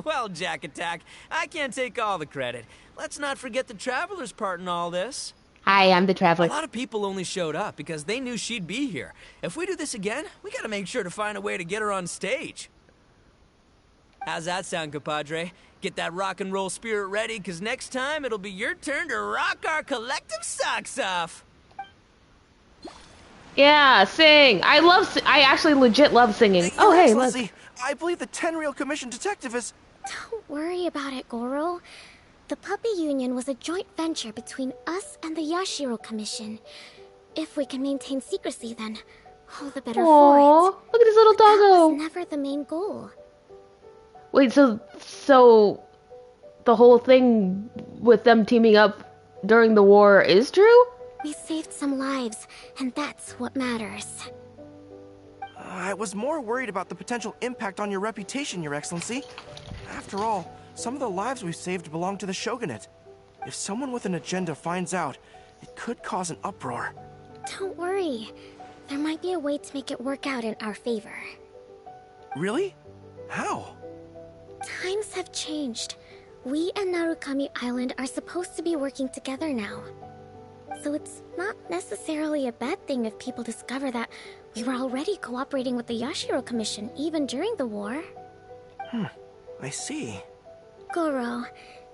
Well, Jack Attack, I can't take all the credit. Let's not forget the Traveler's part in all this. Hi, I'm the A Traveler. lot of people only showed up because they knew she'd be here. If we do this again, we gotta make sure to find a way to get her on stage. How's that sound, compadre? Get that rock and roll spirit ready, because next time it'll be your turn to rock our collective socks off. Yeah, sing. I actually legit love singing. Oh, Your hey, look. Excellency, I believe the Tenryo Commission detective is... Don't worry about it, Goro. The Puppy Union was a joint venture between us and the Yashiro Commission. If we can maintain secrecy, then all the better for Aww, it. look at this little But that doggo. was never the main goal. Wait, so the whole thing with them teaming up during the war is true? We saved some lives, and that's what matters. I was more worried about the potential impact on your reputation, Your Excellency. After all, some of the lives we've saved belong to the Shogunate. If someone with an agenda finds out, it could cause an uproar. Don't worry. There might be a way to make it work out in our favor. Really? How? Times have changed. We and Narukami Island are supposed to be working together now. So it's not necessarily a bad thing if people discover that we were already cooperating with the Yashiro Commission even during the war. I see. Goro,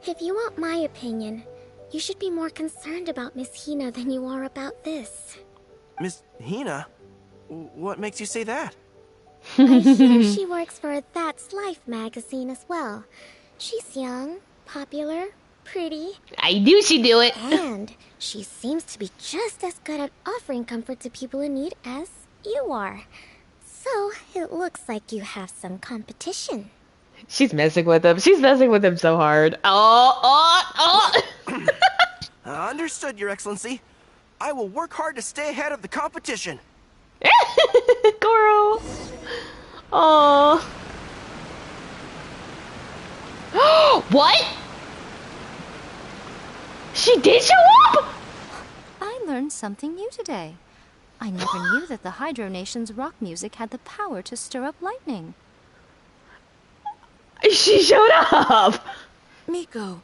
if you want my opinion, you should be more concerned about Miss Hina than you are about this. Miss Hina? What makes you say that? I hear she works for That's Life magazine as well. She's young, popular, pretty. I knew she'd do it. And she seems to be just as good at offering comfort to people in need as you are. So it looks like you have some competition. She's messing with him. She's messing with him so hard. Oh. Understood, Your Excellency. I will work hard to stay ahead of the competition. Goro. Oh. What? She did show up? I learned something new today. I never knew that the Hydro Nation's rock music had the power to stir up lightning. She showed up! Miko,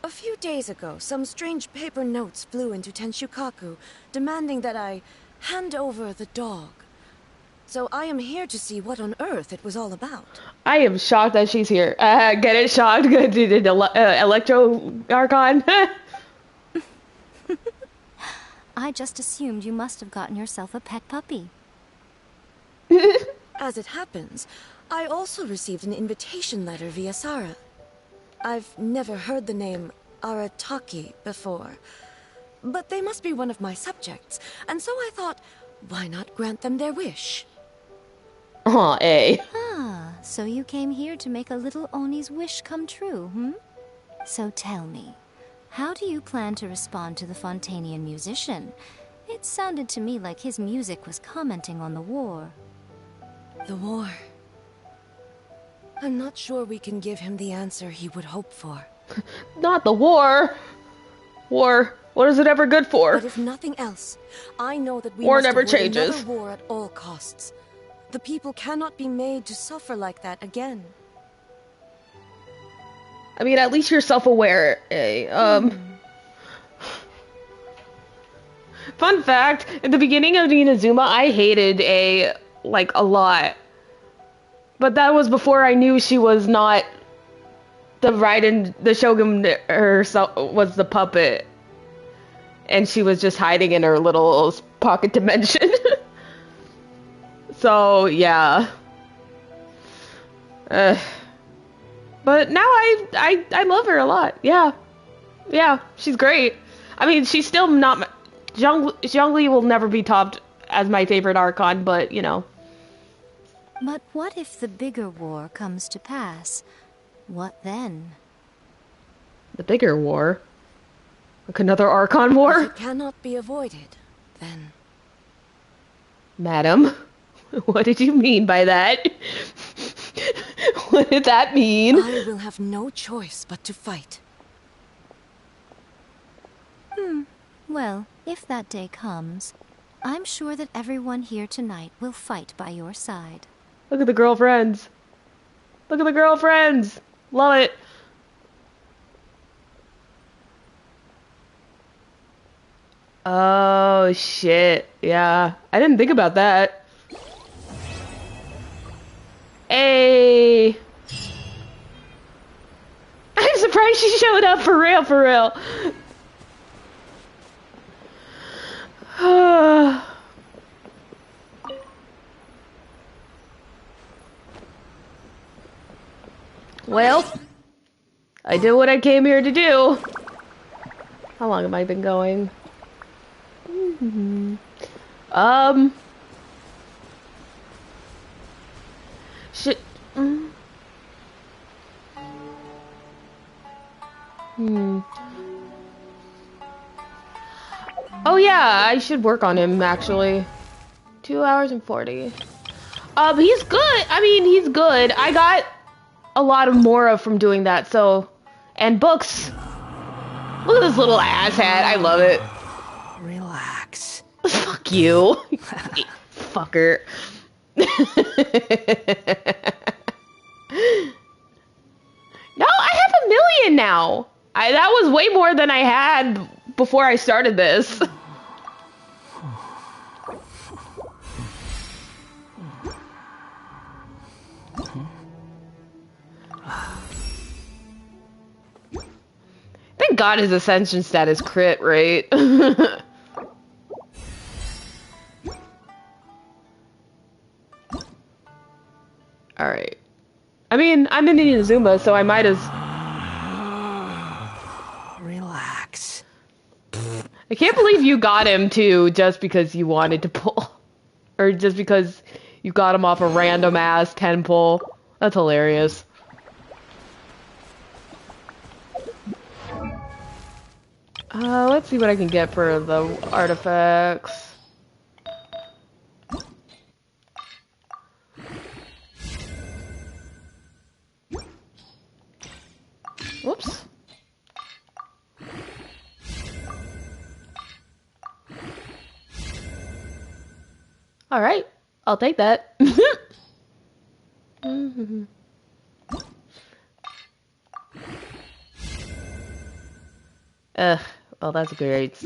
a few days ago, some strange paper notes flew into Tenshukaku, demanding that I hand over the dog. So I am here to see what on earth it was all about. I am shocked that she's here. Get it? Shocked? Electro Archon? I just assumed you must have gotten yourself a pet puppy. As it happens, I also received an invitation letter via Sarah. I've never heard the name Arataki before, but they must be one of my subjects, and so I thought, why not grant them their wish? Aw, A. Ah, so you came here to make a little Oni's wish come true, hmm? So tell me, how do you plan to respond to the Fontanian musician? It sounded to me like his music was commenting on the war. The war. I'm not sure we can give him the answer he would hope for. Not the war. War. What is it ever good for? But if nothing else, I know that we War must never avoid changes. another war at all costs. The people cannot be made to suffer like that again. I mean, at least you're self-aware, A. Fun fact, in the beginning of Inazuma, I hated A, like, a lot. But that was before I knew she was not the the Shogun herself was the puppet. And she was just hiding in her little pocket dimension. So, yeah. But now I love her a lot. Yeah. Yeah, she's great. I mean, she's still not... Zhongli will never be topped as my favorite Archon, but, you know. But what if the bigger war comes to pass? What then? The bigger war? Like another Archon war? If it cannot be avoided, then... Madam, what did you mean by that? What did that mean? I will have no choice but to fight. Well, if that day comes, I'm sure that everyone here tonight will fight by your side. Look at the girlfriends. Look at the girlfriends. Love it. Oh, shit. Yeah. I didn't think about that. Hey. I'm surprised she showed up for real, for real. Well, I did what I came here to do. How long have I been going? Shit. Oh yeah, I should work on him actually. 2 hours and 40. He's good. I mean, he's good. I got a lot of Mora from doing that, so... And books. Look at this little ass hat. I love it. Relax. Fuck you. Fucker. No, I have 1 million now. That was way more than I had before I started this. Thank God his ascension stat is crit, right? Alright. I mean, I'm in Inazuma, so I might as... Relax. I can't believe you got him, too, just because you wanted to pull. Or just because you got him off a random-ass 10 pull. That's hilarious. Let's see what I can get for the artifacts. Whoops. Alright, I'll take that. Well, that's great.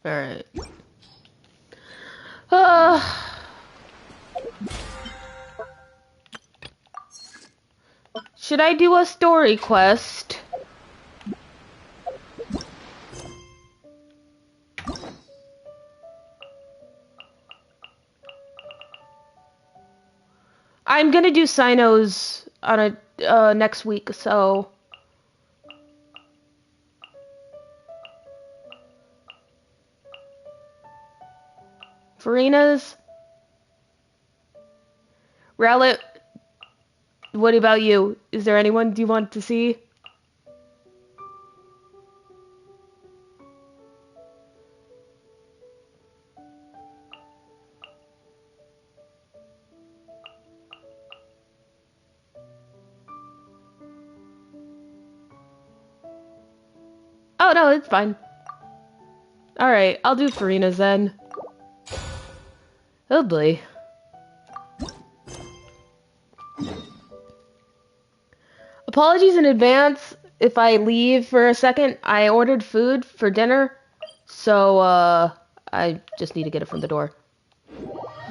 Alright. Should I do a story quest? I'm gonna do Sinos on a next week, so Farina's. Rowlet, what about you? Is there anyone you want to see? Oh no, it's fine. Alright, I'll do Farina's then. Oh boy. Apologies in advance if I leave for a second. I ordered food for dinner, so I just need to get it from the door.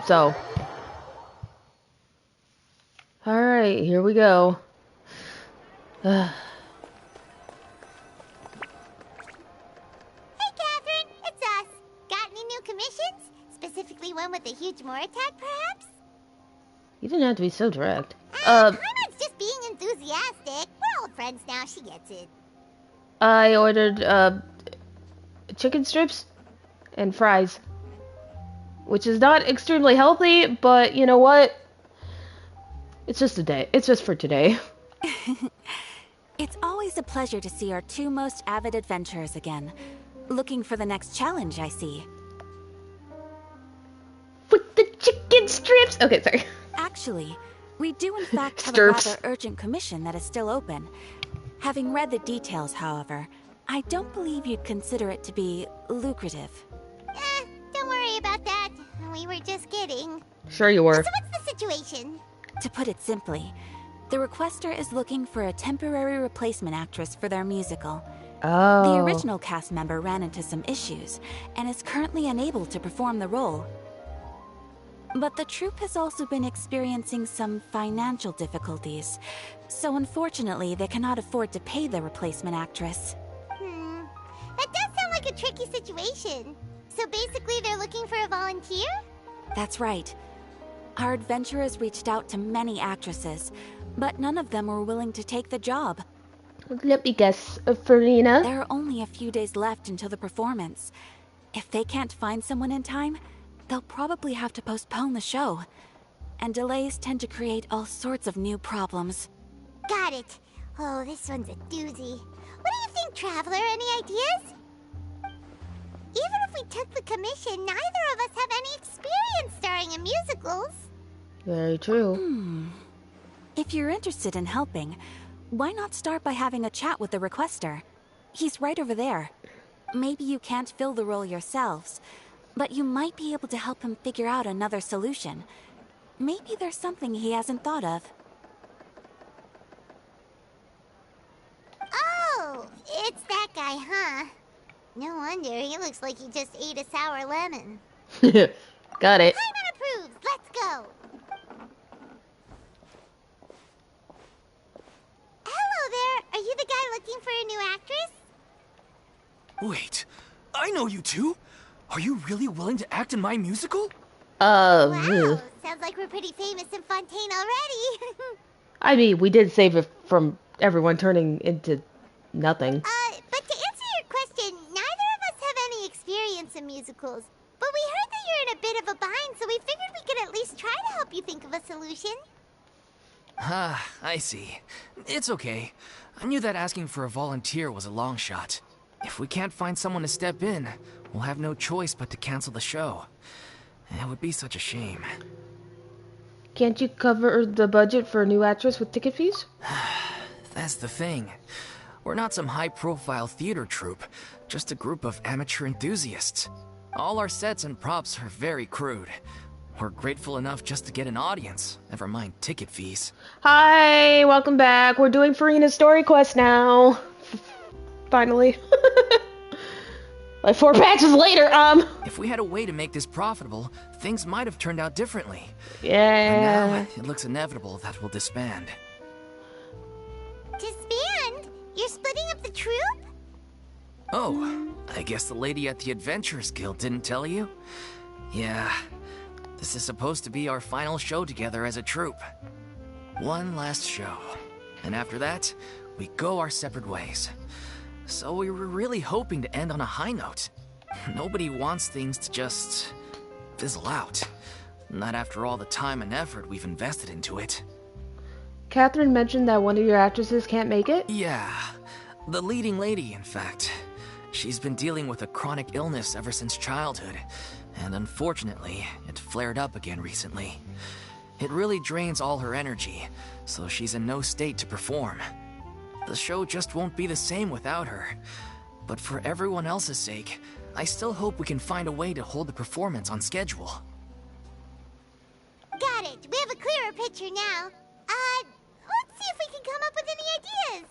So, alright, here we go. Hey, Catherine, it's us. Got any new commissions? Specifically one with a huge More attack, perhaps? You didn't have to be so direct. Paimon's just being enthusiastic. We're old friends now, she gets it. I ordered chicken strips and fries, which is not extremely healthy, but you know what? It's just a day. It's just for today. It's always a pleasure to see our two most avid adventurers again. Looking for the next challenge, I see. With the chicken strips! Okay, sorry. Actually, we do in fact have a rather urgent commission that is still open. Having read the details, however, I don't believe you'd consider it to be lucrative. Don't worry about that. We were just kidding. Sure you were. So what's the situation? To put it simply, the requester is looking for a temporary replacement actress for their musical. Oh. The original cast member ran into some issues and is currently unable to perform the role. But the troupe has also been experiencing some financial difficulties, so unfortunately they cannot afford to pay the replacement actress. That does sound like a tricky situation. So basically they're looking for a volunteer? That's right. Our adventurers reached out to many actresses, but none of them were willing to take the job. Let me guess, Farina? There are only a few days left until the performance. If they can't find someone in time, they'll probably have to postpone the show. And delays tend to create all sorts of new problems. Got it. Oh, this one's a doozy. What do you think, Traveler? Any ideas? Even if we took the commission, neither of us have any experience starring in musicals. Very true. If you're interested in helping, why not start by having a chat with the requester? He's right over there. Maybe you can't fill the role yourselves, but you might be able to help him figure out another solution. Maybe there's something he hasn't thought of. Oh, it's that guy, huh? No wonder, he looks like he just ate a sour lemon. Got it. Paimon approves, let's go! Hello there, are you the guy looking for a new actress? Wait, I know you two. Are you really willing to act in my musical? Wow, sounds like we're pretty famous in Fontaine already. I mean, we did save it from everyone turning into nothing. But to answer your question, neither of us have any experience in musicals. But we heard that you're in a bit of a bind, so we figured we could at least try to help you think of a solution. Ah, I see. It's okay. I knew that asking for a volunteer was a long shot. If we can't find someone to step in, we'll have no choice but to cancel the show. It would be such a shame. Can't you cover the budget for a new actress with ticket fees? That's the thing. We're not some high-profile theater troupe, just a group of amateur enthusiasts. All our sets and props are very crude. We're grateful enough just to get an audience, never mind ticket fees. Hi, welcome back. We're doing Farina's story quest now. Finally. Like 4 patches later, If we had a way to make this profitable, things might have turned out differently. Yeah. But now, it looks inevitable that we'll disband. Disband? You're splitting up the troupe? Oh, I guess the lady at the Adventurers Guild didn't tell you? Yeah, this is supposed to be our final show together as a troupe. One last show. And after that, we go our separate ways. So we were really hoping to end on a high note. Nobody wants things to just fizzle out. Not after all the time and effort we've invested into it. Catherine mentioned that one of your actresses can't make it? Yeah, the leading lady, in fact. She's been dealing with a chronic illness ever since childhood, and unfortunately, it flared up again recently. It really drains all her energy, so she's in no state to perform. The show just won't be the same without her. But for everyone else's sake, I still hope we can find a way to hold the performance on schedule. Got it. We have a clearer picture now. Let's see if we can come up with any ideas.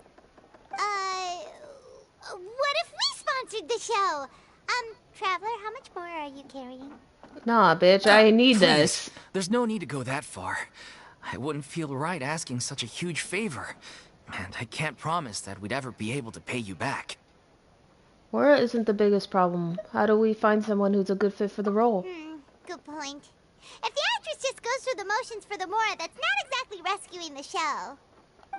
What if we sponsored the show? Traveler, how much more are you carrying? Nah, bitch, I need Please, this. There's no need to go that far. I wouldn't feel right asking such a huge favor. And I can't promise that we'd ever be able to pay you back. Mora isn't the biggest problem. How do we find someone who's a good fit for the role? Good point. If the actress just goes through the motions for the Mora, that's not exactly rescuing the show.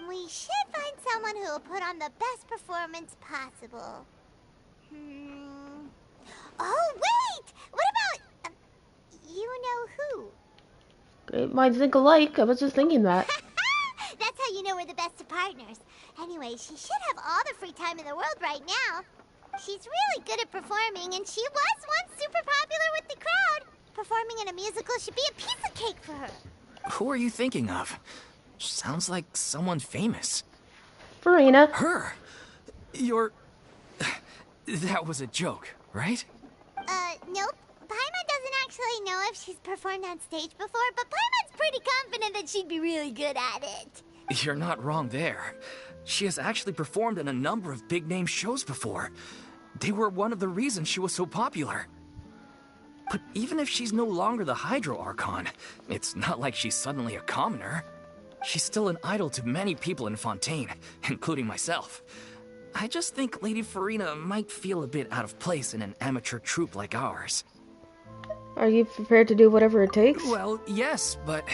We should find someone who will put on the best performance possible. Oh, wait! What about... you know who? Great minds think alike. I was just thinking that. That's how you know we're the best of partners. Anyway, she should have all the free time in the world right now. She's really good at performing, and she was once super popular with the crowd. Performing in a musical should be a piece of cake for her. Who are you thinking of? Sounds like someone famous. Farina. Her? You're... That was a joke, right? Nope. Paimon doesn't actually know if she's performed on stage before, but Paimon's pretty confident that she'd be really good at it. You're not wrong there. She has actually performed in a number of big-name shows before. They were one of the reasons she was so popular. But even if she's no longer the Hydro Archon, it's not like she's suddenly a commoner. She's still an idol to many people in Fontaine, including myself. I just think Lady Farina might feel a bit out of place in an amateur troupe like ours. Are you prepared to do whatever it takes? Well, yes, but...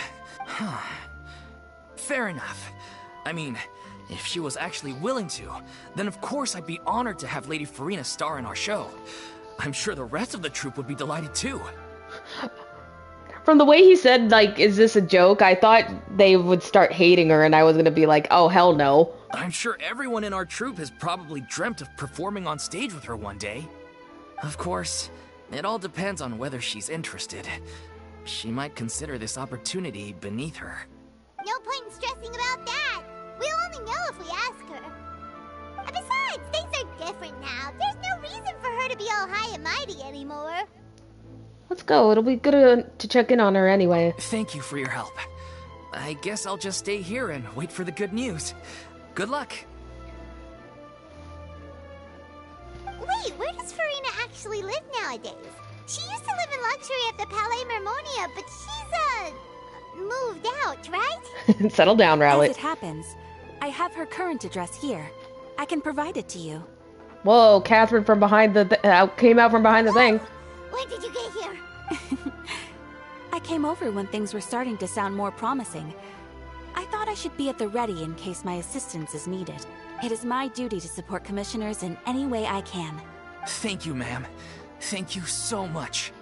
Fair enough. I mean, if she was actually willing to, then of course I'd be honored to have Lady Farina star in our show. I'm sure the rest of the troupe would be delighted too. From the way he said, like, is this a joke? I thought they would start hating her and I was gonna be like, oh, hell no. I'm sure everyone in our troupe has probably dreamt of performing on stage with her one day. Of course, it all depends on whether she's interested. She might consider this opportunity beneath her. No point in stressing about that. We'll only know if we ask her. And besides, things are different now. There's no reason for her to be all high and mighty anymore. Let's go. It'll be good to check in on her anyway. Thank you for your help. I guess I'll just stay here and wait for the good news. Good luck. Wait, where does Farina actually live nowadays? She used to live in luxury at the Palais Mermonia, but she's, moved out, right? Settle down, Rowlet. As it happens, I have her current address here. I can provide it to you. Whoa, Catherine from behind the came out from behind the thing. When did you get here? I came over when things were starting to sound more promising. I thought I should be at the ready in case my assistance is needed. It is my duty to support commissioners in any way I can. Thank you, ma'am. Thank you so much.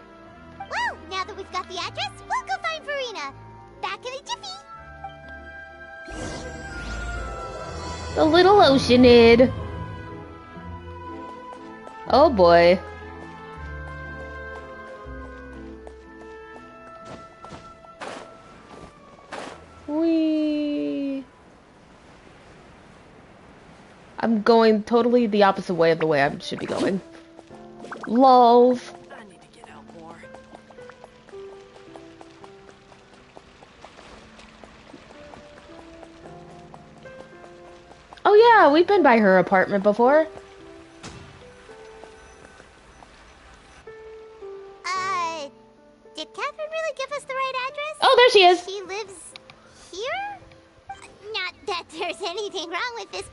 Well, now that we've got the address, we'll go find Farina. Back in a jiffy. The little Oceanid. Oh boy. Whee. I'm going totally the opposite way of the way I should be going. Love. I need to get out more. Oh yeah, we've been by her apartment before. Did Catherine really give us the right address? Oh, there she is. She lives here? Not that there's anything wrong with this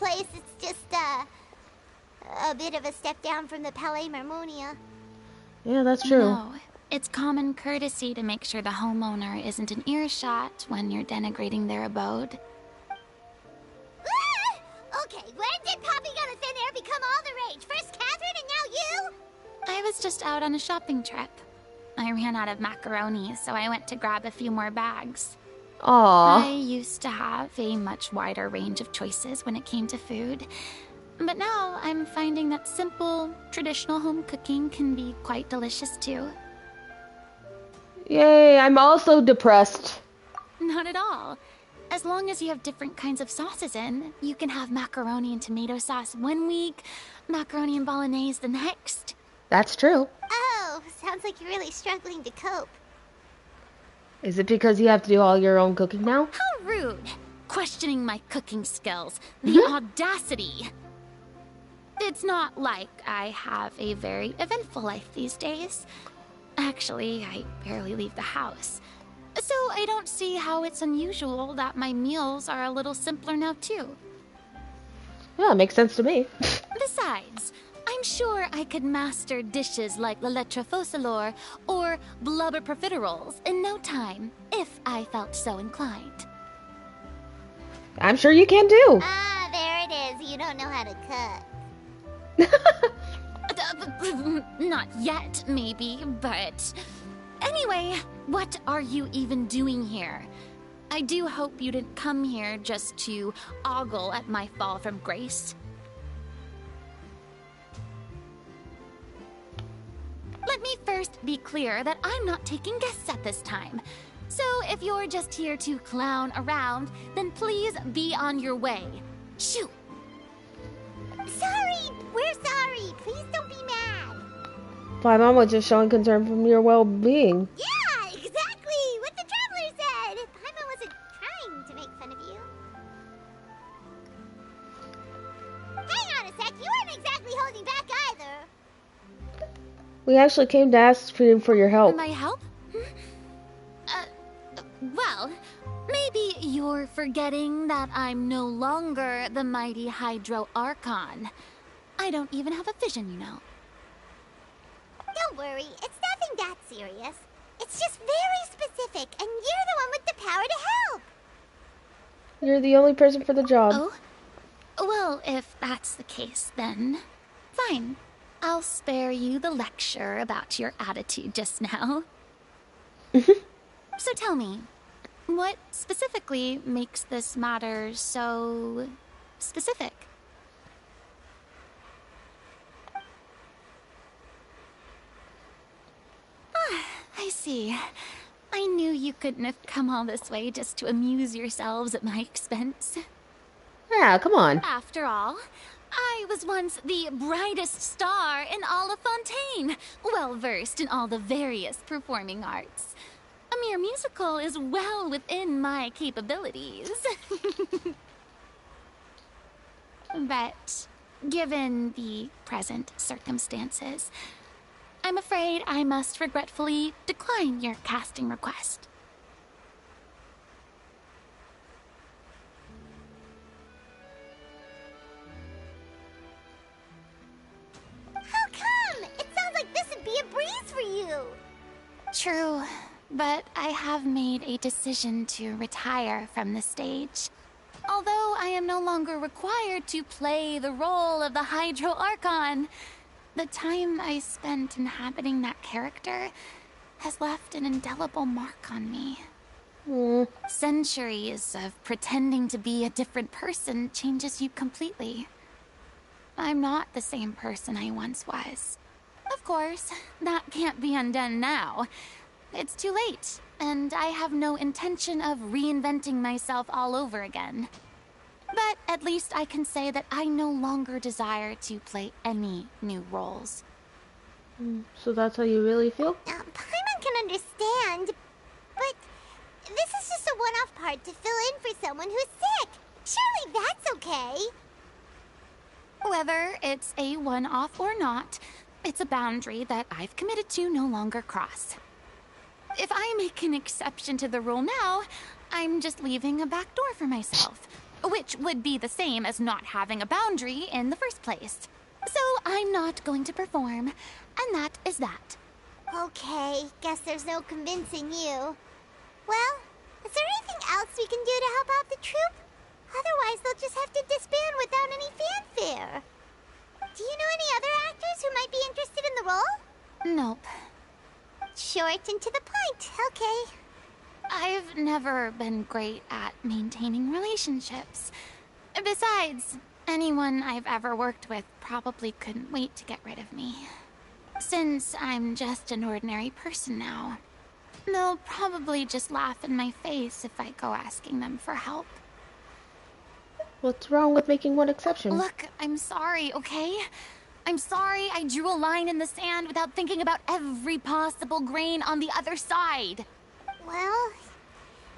a bit of a step down from the Palais Marmonia. Yeah, that's true. No, it's common courtesy to make sure the homeowner isn't in earshot when you're denigrating their abode. Okay, when did popping on a thin air become all the rage? First Catherine and now you? I was just out on a shopping trip. I ran out of macaroni, so I went to grab a few more bags. Aww. I used to have a much wider range of choices when it came to food. But now I'm finding that simple, traditional home cooking can be quite delicious too. Yay, I'm also depressed. Not at all. As long as you have different kinds of sauces in, you can have macaroni and tomato sauce one week, macaroni and bolognese the next. That's true. Oh, sounds like you're really struggling to cope. Is it because you have to do all your own cooking now? How rude! Questioning my cooking skills. The audacity! It's not like I have a very eventful life these days. Actually, I barely leave the house. So I don't see how it's unusual that my meals are a little simpler now too. Yeah, it makes sense to me. Besides, I'm sure I could master dishes like la lettre faucilor or blubber profiteroles in no time, if I felt so inclined. I'm sure you can too. Ah, there it is. You don't know how to cook. Not yet, maybe, but... Anyway, what are you even doing here? I do hope you didn't come here just to ogle at my fall from grace. Let me first be clear that I'm not taking guests at this time. So if you're just here to clown around, then please be on your way. Shoo! Sorry! We're sorry! Please don't be mad! My mom was just showing concern from your well-being. Yeah, exactly! What the Traveler said! Paimon wasn't trying to make fun of you. Hang on a sec, you weren't exactly holding back either. We actually came to ask for your help. My help? Well, maybe you're forgetting that I'm no longer the mighty Hydro Archon. I don't even have a vision, you know. Don't worry, it's nothing that serious. It's just very specific, and you're the one with the power to help. You're the only person for the job. Oh? Well, if that's the case, then fine. I'll spare you the lecture about your attitude just now. So tell me, what specifically makes this matter so specific? I see. I knew you couldn't have come all this way just to amuse yourselves at my expense. Yeah, come on. After all, I was once the brightest star in all of Fontaine, well-versed in all the various performing arts. A mere musical is well within my capabilities. But given the present circumstances, I'm afraid I must regretfully decline your casting request. How come? It sounds like this would be a breeze for you. True, but I have made a decision to retire from the stage. Although I am no longer required to play the role of the Hydro Archon, the time I spent inhabiting that character has left an indelible mark on me. Centuries of pretending to be a different person changes you completely. I'm not the same person I once was. Of course, that can't be undone now. It's too late, and I have no intention of reinventing myself all over again. But at least I can say that I no longer desire to play any new roles. So that's how you really feel? Paimon can understand, but this is just a one-off part to fill in for someone who's sick. Surely that's okay. Whether it's a one-off or not, it's a boundary that I've committed to no longer cross. If I make an exception to the rule now, I'm just leaving a back door for myself, which would be the same as not having a boundary in the first place. So I'm not going to perform, and that is that. Okay, guess there's no convincing you. Well, is there anything else we can do to help out the troupe? Otherwise, they'll just have to disband without any fanfare. Do you know any other actors who might be interested in the role? Nope. Short and to the point, okay. I've never been great at maintaining relationships. Besides, anyone I've ever worked with probably couldn't wait to get rid of me. Since I'm just an ordinary person now, they'll probably just laugh in my face if I go asking them for help. What's wrong with making one exception? Look, I'm sorry, okay? I'm sorry I drew a line in the sand without thinking about every possible grain on the other side. Well,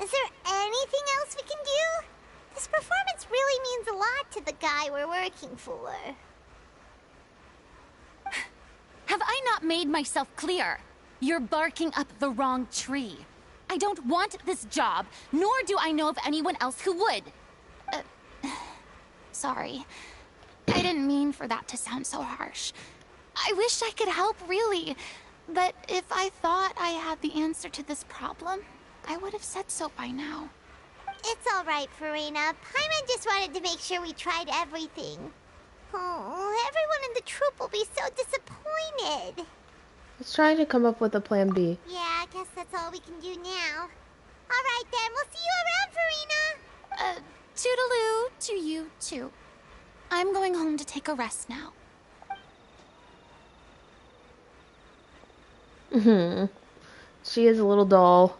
is there anything else we can do? This performance really means a lot to the guy we're working for. Have I not made myself clear? You're barking up the wrong tree. I don't want this job, nor do I know of anyone else who would. Sorry. I didn't mean for that to sound so harsh. I wish I could help, really. But if I thought I had the answer to this problem, I would have said so by now. It's all right, Farina. Paimon just wanted to make sure we tried everything. Oh, everyone in the troupe will be so disappointed. Let's try to come up with a plan B. Yeah, I guess that's all we can do now. All right, then. We'll see you around, Farina. Toodaloo to you, too. I'm going home to take a rest now. She is a little dull.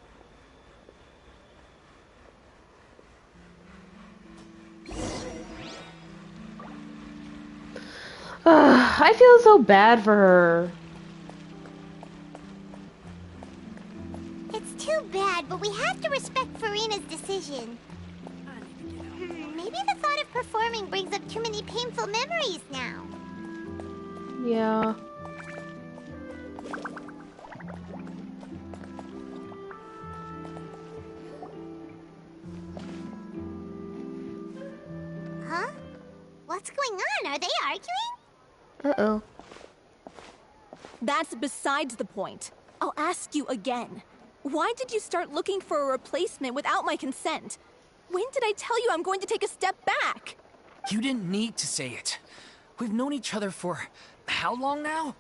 I feel so bad for her. It's too bad, but we have to respect Farina's decision. Maybe the thought of performing brings up too many painful memories now. Yeah. Huh? What's going on? Are they arguing? Uh-oh. That's besides the point. I'll ask you again. Why did you start looking for a replacement without my consent? When did I tell you I'm going to take a step back? You didn't need to say it. We've known each other for how long now?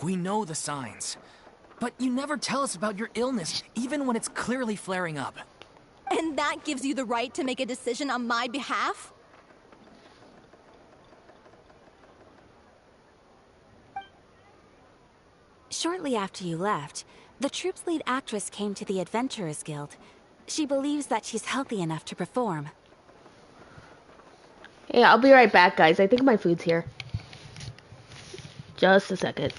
We know the signs. But you never tell us about your illness, even when it's clearly flaring up. And that gives you the right to make a decision on my behalf? Shortly after you left, the troupe's lead actress came to the Adventurers Guild. She believes that she's healthy enough to perform. Hey, I'll be right back, guys. I think my food's here. Just a second.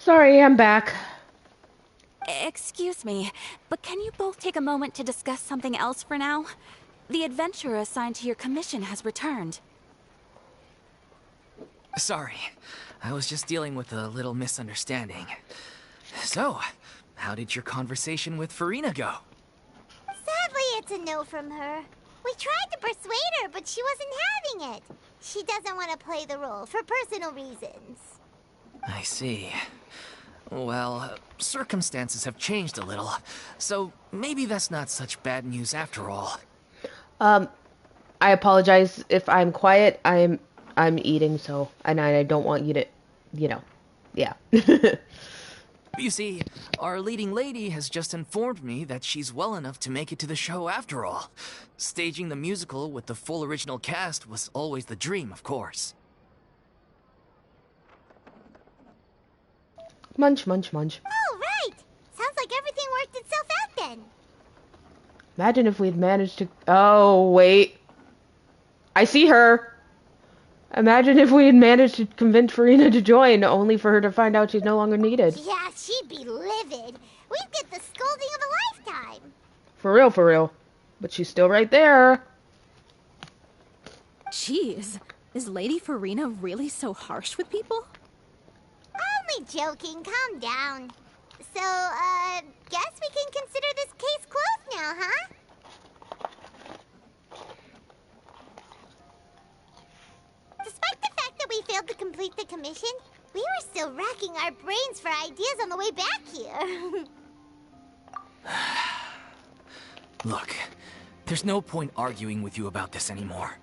Sorry, I'm back. Excuse me, but can you both take a moment to discuss something else for now? The adventurer assigned to your commission has returned. Sorry, I was just dealing with a little misunderstanding. So, how did your conversation with Farina go? Sadly, it's a no from her. We tried to persuade her, but she wasn't having it. She doesn't want to play the role for personal reasons. I see. Well, circumstances have changed a little, so maybe that's not such bad news after all. I apologize if I'm quiet. I'm eating, so and I don't want you to, yeah. You see, our leading lady has just informed me that she's well enough to make it to the show after all. Staging the musical with the full original cast was always the dream, of course. Munch, munch, munch. Oh, right! Sounds like everything worked itself out then. Imagine if we'd managed to... Oh, wait. I see her. Imagine if we had managed to convince Farina to join, only for her to find out she's no longer needed. Yeah, she'd be livid. We'd get the scolding of a lifetime. For real, for real. But she's still right there. Jeez, is Lady Farina really so harsh with people? Only joking, calm down. So, guess we can consider this case closed now, huh? Despite the fact that we failed to complete the commission, we were still racking our brains for ideas on the way back here. Look, there's no point arguing with you about this anymore.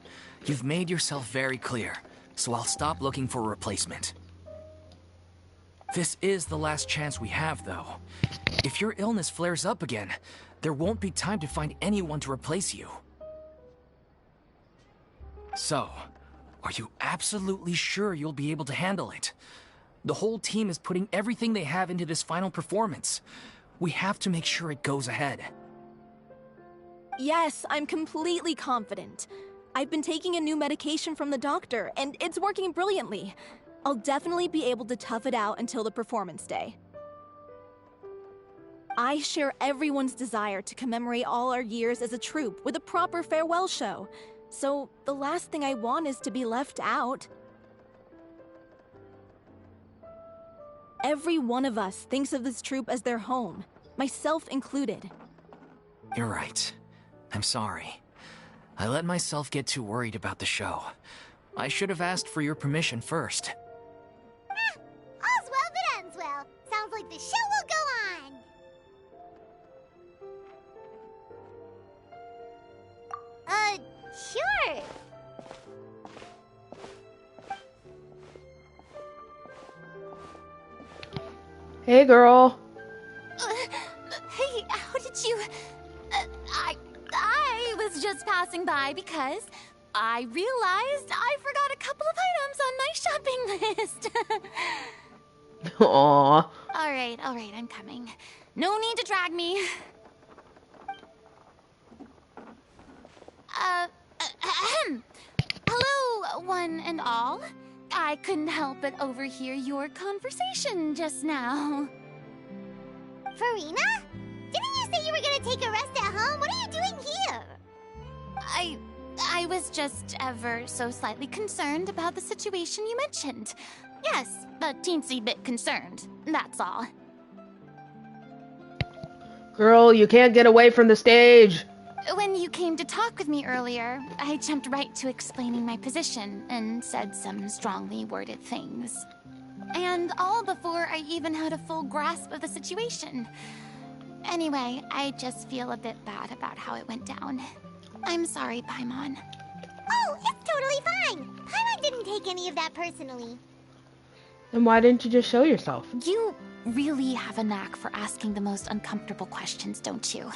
You've made yourself very clear, so I'll stop looking for a replacement. This is the last chance we have, though. If your illness flares up again, there won't be time to find anyone to replace you. So, are you absolutely sure you'll be able to handle it? The whole team is putting everything they have into this final performance. We have to make sure it goes ahead. Yes, I'm completely confident. I've been taking a new medication from the doctor, and it's working brilliantly. I'll definitely be able to tough it out until the performance day. I share everyone's desire to commemorate all our years as a troupe with a proper farewell show. So, the last thing I want is to be left out. Every one of us thinks of this troupe as their home, myself included. You're right. I'm sorry. I let myself get too worried about the show. I should have asked for your permission first. All's well that ends well. Sounds like the show will go on. Sure. Hey, girl. Hey, how did you... I was just passing by because I realized I forgot a couple of items on my shopping list. Aww. All right, I'm coming. No need to drag me. Hello, one and all. I couldn't help but overhear your conversation just now. Farina? Didn't you say you were gonna take a rest at home? What are you doing here? I was just ever so slightly concerned about the situation you mentioned. Yes, a teensy bit concerned, that's all. Girl, you can't get away from the stage. When you came to talk with me earlier, I jumped right to explaining my position and said some strongly worded things. And all before I even had a full grasp of the situation. Anyway, I just feel a bit bad about how it went down. I'm sorry, Paimon. Oh, it's totally fine. Paimon didn't take any of that personally. Then why didn't you just show yourself? You really have a knack for asking the most uncomfortable questions, don't you?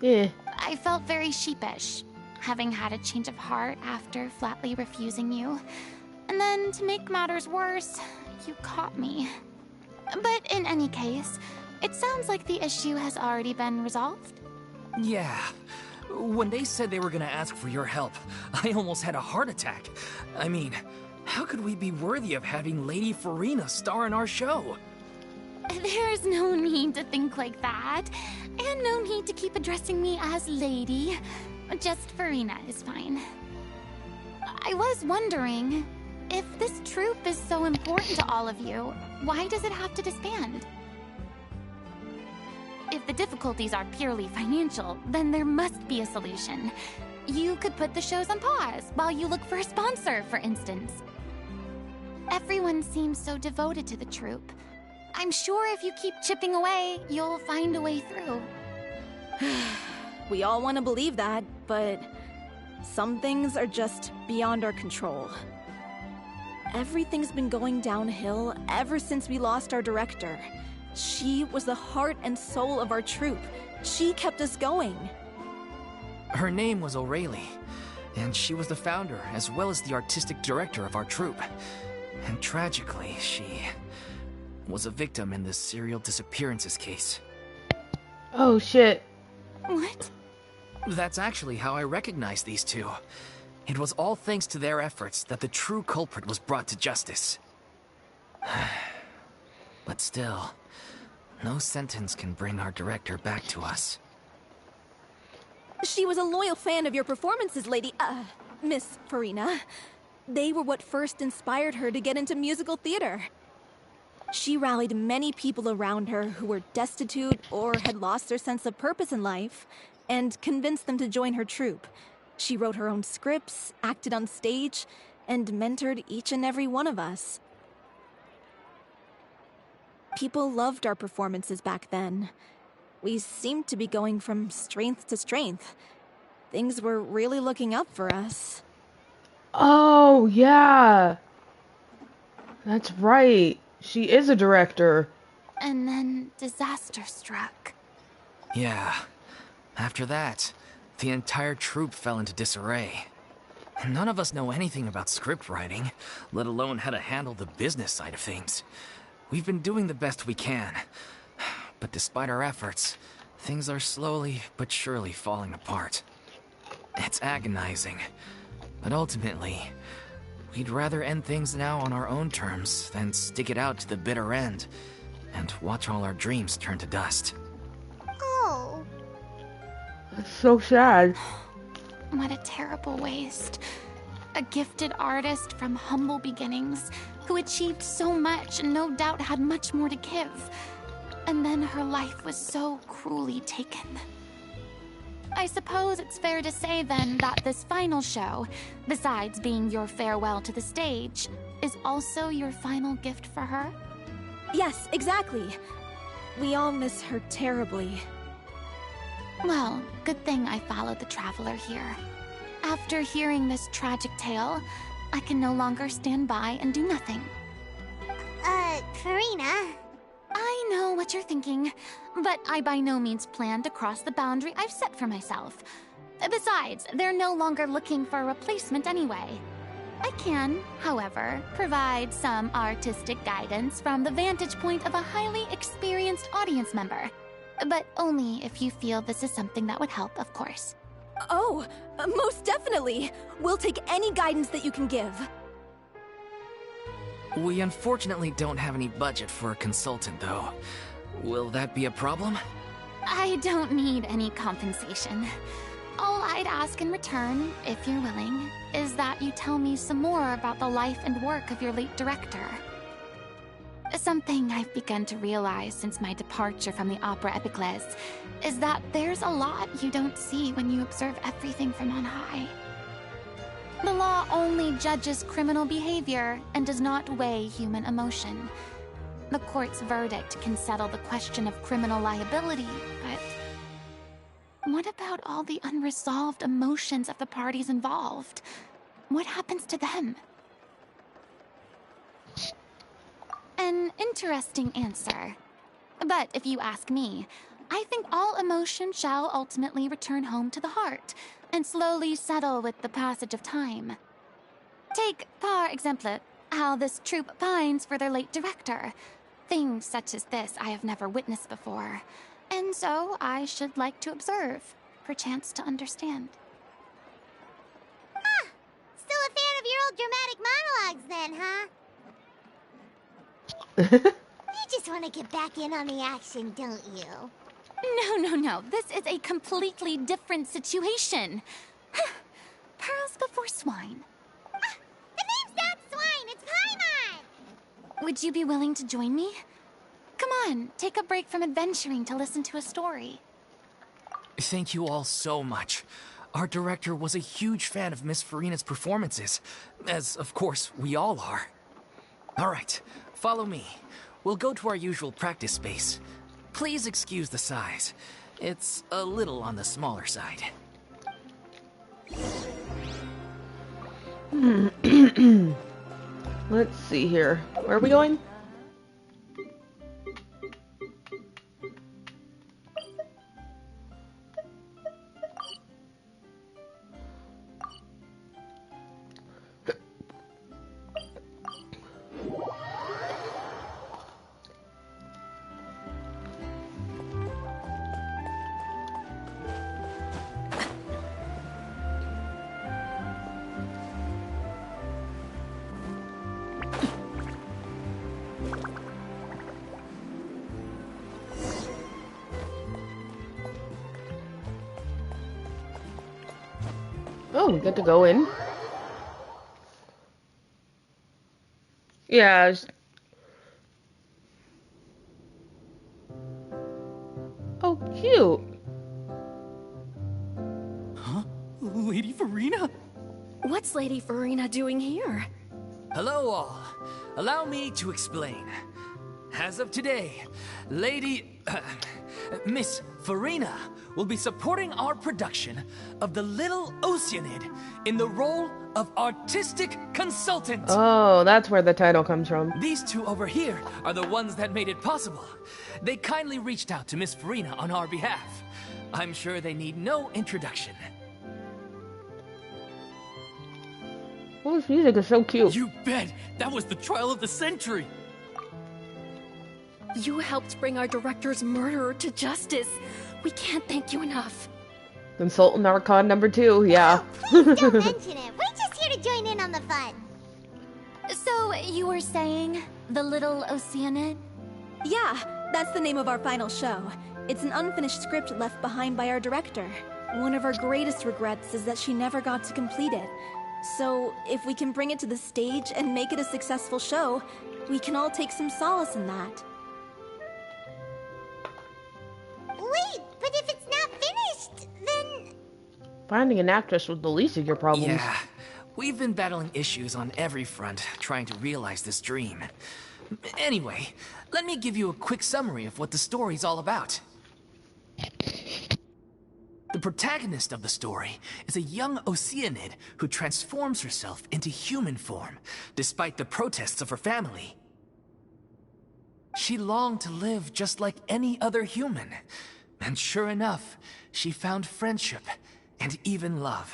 Yeah. I felt very sheepish, having had a change of heart after flatly refusing you. And then, to make matters worse, you caught me. But in any case, it sounds like the issue has already been resolved. Yeah. When they said they were gonna ask for your help, I almost had a heart attack. I mean, How could we be worthy of having Lady Farina star in our show? There's no need to think like that. And no need to keep addressing me as lady. Just Farina is fine. I was wondering, if this troupe is so important to all of you, why does it have to disband? If the difficulties are purely financial, then there must be a solution. You could put the shows on pause while you look for a sponsor, for instance. Everyone seems so devoted to the troupe. I'm sure if you keep chipping away, you'll find a way through. We all want to believe that, but some things are just beyond our control. Everything's been going downhill ever since we lost our director. She was the heart and soul of our troupe. She kept us going. Her name was O'Reilly, and she was the founder as well as the artistic director of our troupe. And tragically, she was a victim in this serial disappearances case. Oh shit. What? That's actually how I recognized these two. It was all thanks to their efforts that the true culprit was brought to justice. But still, no sentence can bring our director back to us. She was a loyal fan of your performances, Miss Farina. They were what first inspired her to get into musical theater. She rallied many people around her who were destitute or had lost their sense of purpose in life, and convinced them to join her troupe. She wrote her own scripts, acted on stage, and mentored each and every one of us. People loved our performances back then. We seemed to be going from strength to strength. Things were really looking up for us. Oh, yeah. That's right. She is a director. And then disaster struck. Yeah. After that, the entire troupe fell into disarray. None of us know anything about script writing, let alone how to handle the business side of things. We've been doing the best we can. But despite our efforts, things are slowly but surely falling apart. It's agonizing. But ultimately, we'd rather end things now on our own terms than stick it out to the bitter end and watch all our dreams turn to dust. Oh. That's so sad. What a terrible waste. A gifted artist from humble beginnings who achieved so much and no doubt had much more to give. And then her life was so cruelly taken. I suppose it's fair to say then that this final show, besides being your farewell to the stage, is also your final gift for her? Yes, exactly. We all miss her terribly. Well, good thing I followed the Traveler here. After hearing this tragic tale, I can no longer stand by and do nothing. Farina? I know what you're thinking, but I by no means plan to cross the boundary I've set for myself. Besides, they're no longer looking for a replacement anyway. I can, however, provide some artistic guidance from the vantage point of a highly experienced audience member. But only if you feel this is something that would help, of course. Oh, most definitely! We'll take any guidance that you can give. We unfortunately don't have any budget for a consultant, though. Will that be a problem? I don't need any compensation. All I'd ask in return, if you're willing, is that you tell me some more about the life and work of your late director. Something I've begun to realize since my departure from the Opera Epiclese is that there's a lot you don't see when you observe everything from on high. The law only judges criminal behavior and does not weigh human emotion. The court's verdict can settle the question of criminal liability, but what about all the unresolved emotions of the parties involved? What happens to them? An interesting answer. But if you ask me, I think all emotion shall ultimately return home to the heart and slowly settle with the passage of time. Take, par exemple, how this troupe pines for their late director. Things such as this I have never witnessed before, and so I should like to observe, perchance to understand. Ah! Still a fan of your all dramatic monologues then, huh? You just want to get back in on the action, don't you? No. This is a completely different situation. Pearls before swine. The name's not Swine, it's Paimon! Would you be willing to join me? Come on, take a break from adventuring to listen to a story. Thank you all so much. Our director was a huge fan of Miss Farina's performances, as of course we all are. All right, follow me. We'll go to our usual practice space. Please excuse the size. It's a little on the smaller side. Let's see here. Where are we going? Oh, we get to go in. Yeah. Oh, cute. Huh? Lady Farina? What's Lady Farina doing here? Hello all. Allow me to explain. As of today, Miss Farina will be supporting our production of The Little Oceanid in the role of artistic consultant. Oh, that's where the title comes from. These two over here are the ones that made it possible. They kindly reached out to Miss Farina on our behalf. I'm sure they need no introduction. Oh, this music is so cute. You bet! That was the trial of the century! You helped bring our director's murderer to justice. We can't thank you enough. Consultant Archon number 2, yeah. Please don't mention it. We're just here to join in on the fun. So, you were saying The Little Oceanid? Yeah, that's the name of our final show. It's an unfinished script left behind by our director. One of our greatest regrets is that she never got to complete it. So, if we can bring it to the stage and make it a successful show, we can all take some solace in that. Wait, but if it's not finished, then... Finding an actress was the least of your problems. Yeah, we've been battling issues on every front, trying to realize this dream. Anyway, let me give you a quick summary of what the story's all about. The protagonist of the story is a young Oceanid who transforms herself into human form, despite the protests of her family. She longed to live just like any other human. And sure enough, she found friendship and even love.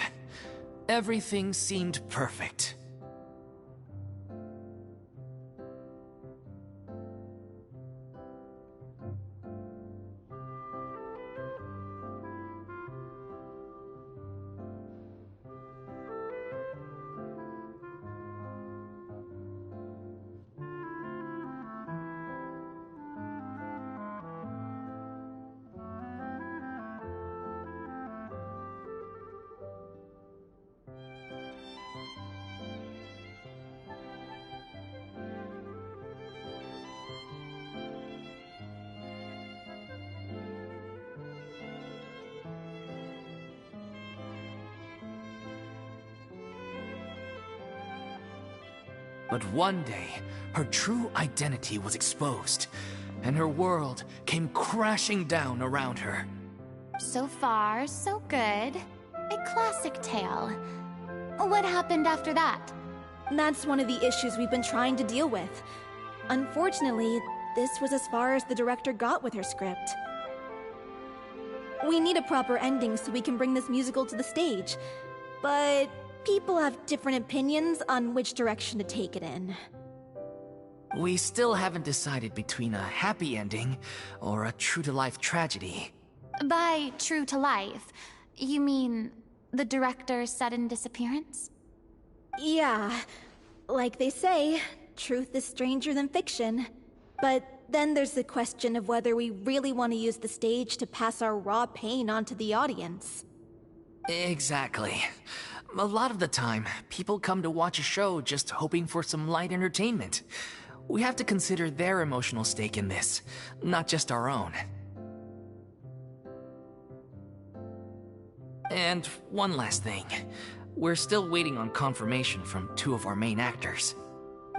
Everything seemed perfect. But one day, her true identity was exposed, and her world came crashing down around her. So far, so good. A classic tale. What happened after that? That's one of the issues we've been trying to deal with. Unfortunately, this was as far as the director got with her script. We need a proper ending so we can bring this musical to the stage, but people have different opinions on which direction to take it in. We still haven't decided between a happy ending or a true-to-life tragedy. By true to life, you mean the director's sudden disappearance? Yeah, like they say, truth is stranger than fiction. But then there's the question of whether we really want to use the stage to pass our raw pain onto the audience. Exactly. A lot of the time, people come to watch a show just hoping for some light entertainment. We have to consider their emotional stake in this, not just our own. And one last thing. We're still waiting on confirmation from two of our main actors.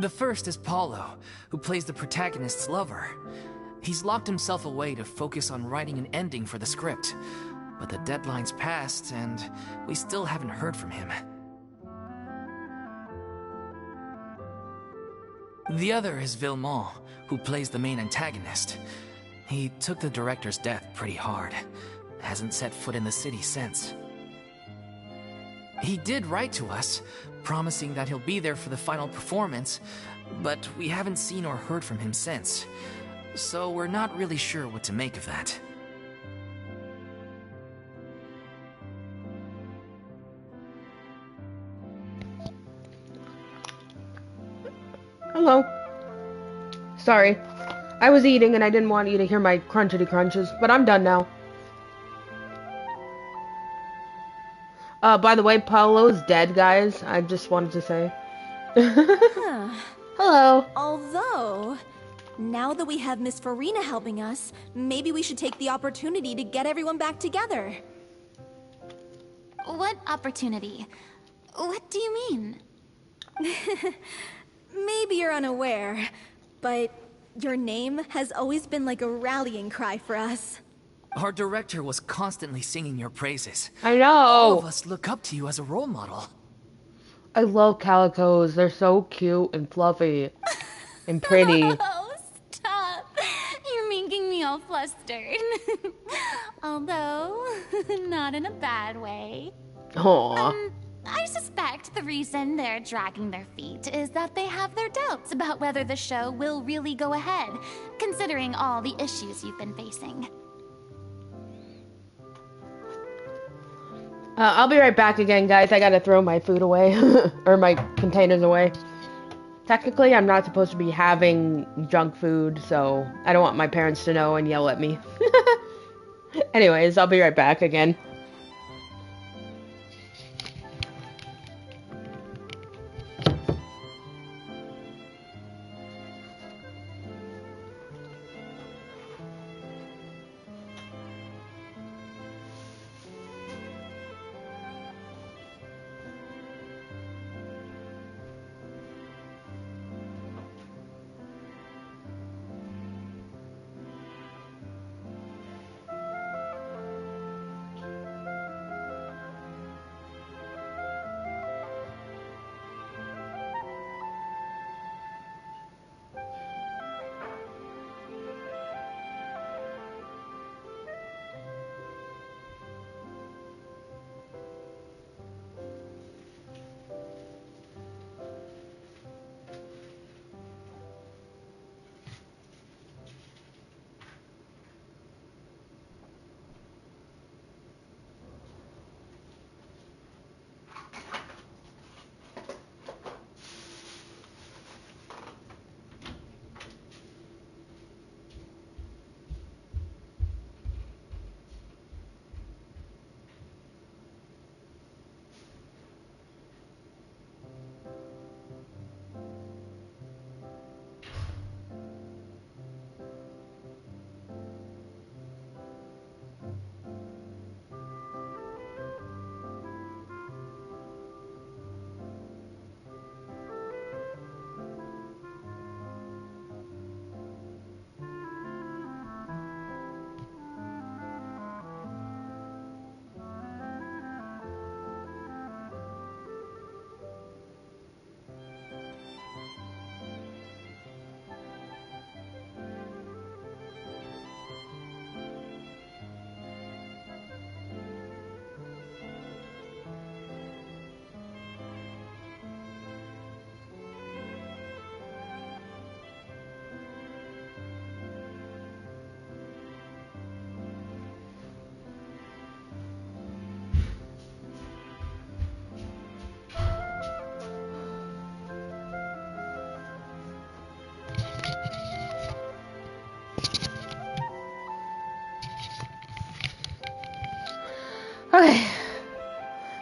The first is Paulo, who plays the protagonist's lover. He's locked himself away to focus on writing an ending for the script. But the deadline's passed, and we still haven't heard from him. The other is Villemont, who plays the main antagonist. He took the director's death pretty hard. Hasn't set foot in the city since. He did write to us, promising that he'll be there for the final performance, but we haven't seen or heard from him since. So we're not really sure what to make of that. Hello. Sorry. I was eating and I didn't want you to hear my crunchity crunches, but I'm done now. By the way, Paulo's dead, guys. I just wanted to say. Huh. Hello. Although, now that we have Miss Farina helping us, maybe we should take the opportunity to get everyone back together. What opportunity? What do you mean? Maybe you're unaware, but your name has always been like a rallying cry for us. Our director was constantly singing your praises. I know. All of us look up to you as a role model. I love calicos. They're so cute and fluffy and pretty. Oh, stop. You're making me all flustered. Although, not in a bad way. Aww. I suspect the reason they're dragging their feet is that they have their doubts about whether the show will really go ahead, considering all the issues you've been facing. I'll be right back again, guys. I gotta throw my food away. Or my containers away. Technically, I'm not supposed to be having junk food, so I don't want my parents to know and yell at me. Anyways, I'll be right back again.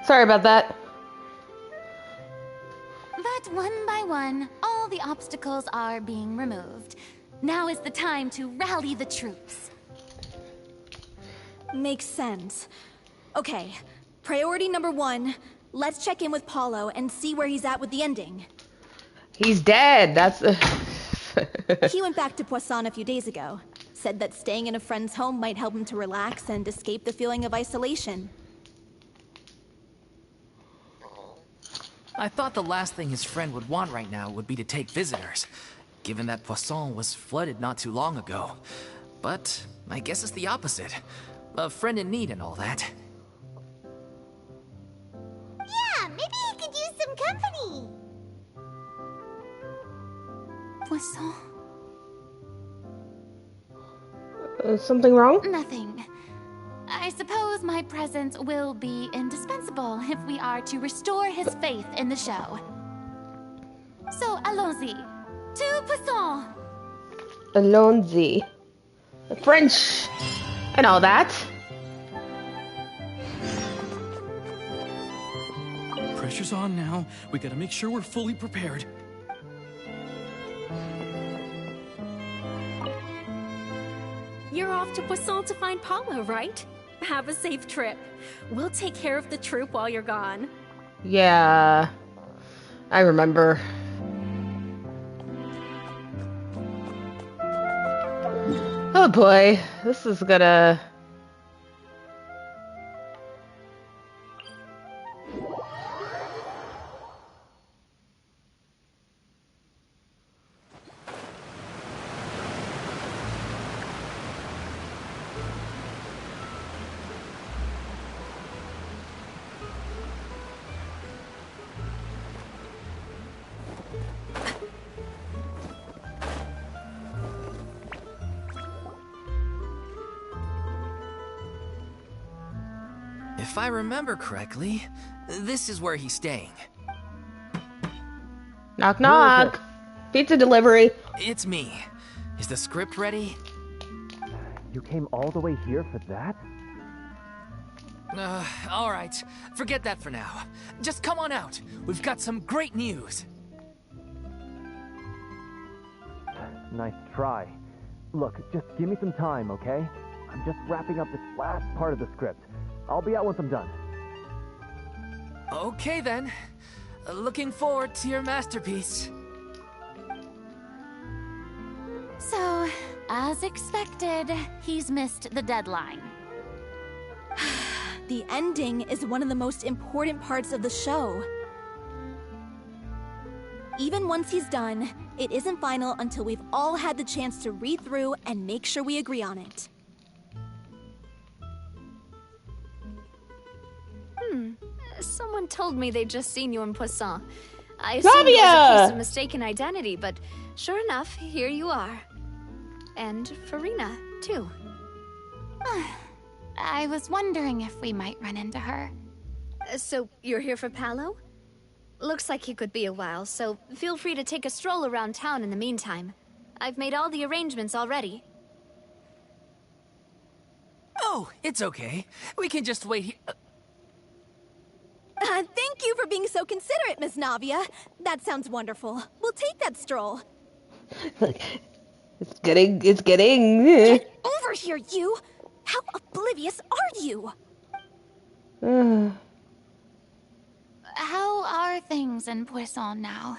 Sorry about that. But one by one, all the obstacles are being removed. Now is the time to rally the troops. Makes sense. Okay, priority number 1. Let's check in with Paulo and see where he's at with the ending. He's dead. That's... He went back to Poisson a few days ago. Said that staying in a friend's home might help him to relax and escape the feeling of isolation. I thought the last thing his friend would want right now would be to take visitors, given that Poisson was flooded not too long ago. But I guess it's the opposite. A friend in need and all that. Yeah, maybe he could use some company. Poisson? Something wrong? Nothing. I suppose my presence will be indispensable if we are to restore his faith in the show. So, allons-y. To Poisson! Allons-y. French and all that. Pressure's on now. We gotta make sure we're fully prepared. You're off to Poisson to find Paulo, right? Have a safe trip. We'll take care of the troop while you're gone. Yeah, I remember. Oh boy, this is gonna... If I remember correctly, this is where he's staying. Knock knock. Pizza delivery. It's me. Is the script ready? You came all the way here for that? All right. Forget that for now. Just come on out. We've got some great news. Nice try. Look, just give me some time, okay? I'm just wrapping up this last part of the script. I'll be out once I'm done. Okay then. Looking forward to your masterpiece. So, as expected, he's missed the deadline. The ending is one of the most important parts of the show. Even once he's done, it isn't final until we've all had the chance to read through and make sure we agree on it. Someone told me they'd just seen you in Poisson. I assumed it was a case of mistaken identity, but sure enough, here you are. And Farina, too. I was wondering if we might run into her. So, you're here for Paulo? Looks like he could be a while, so feel free to take a stroll around town in the meantime. I've made all the arrangements already. Oh, it's okay. We can just wait here. Thank you for being so considerate, Miss Navia. That sounds wonderful. We'll take that stroll. It's getting... Get over here, you! How oblivious are you? How are things in Poisson now?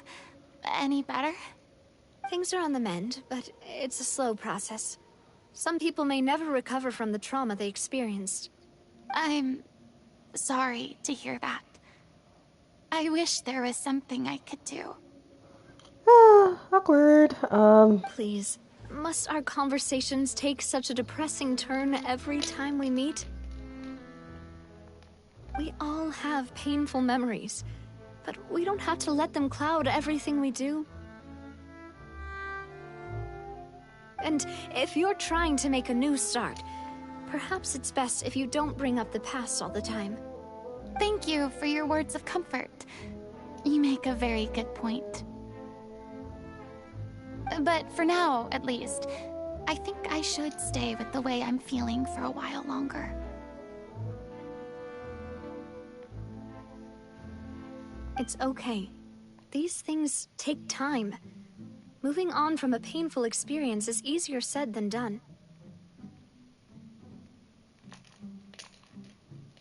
Any better? Things are on the mend, but it's a slow process. Some people may never recover from the trauma they experienced. I'm sorry to hear that. I wish there was something I could do. Awkward. Please, must our conversations take such a depressing turn every time we meet? We all have painful memories, but we don't have to let them cloud everything we do. And if you're trying to make a new start, perhaps it's best if you don't bring up the past all the time. Thank you for your words of comfort. You make a very good point. But for now, at least, I think I should stay with the way I'm feeling for a while longer. It's okay. These things take time. Moving on from a painful experience is easier said than done.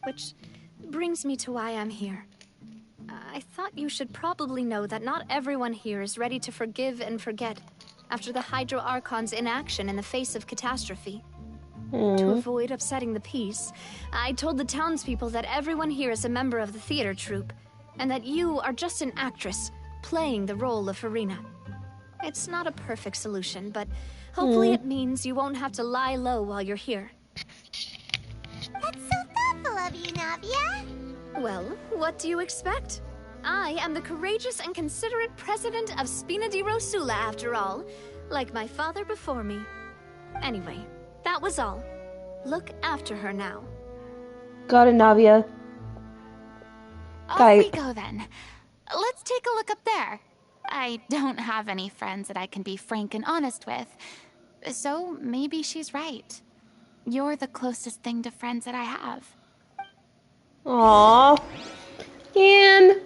Which brings me to why I'm here. I thought you should probably know that not everyone here is ready to forgive and forget after the Hydro Archon's inaction in the face of catastrophe. To avoid upsetting the peace, I told the townspeople that everyone here is a member of the theater troupe, and that you are just an actress playing the role of Farina. It's not a perfect solution, but hopefully it means you won't have to lie low while you're here. That's so thoughtful of you, Navia. Well, what do you expect? I am the courageous and considerate president of Spina di Rosula, after all, like my father before me. Anyway, that was all. Look after her now. Got it, Navia. Off we go then. Let's take a look up there. I don't have any friends that I can be frank and honest with, so maybe she's right. You're the closest thing to friends that I have. Aww. And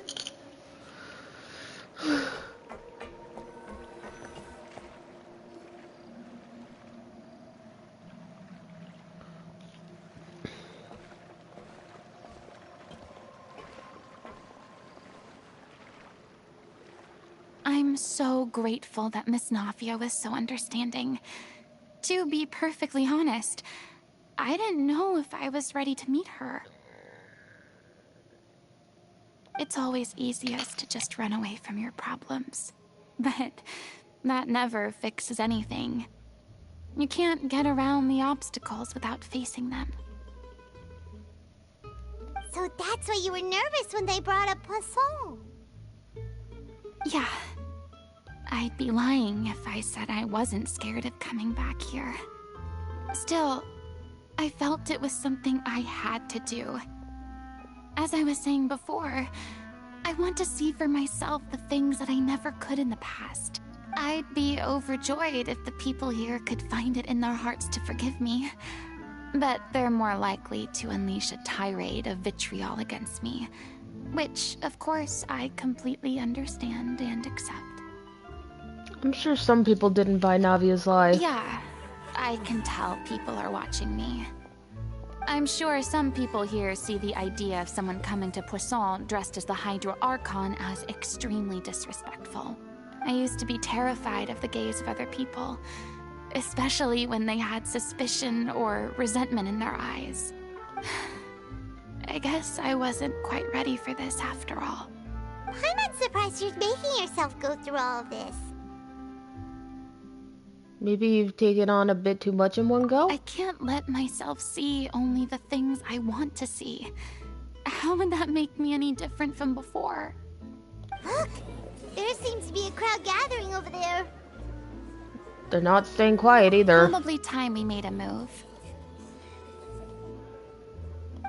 I'm so grateful that Miss Navia was so understanding. To be perfectly honest, I didn't know if I was ready to meet her. It's always easiest to just run away from your problems. But that never fixes anything. You can't get around the obstacles without facing them. So that's why you were nervous when they brought up Poisson. Yeah. I'd be lying if I said I wasn't scared of coming back here. Still, I felt it was something I had to do. As I was saying before, I want to see for myself the things that I never could in the past. I'd be overjoyed if the people here could find it in their hearts to forgive me. But they're more likely to unleash a tirade of vitriol against me. Which, of course, I completely understand and accept. I'm sure some people didn't buy Navia's lie. Yeah, I can tell people are watching me. I'm sure some people here see the idea of someone coming to Poisson dressed as the Hydro Archon as extremely disrespectful. I used to be terrified of the gaze of other people, especially when they had suspicion or resentment in their eyes. I guess I wasn't quite ready for this after all. I'm not surprised you're making yourself go through all of this. Maybe you've taken on a bit too much in one go? I can't let myself see only the things I want to see. How would that make me any different from before? Look! There seems to be a crowd gathering over there. They're not staying quiet either. Probably time we made a move.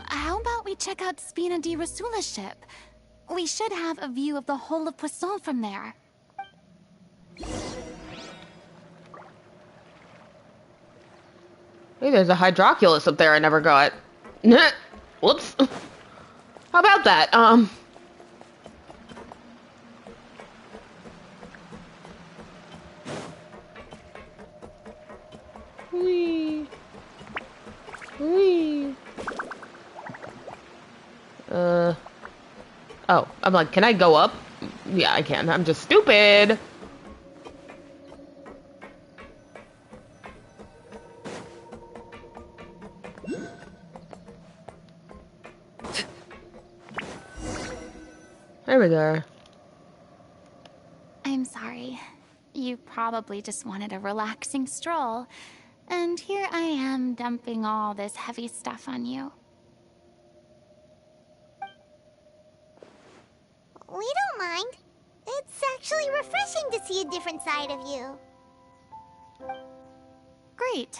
How about we check out Spina di Rosula's ship? We should have a view of the whole of Poisson from there. Hey, there's a Hydroculus up there I never got. Whoops. How about that? Whee. Whee. Oh, I'm like, can I go up? Yeah, I can. I'm just stupid. There we go. I'm sorry. You probably just wanted a relaxing stroll. And here I am dumping all this heavy stuff on you. We don't mind. It's actually refreshing to see a different side of you. Great.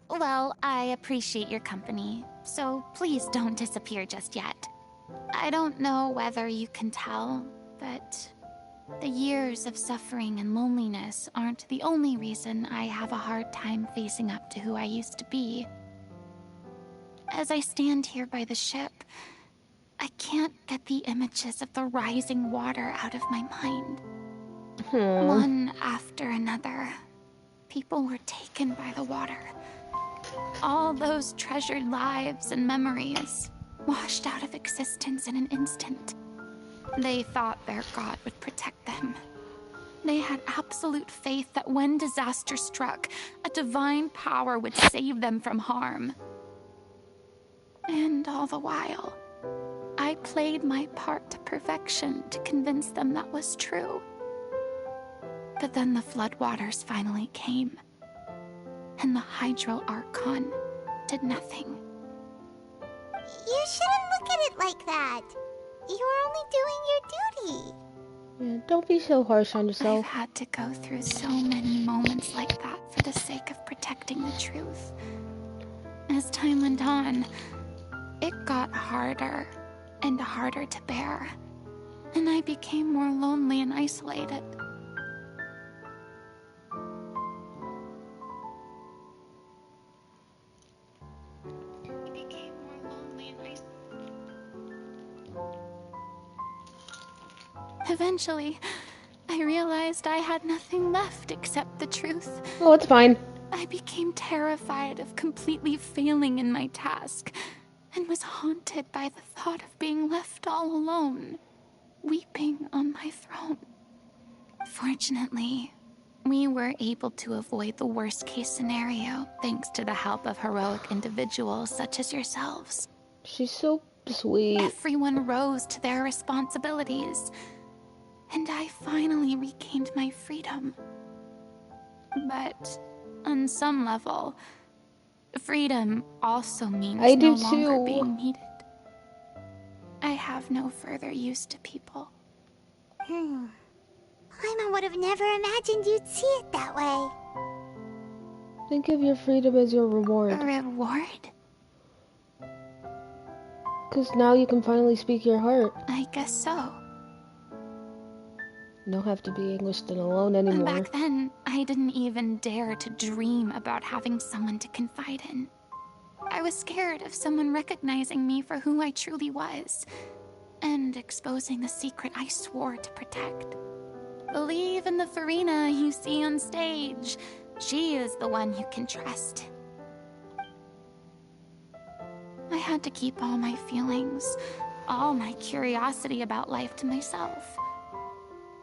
Well, I appreciate your company, so please don't disappear just yet. I don't know whether you can tell, but the years of suffering and loneliness aren't the only reason I have a hard time facing up to who I used to be. As I stand here by the ship, I can't get the images of the rising water out of my mind. One after another, people were taken by the water. All those treasured lives and memories washed out of existence in an instant. They thought their god would protect them. They had absolute faith that when disaster struck, a divine power would save them from harm. And all the while, I played my part to perfection to convince them that was true. But then the floodwaters finally came, and the Hydro Archon did nothing. You shouldn't look at it like that. You're only doing your duty. Yeah, don't be so harsh on yourself. I've had to go through so many moments like that for the sake of protecting the truth. As time went on, it got harder and harder to bear, and I became more lonely and isolated. Eventually, I realized I had nothing left except the truth. Oh, it's fine. I became terrified of completely failing in my task, and was haunted by the thought of being left all alone, weeping on my throne. Fortunately, we were able to avoid the worst-case scenario thanks to the help of heroic individuals such as yourselves. She's so sweet. Everyone rose to their responsibilities, and I finally regained my freedom. But on some level, freedom also means no longer being needed. I have no further use to people. Paimon would have never imagined you'd see it that way. Think of your freedom as your reward. A reward? Because now you can finally speak your heart. I guess so. You don't have to be anguished and alone anymore. Back then, I didn't even dare to dream about having someone to confide in. I was scared of someone recognizing me for who I truly was, and exposing the secret I swore to protect. Believe in the Farina you see on stage. She is the one you can trust. I had to keep all my feelings, all my curiosity about life to myself.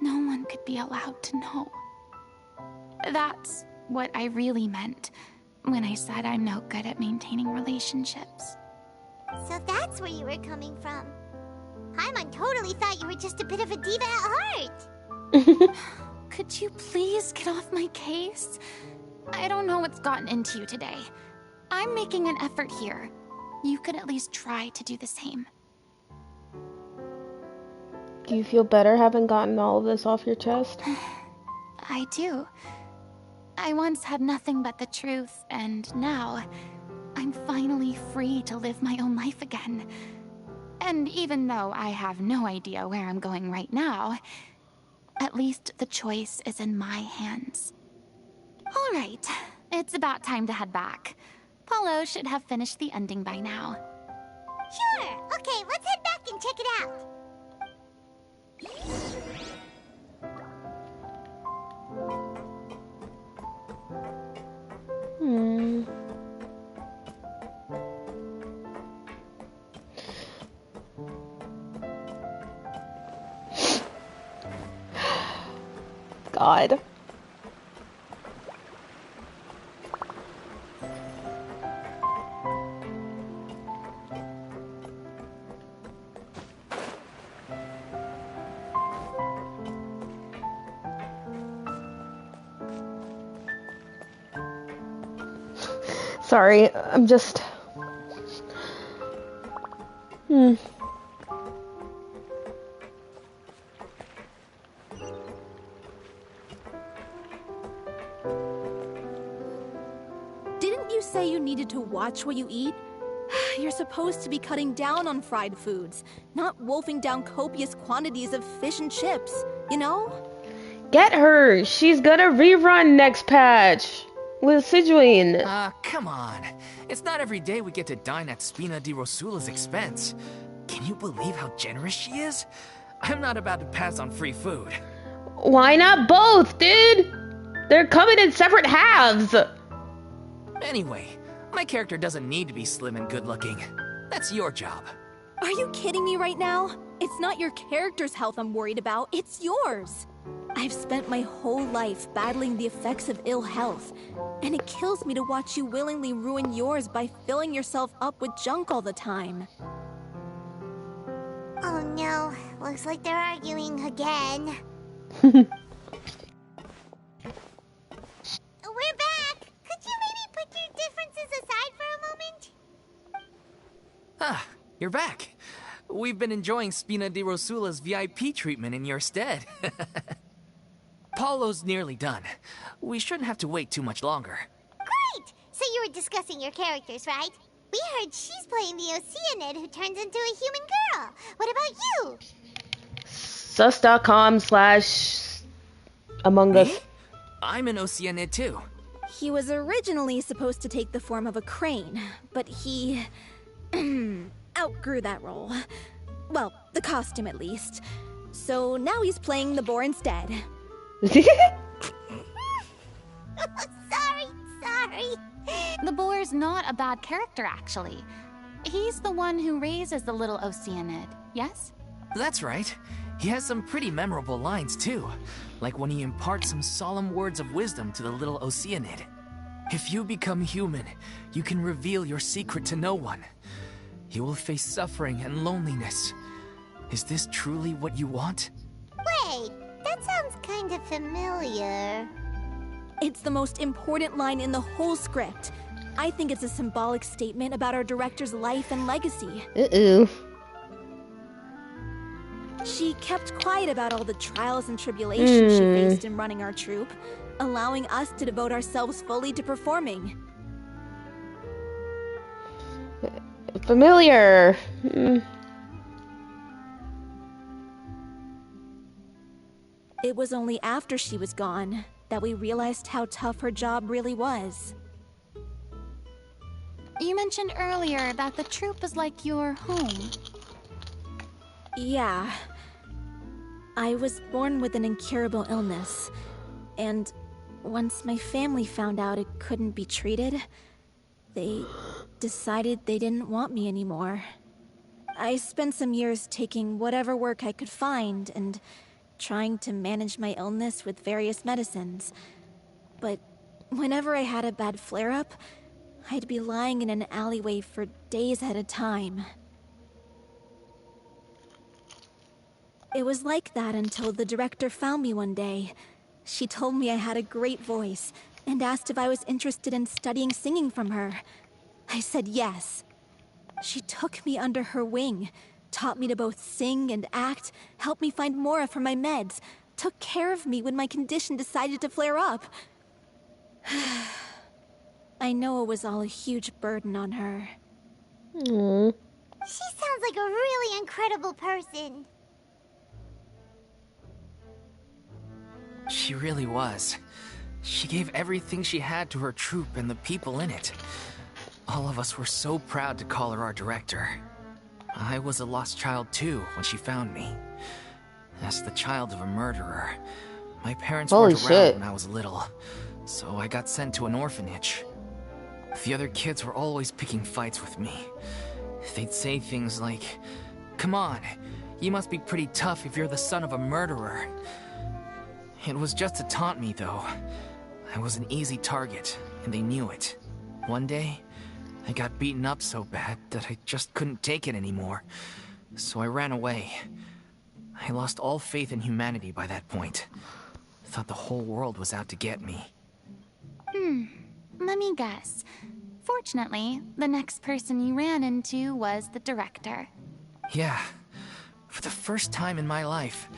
No one could be allowed to know. That's what I really meant when I said I'm no good at maintaining relationships. So that's where you were coming from. Paimon totally thought you were just a bit of a diva at heart. Could you please get off my case? I don't know what's gotten into you today. I'm making an effort here. You could at least try to do the same. Do you feel better having gotten all of this off your chest? I do. I once had nothing but the truth, and now I'm finally free to live my own life again. And even though I have no idea where I'm going right now, at least the choice is in my hands. All right, it's about time to head back. Paulo should have finished the ending by now. Sure. Okay, let's head back and check it out. God. Sorry, I'm just... Didn't you say you needed to watch what you eat? You're supposed to be cutting down on fried foods, not wolfing down copious quantities of fish and chips, you know? Get her! She's gonna rerun next patch! With Sigewinne. Come on. It's not every day we get to dine at Spina di Rosula's expense. Can you believe how generous she is? I'm not about to pass on free food. Why not both, dude? They're coming in separate halves. Anyway, my character doesn't need to be slim and good-looking. That's your job. Are you kidding me right now? It's not your character's health I'm worried about, it's yours. I've spent my whole life battling the effects of ill health, and it kills me to watch you willingly ruin yours by filling yourself up with junk all the time. Oh no, looks like they're arguing again. We're back! Could you maybe put your differences aside for a moment? Ah, you're back. We've been enjoying Spina di Rosula's VIP treatment in your stead. Paulo's nearly done. We shouldn't have to wait too much longer. Great! So you were discussing your characters, right? We heard she's playing the Oceanid who turns into a human girl. What about you? Sus.com/Among Us. I'm an Oceanid too. He was originally supposed to take the form of a crane, but he outgrew that role. Well, the costume at least. So now he's playing the boar instead. Sorry. The boar's not a bad character, actually. He's the one who raises the little Oceanid, yes? That's right. He has some pretty memorable lines too, like when he imparts some solemn words of wisdom to the little Oceanid. If you become human, you can reveal your secret to no one. You will face suffering and loneliness. Is this truly what you want? Wait, that sounds kind of familiar. It's the most important line in the whole script. I think it's a symbolic statement about our director's life and legacy. Uh-oh. She kept quiet about all the trials and tribulations she faced in running our troupe, allowing us to devote ourselves fully to performing. Familiar. It was only after she was gone that we realized how tough her job really was. You mentioned earlier that the troupe is like your home. Yeah. I was born with an incurable illness, and once my family found out it couldn't be treated, they decided they didn't want me anymore. I spent some years taking whatever work I could find and trying to manage my illness with various medicines. But whenever I had a bad flare-up, I'd be lying in an alleyway for days at a time. It was like that until the director found me one day. She told me I had a great voice and asked if I was interested in studying singing from her. I said yes. She took me under her wing, taught me to both sing and act, helped me find Mora for my meds, took care of me when my condition decided to flare up. I know it was all a huge burden on her. She sounds like a really incredible person. She really was. She gave everything she had to her troupe and the people in it. All of us were so proud to call her our director. I was a lost child too when she found me. As the child of a murderer, my parents weren't around when I was little, so I got sent to an orphanage. The other kids were always picking fights with me. They'd say things like, "Come on, you must be pretty tough if you're the son of a murderer." It was just to taunt me, though. I was an easy target, and they knew it. One day, I got beaten up so bad that I just couldn't take it anymore, so I ran away. I lost all faith in humanity by that point. Thought the whole world was out to get me. Let me guess. Fortunately, the next person you ran into was the director. Yeah. For the first time in my life,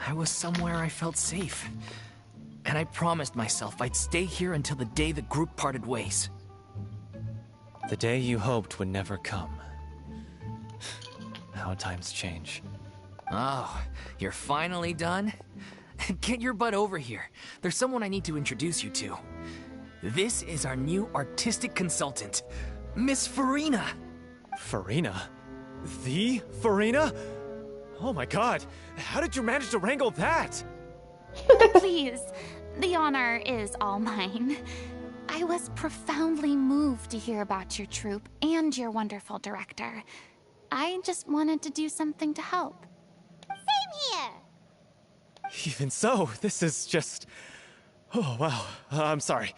I was somewhere I felt safe. And I promised myself I'd stay here until the day the group parted ways. The day you hoped would never come. How times change. Oh, you're finally done? Get your butt over here. There's someone I need to introduce you to. This is our new artistic consultant, Miss Farina. Farina? The Farina? Oh my god, how did you manage to wrangle that? Please, the honor is all mine. I was profoundly moved to hear about your troupe and your wonderful director. I just wanted to do something to help. Same here. Even so, this is just... Oh, wow. I'm sorry.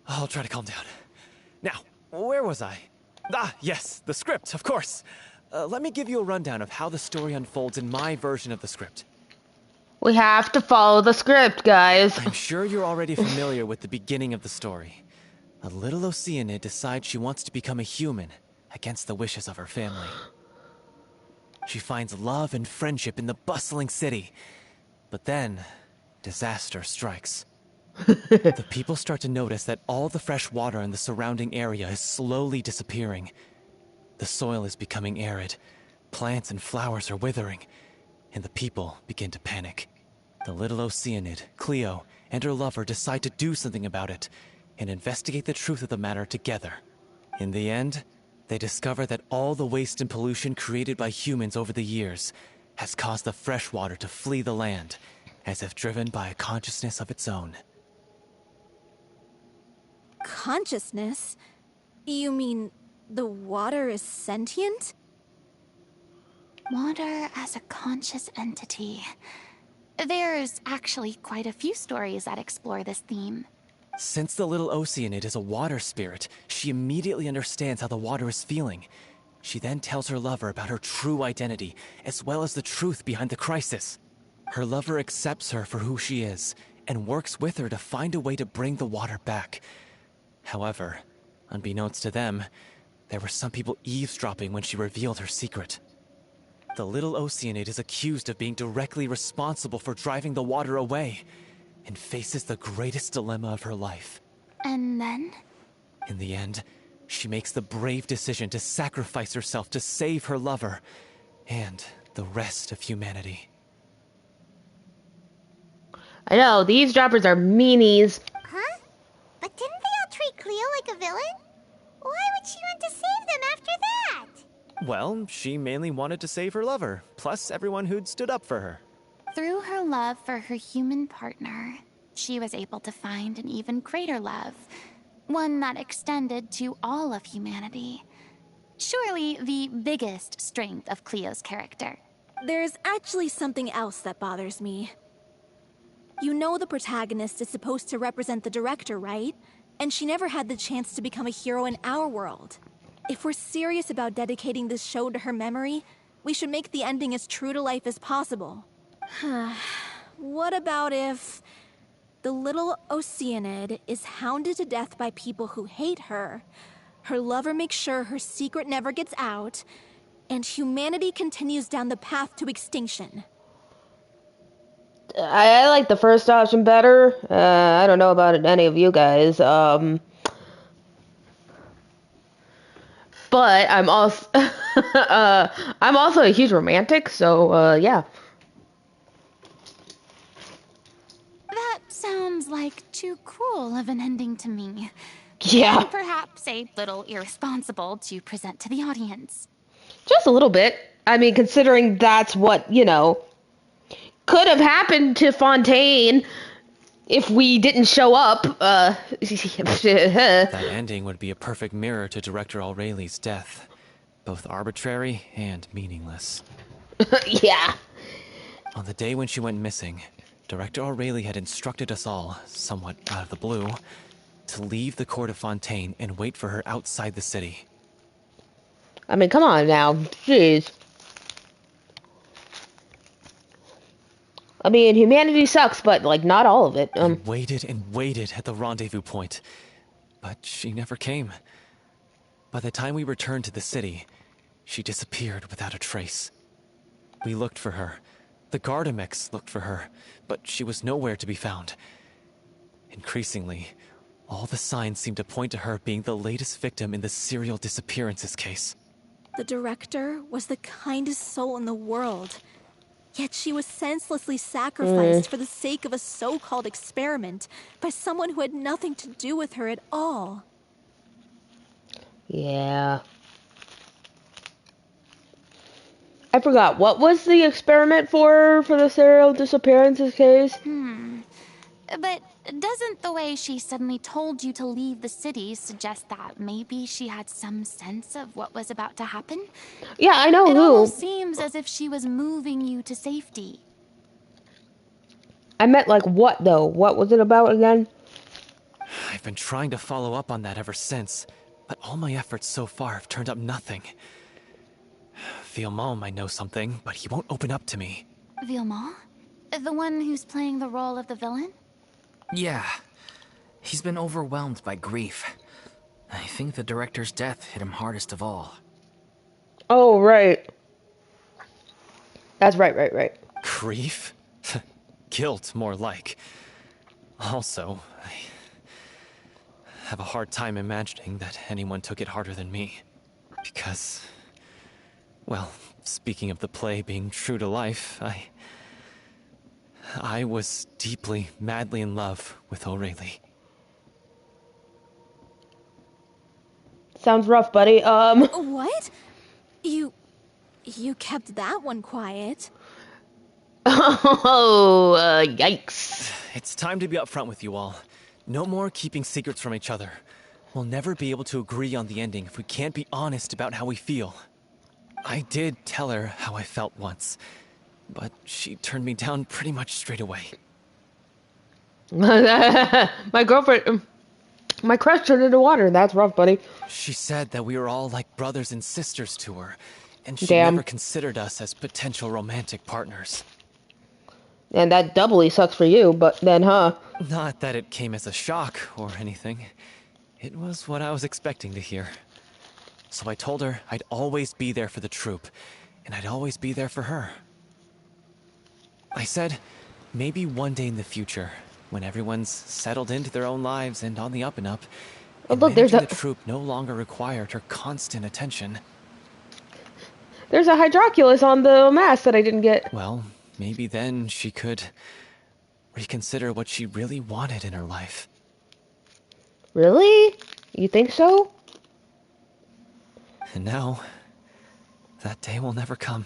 I'll try to calm down. Now, where was I? Ah, yes, the script, of course. Let me give you a rundown of how the story unfolds in my version of the script. We have to follow the script, guys. I'm sure you're already familiar with the beginning of the story. A little Oceanid decides she wants to become a human, against the wishes of her family. She finds love and friendship in the bustling city. But then, disaster strikes. The people start to notice that all the fresh water in the surrounding area is slowly disappearing. The soil is becoming arid, plants and flowers are withering, and the people begin to panic. The little Oceanid, Cleo, and her lover decide to do something about it, and investigate the truth of the matter together. In the end, they discover that all the waste and pollution created by humans over the years has caused the fresh water to flee the land, as if driven by a consciousness of its own. Consciousness? You mean the water is sentient? Water as a conscious entity. There's actually quite a few stories that explore this theme. Since the little Oceanid is a water spirit, she immediately understands how the water is feeling. She then tells her lover about her true identity, as well as the truth behind the crisis. Her lover accepts her for who she is, and works with her to find a way to bring the water back. However, unbeknownst to them, there were some people eavesdropping when she revealed her secret. The little Oceanid is accused of being directly responsible for driving the water away, and faces the greatest dilemma of her life. And then? In the end, she makes the brave decision to sacrifice herself to save her lover, and the rest of humanity. I know, the eavesdroppers are meanies. Huh? But didn't they all treat Cleo like a villain? Why would she want to save them after that? Well, she mainly wanted to save her lover, plus everyone who'd stood up for her. Through her love for her human partner, she was able to find an even greater love, one that extended to all of humanity. Surely the biggest strength of Cleo's character. There's actually something else that bothers me. You know the protagonist is supposed to represent the director, right? And she never had the chance to become a hero in our world. If we're serious about dedicating this show to her memory, we should make the ending as true to life as possible. What about if the little Oceanid is hounded to death by people who hate her, her lover makes sure her secret never gets out, and humanity continues down the path to extinction? I like the first option better. I don't know about any of you guys. But I'm also I'm also a huge romantic, so yeah. That sounds like too cruel of an ending to me. Yeah. And perhaps a little irresponsible to present to the audience. Just a little bit. I mean, considering that's what, could have happened to Fontaine if we didn't show up. That ending would be a perfect mirror to Director Aureli's death. Both arbitrary and meaningless. Yeah. On the day when she went missing, Director Aureli had instructed us all, somewhat out of the blue, to leave the court of Fontaine and wait for her outside the city. I mean, come on now. Jeez. I mean, humanity sucks, but, not all of it. We waited and waited at the rendezvous point, but she never came. By the time we returned to the city, she disappeared without a trace. We looked for her. The Gardamex looked for her, but she was nowhere to be found. Increasingly, all the signs seemed to point to her being the latest victim in the serial disappearances case. The director was the kindest soul in the world. Yet she was senselessly sacrificed for the sake of a so-called experiment by someone who had nothing to do with her at all. Yeah. I forgot. What was the experiment for the serial disappearances case? But doesn't the way she suddenly told you to leave the city suggest that maybe she had some sense of what was about to happen? Yeah, I know It who. almost seems as if she was moving you to safety. I meant like what though? What was it about again? I've been trying to follow up on that ever since, but all my efforts so far have turned up nothing. Villemont might know something, but he won't open up to me. Villemont? The one who's playing the role of the villain? Yeah. He's been overwhelmed by grief. I think the director's death hit him hardest of all. Oh, right. That's right. Grief? Guilt, more like. Also, I have a hard time imagining that anyone took it harder than me. Because, well, speaking of the play being true to life, I was deeply, madly in love with O'Reilly. Sounds rough, buddy. What? You kept that one quiet. Oh, yikes. It's time to be upfront with you all. No more keeping secrets from each other. We'll never be able to agree on the ending if we can't be honest about how we feel. I did tell her how I felt once, but she turned me down pretty much straight away. My girlfriend, my crush turned into water. That's rough, buddy. She said that we were all like brothers and sisters to her, and she Damn. never considered us as potential romantic partners. And that doubly sucks for you, but then, huh? Not that it came as a shock or anything. It was what I was expecting to hear. So I told her I'd always be there for the troupe, and I'd always be there for her. I said, maybe one day in the future, when everyone's settled into their own lives and on the up and up, and look, there's managing the troupe no longer required her constant attention. There's a Hydroculus on the mask that I didn't get. Well, maybe then she could reconsider what she really wanted in her life. Really? You think so? And now, that day will never come.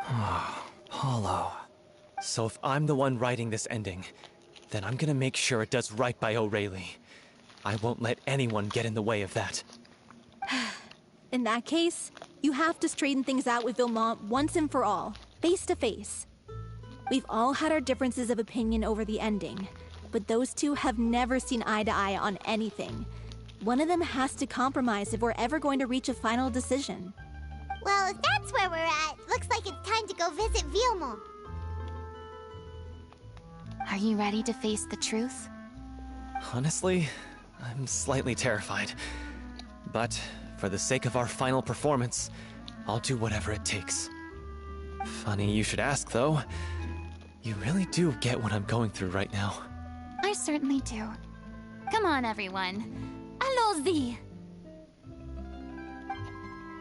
Hollow. So if I'm the one writing this ending, then I'm gonna make sure it does right by O'Reilly. I won't let anyone get in the way of that. In that case, you have to straighten things out with Villemont once and for all, face to face. We've all had our differences of opinion over the ending, but those two have never seen eye to eye on anything. One of them has to compromise if we're ever going to reach a final decision. Well, if that's where we're at, looks like it's time to go visit Villemont. Are you ready to face the truth? Honestly, I'm slightly terrified. But for the sake of our final performance, I'll do whatever it takes. Funny you should ask, though. You really do get what I'm going through right now. I certainly do. Come on, everyone. Allons-y!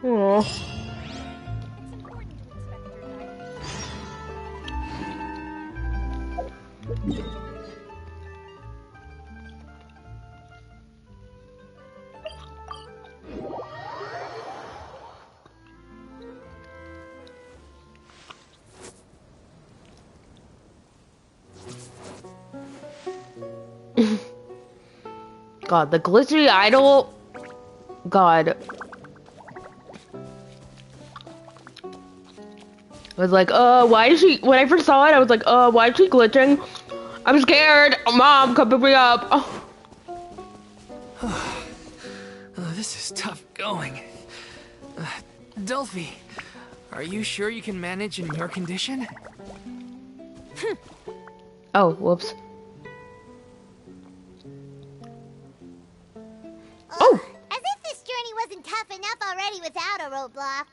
Aww. God, the glittery idol. God. I was like, why is she, when I first saw it, I was like, why is she glitching? I'm scared. Mom, come pick me up. Oh, this is tough going. Delphi, are you sure you can manage in your condition? Oh, whoops. Oh! As if this journey wasn't tough enough already without a roadblock.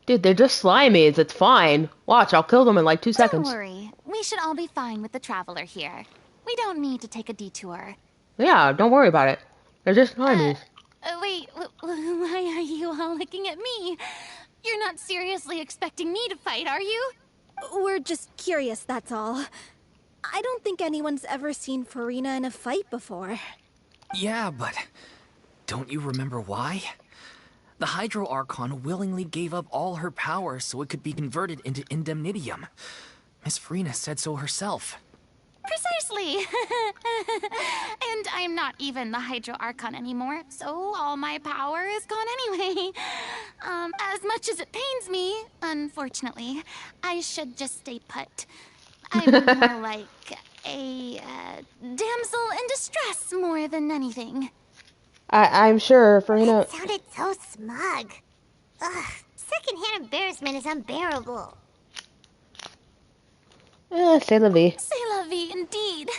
Dude, they're just slimies. It's fine. Watch, I'll kill them in like 2 seconds. Don't worry. We should all be fine with the traveler here. We don't need to take a detour. Yeah, don't worry about it. They're just slimies. Wait, why are you all looking at me? You're not seriously expecting me to fight, are you? We're just curious, that's all. I don't think anyone's ever seen Farina in a fight before. Yeah, but don't you remember why? The Hydro Archon willingly gave up all her power so it could be converted into indemnitium. Miss Farina said so herself. Precisely. And I'm not even the Hydro Archon anymore, so all my power is gone anyway. As much as it pains me, unfortunately, I should just stay put. I'm more like a damsel in distress more than anything. I'm sure Farina. That sounded so smug. Ugh, secondhand embarrassment is unbearable. C'est la vie. C'est la vie, indeed.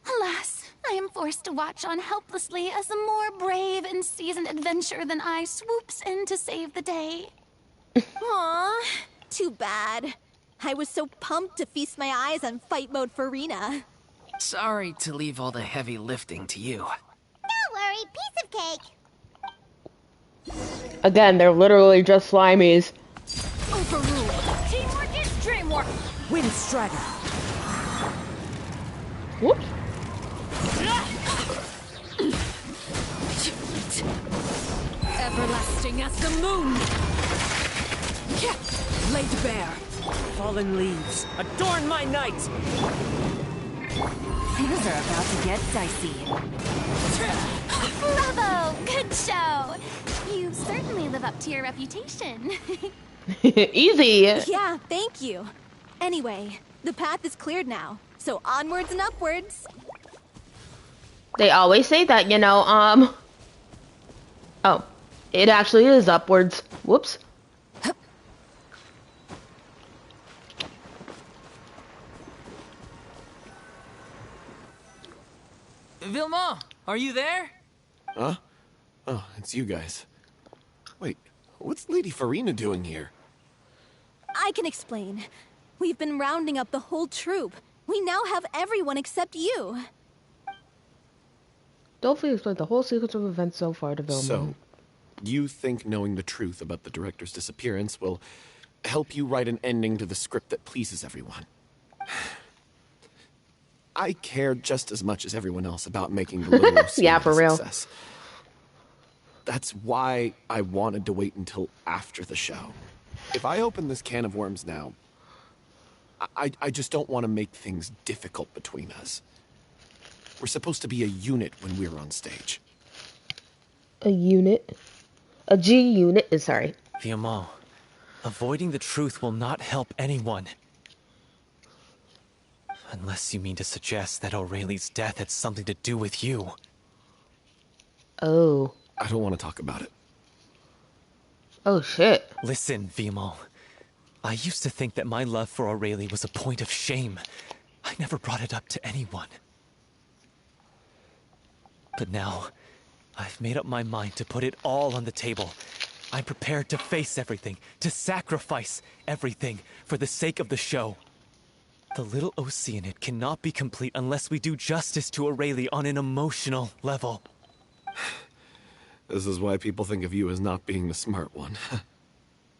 Alas, I am forced to watch on helplessly as a more brave and seasoned adventurer than I swoops in to save the day. Aw, too bad. I was so pumped to feast my eyes on fight mode Farina. Sorry to leave all the heavy lifting to you. Don't worry, piece of cake. Again, they're literally just slimies. Overruled. Teamwork is dreamwork. Wind Strider. Whoops. Everlasting as the moon. Laid bare. Fallen leaves, adorn my night! Things are about to get dicey. Bravo! Good show! You certainly live up to your reputation. Easy. Yeah, thank you. Anyway, the path is cleared now, so onwards and upwards. They always say that, you know, Oh, it actually is upwards. Whoops. Vilma, are you there? Huh? Oh, it's you guys. Wait, what's Lady Farina doing here? I can explain. We've been rounding up the whole troop. We now have everyone except you. Dolphy explained the whole sequence of events so far to Vilma. So, you think knowing the truth about the director's disappearance will help you write an ending to the script that pleases everyone? I care just as much as everyone else about making the Little Ocean Yeah, for a real. success. That's why I wanted to wait until after the show. If I open this can of worms now, I just don't want to make things difficult between us. We're supposed to be a unit when we're on stage. A unit? A G unit? Sorry. Vilma, avoiding the truth will not help anyone. Unless you mean to suggest that Aurelie's death had something to do with you. Oh. I don't want to talk about it. Oh, shit. Listen, Vilma. I used to think that my love for Aurelie was a point of shame. I never brought it up to anyone. But now, I've made up my mind to put it all on the table. I'm prepared to face everything, to sacrifice everything for the sake of the show. The Little Oceanid cannot be complete unless we do justice to Aurelie on an emotional level. This is why people think of you as not being the smart one.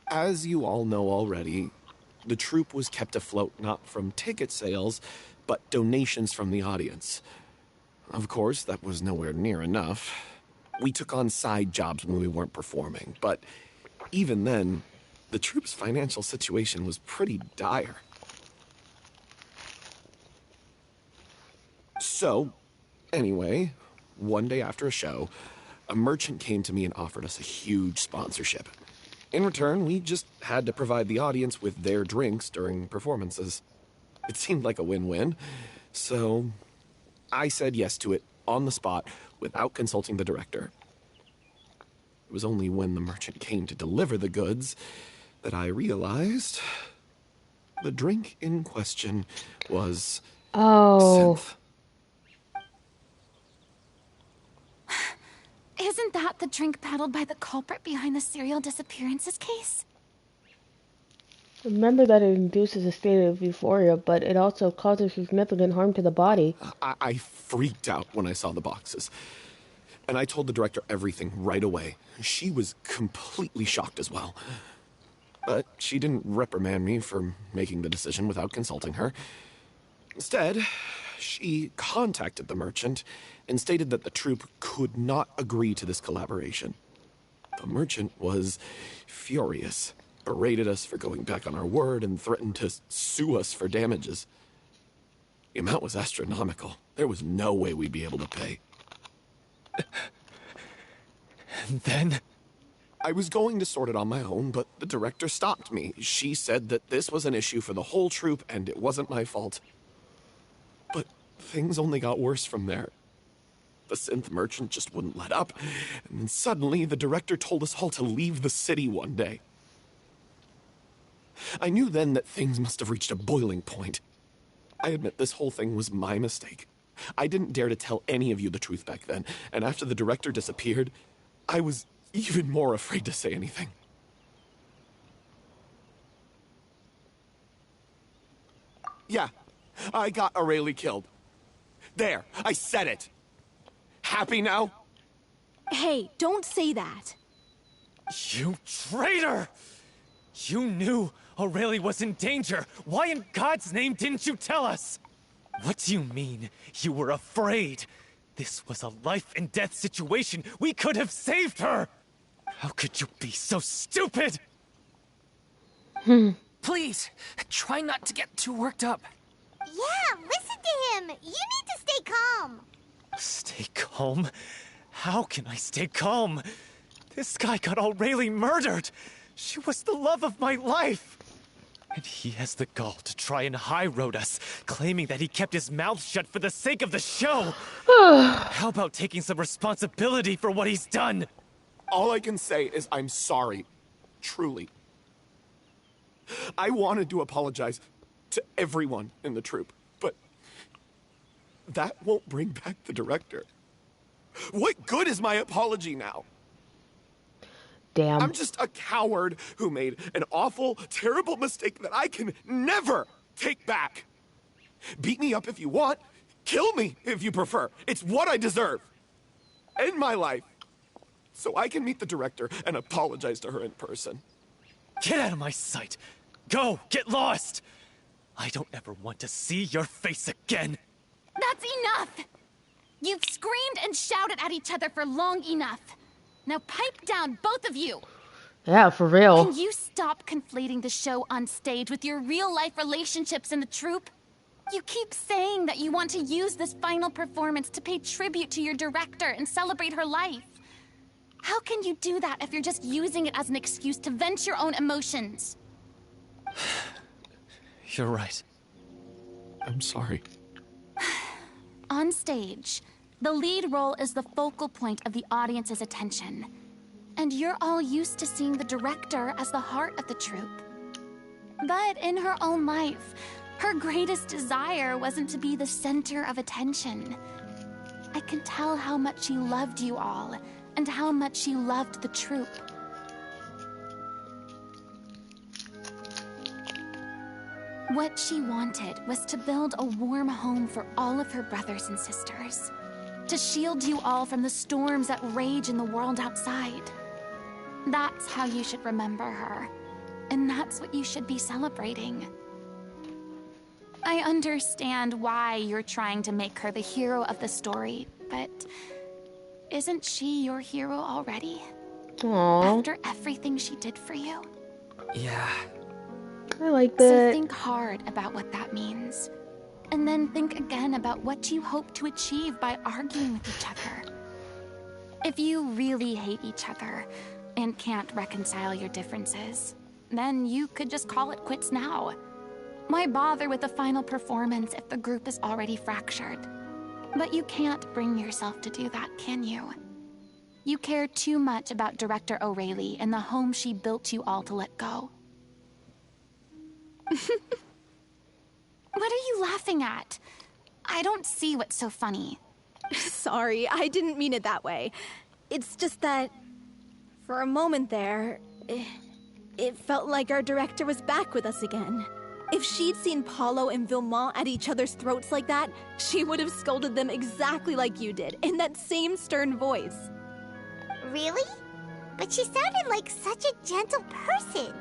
As you all know already, the troupe was kept afloat not from ticket sales, but donations from the audience. Of course, that was nowhere near enough. We took on side jobs when we weren't performing, but even then, the troupe's financial situation was pretty dire. So, anyway, one day after a show, a merchant came to me and offered us a huge sponsorship. In return, we just had to provide the audience with their drinks during performances. It seemed like a win-win, so I said yes to it on the spot without consulting the director. It was only when the merchant came to deliver the goods that I realized the drink in question was synth. Isn't that the drink peddled by the culprit behind the serial disappearances case? Remember that it induces a state of euphoria, but it also causes significant harm to the body. I freaked out when I saw the boxes. And I told the director everything right away. She was completely shocked as well. But she didn't reprimand me for making the decision without consulting her. Instead, she contacted the merchant and stated that the troupe could not agree to this collaboration. The merchant was furious, berated us for going back on our word, and threatened to sue us for damages. The amount was astronomical. There was no way we'd be able to pay. And then? I was going to sort it on my own, but the director stopped me. She said that this was an issue for the whole troupe, and it wasn't my fault. But things only got worse from there. The synth merchant just wouldn't let up, and then suddenly the director told us all to leave the city one day. I knew then that things must have reached a boiling point. I admit this whole thing was my mistake. I didn't dare to tell any of you the truth back then, and after the director disappeared, I was even more afraid to say anything. Yeah, I got Aurelie killed. There, I said it. Happy now? Hey, don't say that. You traitor! You knew Aurelie was in danger. Why in God's name didn't you tell us? What do you mean, you were afraid? This was a life and death situation. We could have saved her! How could you be so stupid? Please, try not to get too worked up. Yeah, listen to him. You need to stay calm. Stay calm? How can I stay calm? This guy got Aurelie murdered. She was the love of my life. And he has the gall to try and high-road us, claiming that he kept his mouth shut for the sake of the show. How about taking some responsibility for what he's done? All I can say is I'm sorry. Truly. I wanted to apologize to everyone in the troupe, but that won't bring back the director. What good is my apology now? Damn. I'm just a coward who made an awful, terrible mistake that I can never take back. Beat me up if you want. Kill me if you prefer. It's what I deserve. End my life so I can meet the director and apologize to her in person. Get out of my sight. Go, get lost. I don't ever want to see your face again. That's enough! You've screamed and shouted at each other for long enough. Now pipe down, both of you! Yeah, for real. Can you stop conflating the show on stage with your real-life relationships in the troupe? You keep saying that you want to use this final performance to pay tribute to your director and celebrate her life. How can you do that if you're just using it as an excuse to vent your own emotions? You're right. I'm sorry. On stage, the lead role is the focal point of the audience's attention. And you're all used to seeing the director as the heart of the troupe. But in her own life, her greatest desire wasn't to be the center of attention. I can tell how much she loved you all, and how much she loved the troupe. What she wanted was to build a warm home for all of her brothers and sisters. To shield you all from the storms that rage in the world outside. That's how you should remember her. And that's what you should be celebrating. I understand why you're trying to make her the hero of the story, but isn't she your hero already? Aww. After everything she did for you? Yeah. I like So that. think hard about what that means. And then think again about what you hope to achieve by arguing with each other. If you really hate each other and can't reconcile your differences, then you could just call it quits now. Why bother with the final performance if the group is already fractured? But you can't bring yourself to do that, can you? You care too much about Director Aurelie and the home she built you all to let go. What are you laughing at? I don't see what's so funny. Sorry, I didn't mean it that way. It's just that, for a moment there, it felt like our director was back with us again. If she'd seen Paulo and Villemont at each other's throats like that, she would have scolded them exactly like you did, in that same stern voice. Really? But she sounded like such a gentle person.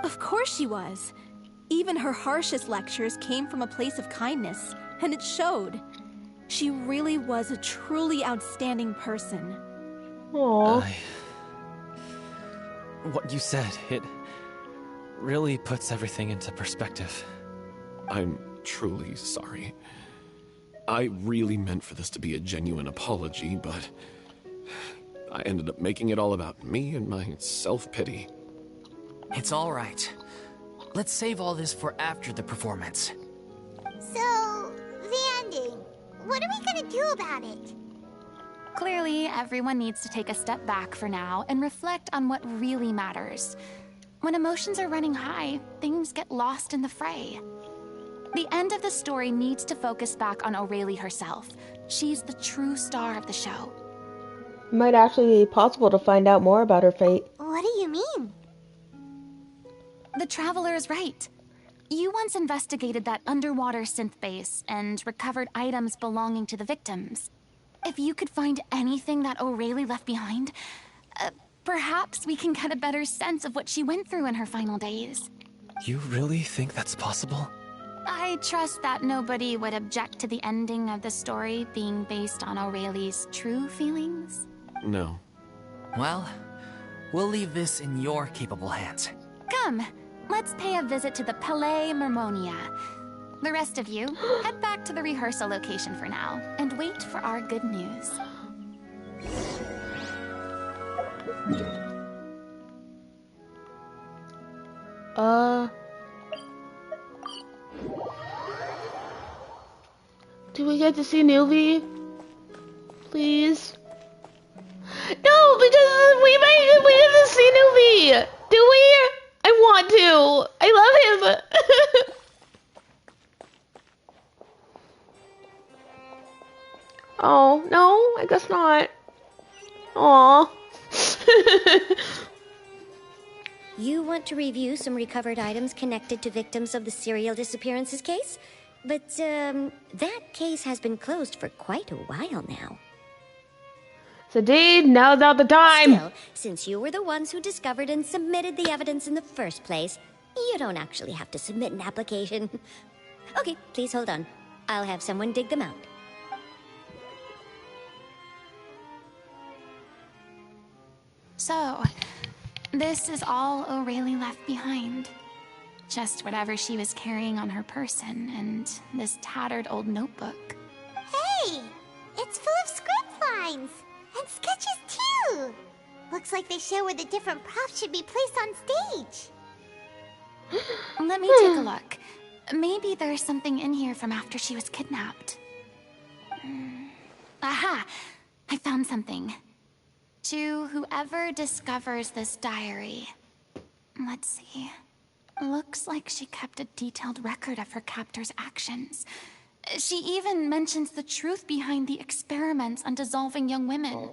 Of course she was. Even her harshest lectures came from a place of kindness, and it showed. She really was a truly outstanding person. Aww. what you said. It really puts everything into perspective. I'm truly sorry. I really meant for this to be a genuine apology, but I ended up making it all about me and my self-pity. It's all right. Let's save all this for after the performance. So, the ending. What are we gonna do about it? Clearly, everyone needs to take a step back for now and reflect on what really matters. When emotions are running high, things get lost in the fray. The end of the story needs to focus back on Aurelie herself. She's the true star of the show. It might actually be possible to find out more about her fate. What do you mean? The Traveler is right. You once investigated that underwater synth base and recovered items belonging to the victims. If you could find anything that Aurelie left behind, perhaps we can get a better sense of what she went through in her final days. You really think that's possible? I trust that nobody would object to the ending of the story being based on Aurelie's true feelings. No. Well, we'll leave this in your capable hands. Come, let's pay a visit to the Palais Mermonia. The rest of you, head back to the rehearsal location for now, and wait for our good news. Do we get to see Nuvi? Please? No, because we get to see Nuvi! Do we? I want to! I love him! Oh, no, I guess not. Aww. You want to review some recovered items connected to victims of the serial disappearances case? But, that case has been closed for quite a while now. So, indeed, now's not the time! Still, since you were the ones who discovered and submitted the evidence in the first place, you don't actually have to submit an application. Okay, please hold on. I'll have someone dig them out. So, this is all Aurelie left behind. Just whatever she was carrying on her person, and this tattered old notebook. Hey! It's full of script lines! And sketches, too! Looks like they show where the different props should be placed on stage. Let me take a look. Maybe there's something in here from after she was kidnapped. Aha! I found something. To whoever discovers this diary. Let's see. Looks like she kept a detailed record of her captor's actions. She even mentions the truth behind the experiments on dissolving young women.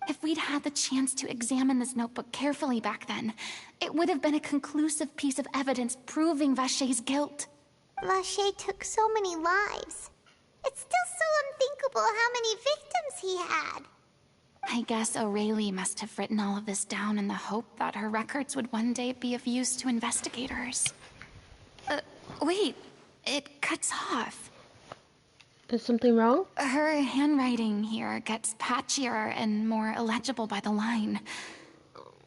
If we'd had the chance to examine this notebook carefully back then, it would have been a conclusive piece of evidence proving Vacher's guilt. Vacher took so many lives. It's still so unthinkable how many victims he had. I guess Aurelie must have written all of this down in the hope that her records would one day be of use to investigators. Wait, it cuts off. Is something wrong? Her handwriting here gets patchier and more illegible by the line.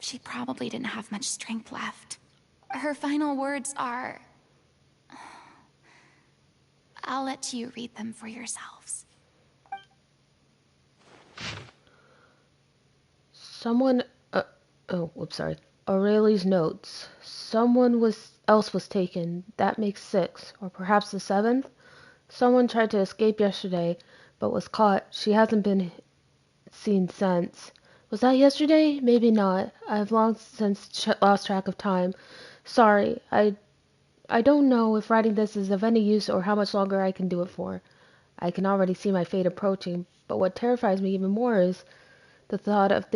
She probably didn't have much strength left. Her final words are... I'll let you read them for yourselves. Someone... oh, whoops, sorry. Aurelie's notes. Someone else was taken. That makes 6. Or perhaps the 7th? Someone tried to escape yesterday, but was caught. She hasn't been seen since. Was that yesterday? Maybe not. I've long since lost track of time. Sorry. I don't know if writing this is of any use or how much longer I can do it for. I can already see my fate approaching, but what terrifies me even more is the thought of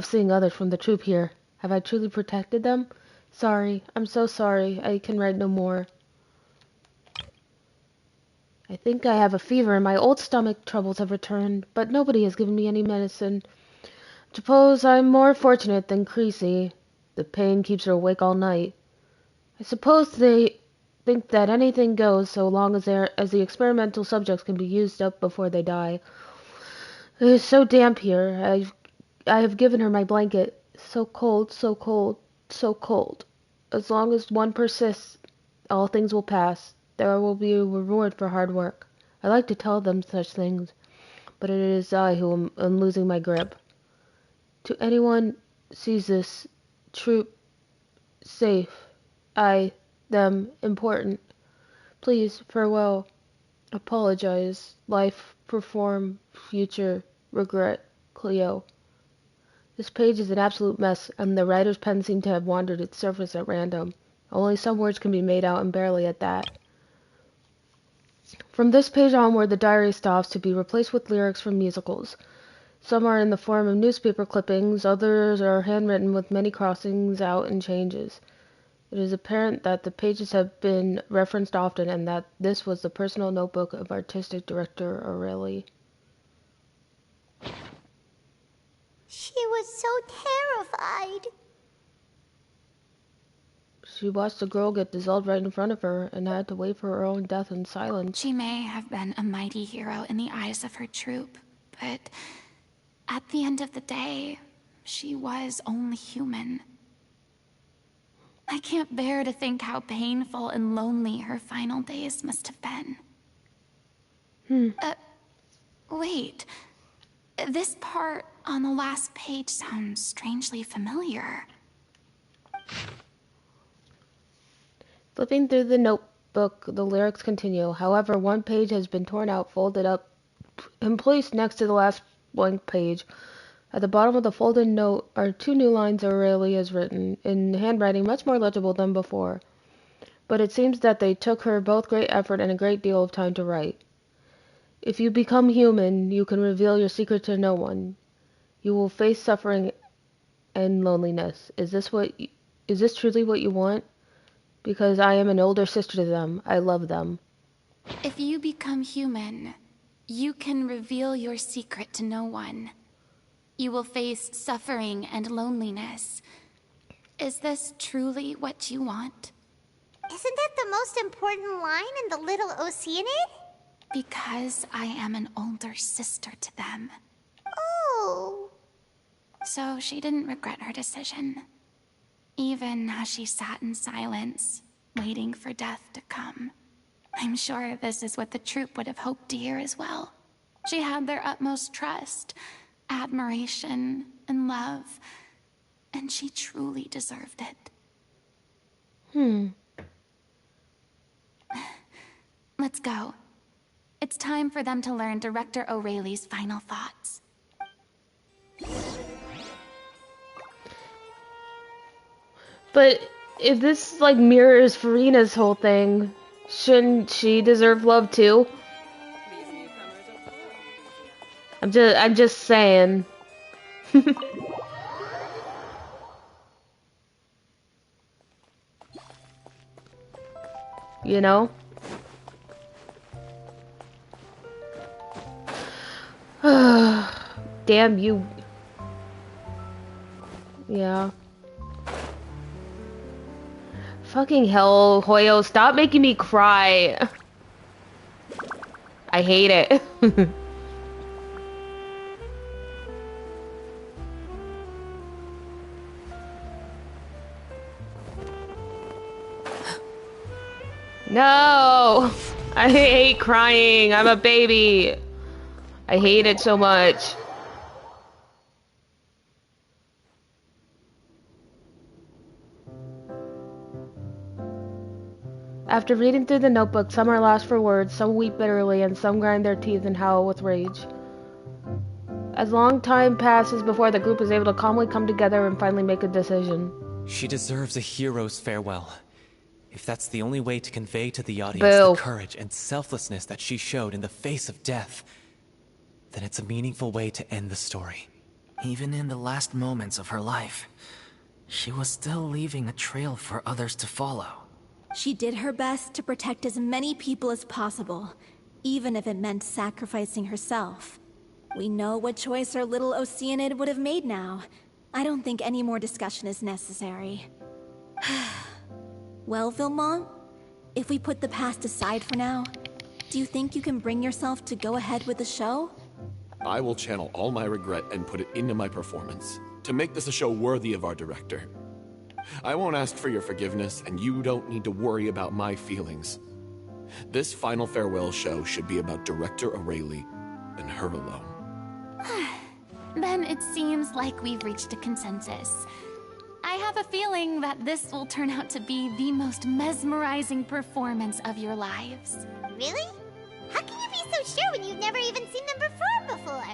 seeing others from the troop here. Have I truly protected them? Sorry. I'm so sorry. I can write no more. I think I have a fever and my old stomach troubles have returned, but nobody has given me any medicine. Suppose I'm more fortunate than Creasy. The pain keeps her awake all night. I suppose they think that anything goes so long as the experimental subjects can be used up before they die. It is so damp here. I have given her my blanket. So cold, so cold, so cold. As long as one persists, all things will pass. There will be a reward for hard work. I like to tell them such things, but it is I who am losing my grip. To anyone sees this troop safe, I, them, important. Please, farewell. Apologize. Life, perform, future, regret, Cleo. This page is an absolute mess, and the writer's pen seemed to have wandered its surface at random. Only some words can be made out, and barely at that. From this page onward, the diary stops to be replaced with lyrics from musicals. Some are in the form of newspaper clippings, others are handwritten with many crossings out and changes. It is apparent that the pages have been referenced often, and that this was the personal notebook of artistic director Aurelie. She was so terrified. She watched the girl get dissolved right in front of her and had to wait for her own death in silence. She may have been a mighty hero in the eyes of her troop, but at the end of the day, she was only human. I can't bear to think how painful and lonely her final days must have been. Wait. This part on the last page sounds strangely familiar. Flipping through the notebook, the lyrics continue. However, one page has been torn out, folded up, and placed next to the last blank page. At the bottom of the folded note are 2 new lines Aurelie has written, in handwriting much more legible than before. But it seems that they took her both great effort and a great deal of time to write. If you become human, you can reveal your secret to no one. You will face suffering and loneliness. Is this truly what you want? Because I am an older sister to them. I love them. If you become human, you can reveal your secret to no one. You will face suffering and loneliness. Is this truly what you want? Isn't that the most important line in the Little Oceanid? Because I am an older sister to them. Oh. So she didn't regret her decision. Even as she sat in silence, waiting for death to come. I'm sure this is what the troupe would have hoped to hear as well. She had their utmost trust, admiration, and love, and she truly deserved it. Let's go. It's time for them to learn Director Aurelie's final thoughts. But if this mirrors Farina's whole thing, shouldn't she deserve love too? I'm just saying. You know? Damn you. Yeah. Fucking hell, Hoyo, stop making me cry. I hate it. No! I hate crying. I'm a baby. I hate it so much. After reading through the notebook, some are lost for words, some weep bitterly, and some grind their teeth and howl with rage. As long time passes before the group is able to calmly come together and finally make a decision. She deserves a hero's farewell. If that's the only way to convey to the audience Boo. the courage and selflessness that she showed in the face of death, then it's a meaningful way to end the story. Even in the last moments of her life, she was still leaving a trail for others to follow. She did her best to protect as many people as possible, even if it meant sacrificing herself. We know what choice our little Oceanid would have made now. I don't think any more discussion is necessary. Well, Vilmont, if we put the past aside for now, do you think you can bring yourself to go ahead with the show? I will channel all my regret and put it into my performance. to make this a show worthy of our director. I won't ask for your forgiveness, and you don't need to worry about my feelings. This final farewell show should be about Director O'Reilly and her alone. Then it seems like we've reached a consensus. I have a feeling that this will turn out to be the most mesmerizing performance of your lives. Really? How can you be so sure when you've never even seen them perform before?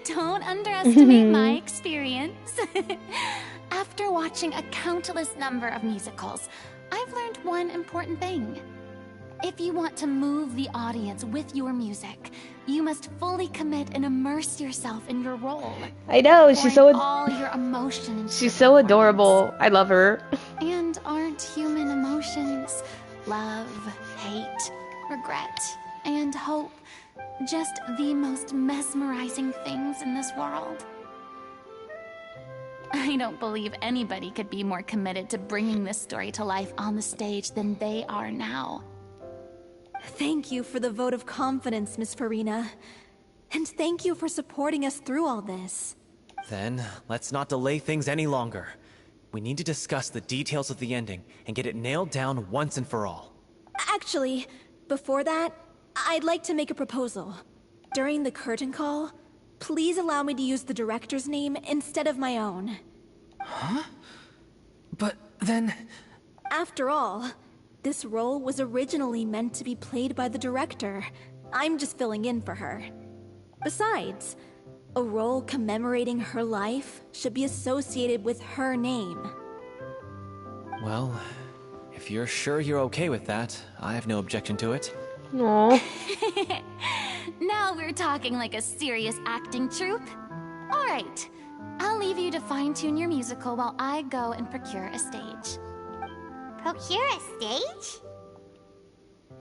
Don't underestimate my experience. After watching a countless number of musicals, I've learned one important thing. If you want to move the audience with your music, you must fully commit and immerse yourself in your role. I know, she's so all your emotion into she's so adorable. I love her. And aren't human emotions love, hate, regret, and hope just the most mesmerizing things in this world? I don't believe anybody could be more committed to bringing this story to life on the stage than they are now. Thank you for the vote of confidence, Miss Farina. And thank you for supporting us through all this. Then, let's not delay things any longer. We need to discuss the details of the ending and get it nailed down once and for all. Actually, before that, I'd like to make a proposal. During the curtain call, please allow me to use the director's name instead of my own. Huh? But then... After all, this role was originally meant to be played by the director. I'm just filling in for her. Besides, a role commemorating her life should be associated with her name. Well, if you're sure you're okay with that, I have no objection to it. No. Now we're talking like a serious acting troupe. All right, I'll leave you to fine-tune your musical while I go and procure a stage. Procure a stage?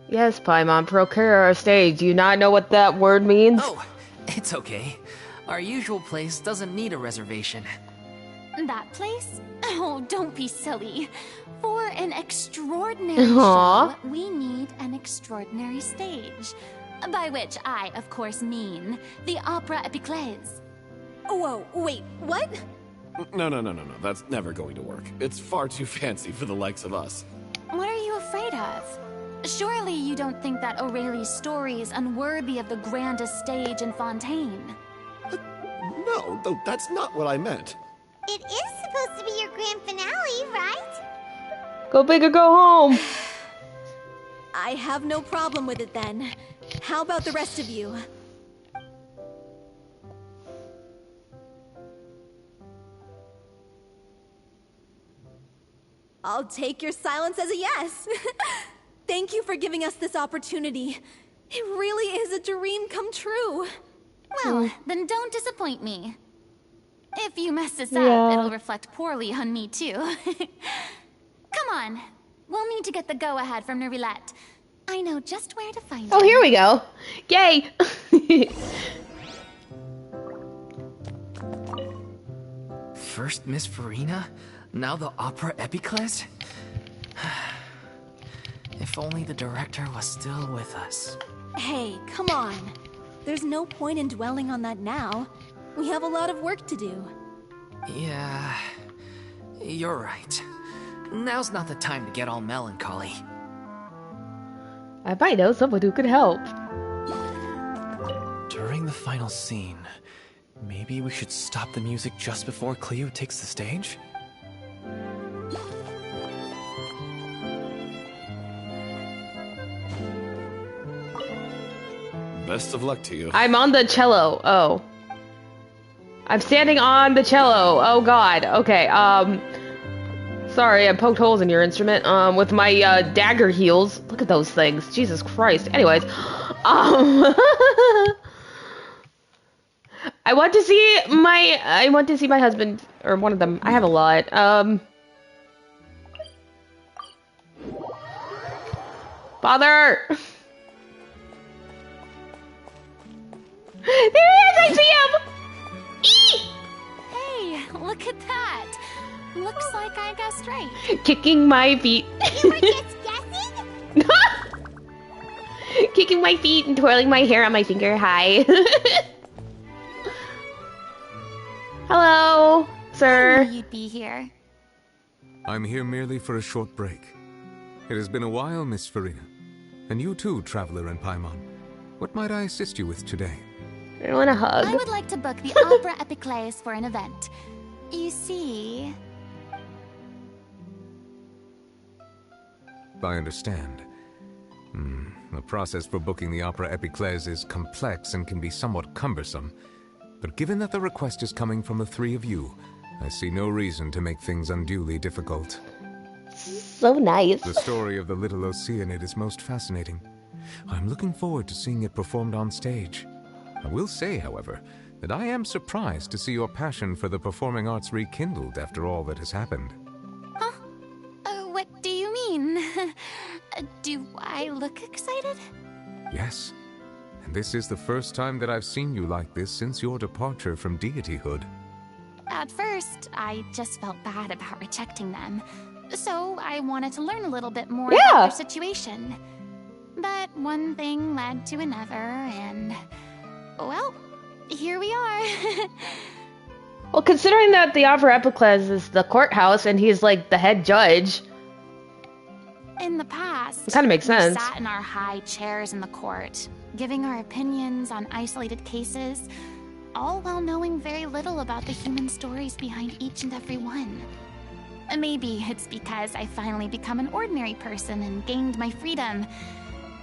Yes, Paimon, procure a stage. Do you not know what that word means? Oh, it's okay. Our usual place doesn't need a reservation. That place? Oh, don't be silly. For an extraordinary show, we need an extraordinary stage. By which I, of course, mean the Opera Epiclese. Whoa, wait, what? No. That's never going to work. It's far too fancy for the likes of us. What are you afraid of? Surely you don't think that O'Reilly's story is unworthy of the grandest stage in Fontaine. No, that's not what I meant. It is supposed to be your grand finale, right? Go big or go home. I have no problem with it then. How about the rest of you? I'll take your silence as a yes. Thank you for giving us this opportunity. It really is a dream come true. Well, then don't disappoint me. If you mess this up, it'll reflect poorly on me too. Come on. We'll need to get the go-ahead from Nervilette. I know just where to find Oh, here we go. Yay! First Miss Farina, now the Opera Epiclese? If only the director was still with us. Hey, come on. There's no point in dwelling on that now. We have a lot of work to do. Yeah, you're right. Now's not the time to get all melancholy. I might know someone who could help. During the final scene, maybe we should stop the music just before Cleo takes the stage? Best of luck to you. I'm on the cello. Oh. I'm standing on the cello. Oh god. Okay, sorry, I poked holes in your instrument, with my, dagger heels. Look at those things. Jesus Christ. Anyways, I want to see my husband, or one of them. I have a lot. Father! There he is! I see him! Hey, look at that. Looks like I guessed right. Kicking my feet. You were just guessing? Kicking my feet and twirling my hair on my finger. Hi. Hello, I sir. knew you'd be here. I'm here merely for a short break. It has been a while, Miss Farina. And you too, Traveler and Paimon. What might I assist you with today? I want a hug. I would like to book the Opera Epiclese for an event. You see... I understand. The process for booking the Opera Epiclese is complex and can be somewhat cumbersome. But given that the request is coming from the three of you, I see no reason to make things unduly difficult. So nice. The story of the Little Oceanid is most fascinating. I'm looking forward to seeing it performed on stage. I will say, however, that I am surprised to see your passion for the performing arts rekindled after all that has happened. Huh? What do you mean? Do I look excited? Yes. And this is the first time that I've seen you like this since your departure from deityhood. At first, I just felt bad about rejecting them. So I wanted to learn a little bit more about their situation. But one thing led to another, and... well, here we are. Well, considering that the Opera Epiclese is the courthouse and he's like the head judge. In the past, it kind of makes sense. We sat in our high chairs in the court, giving our opinions on isolated cases, all while knowing very little about the human stories behind each and every one. Maybe it's because I finally become an ordinary person and gained my freedom,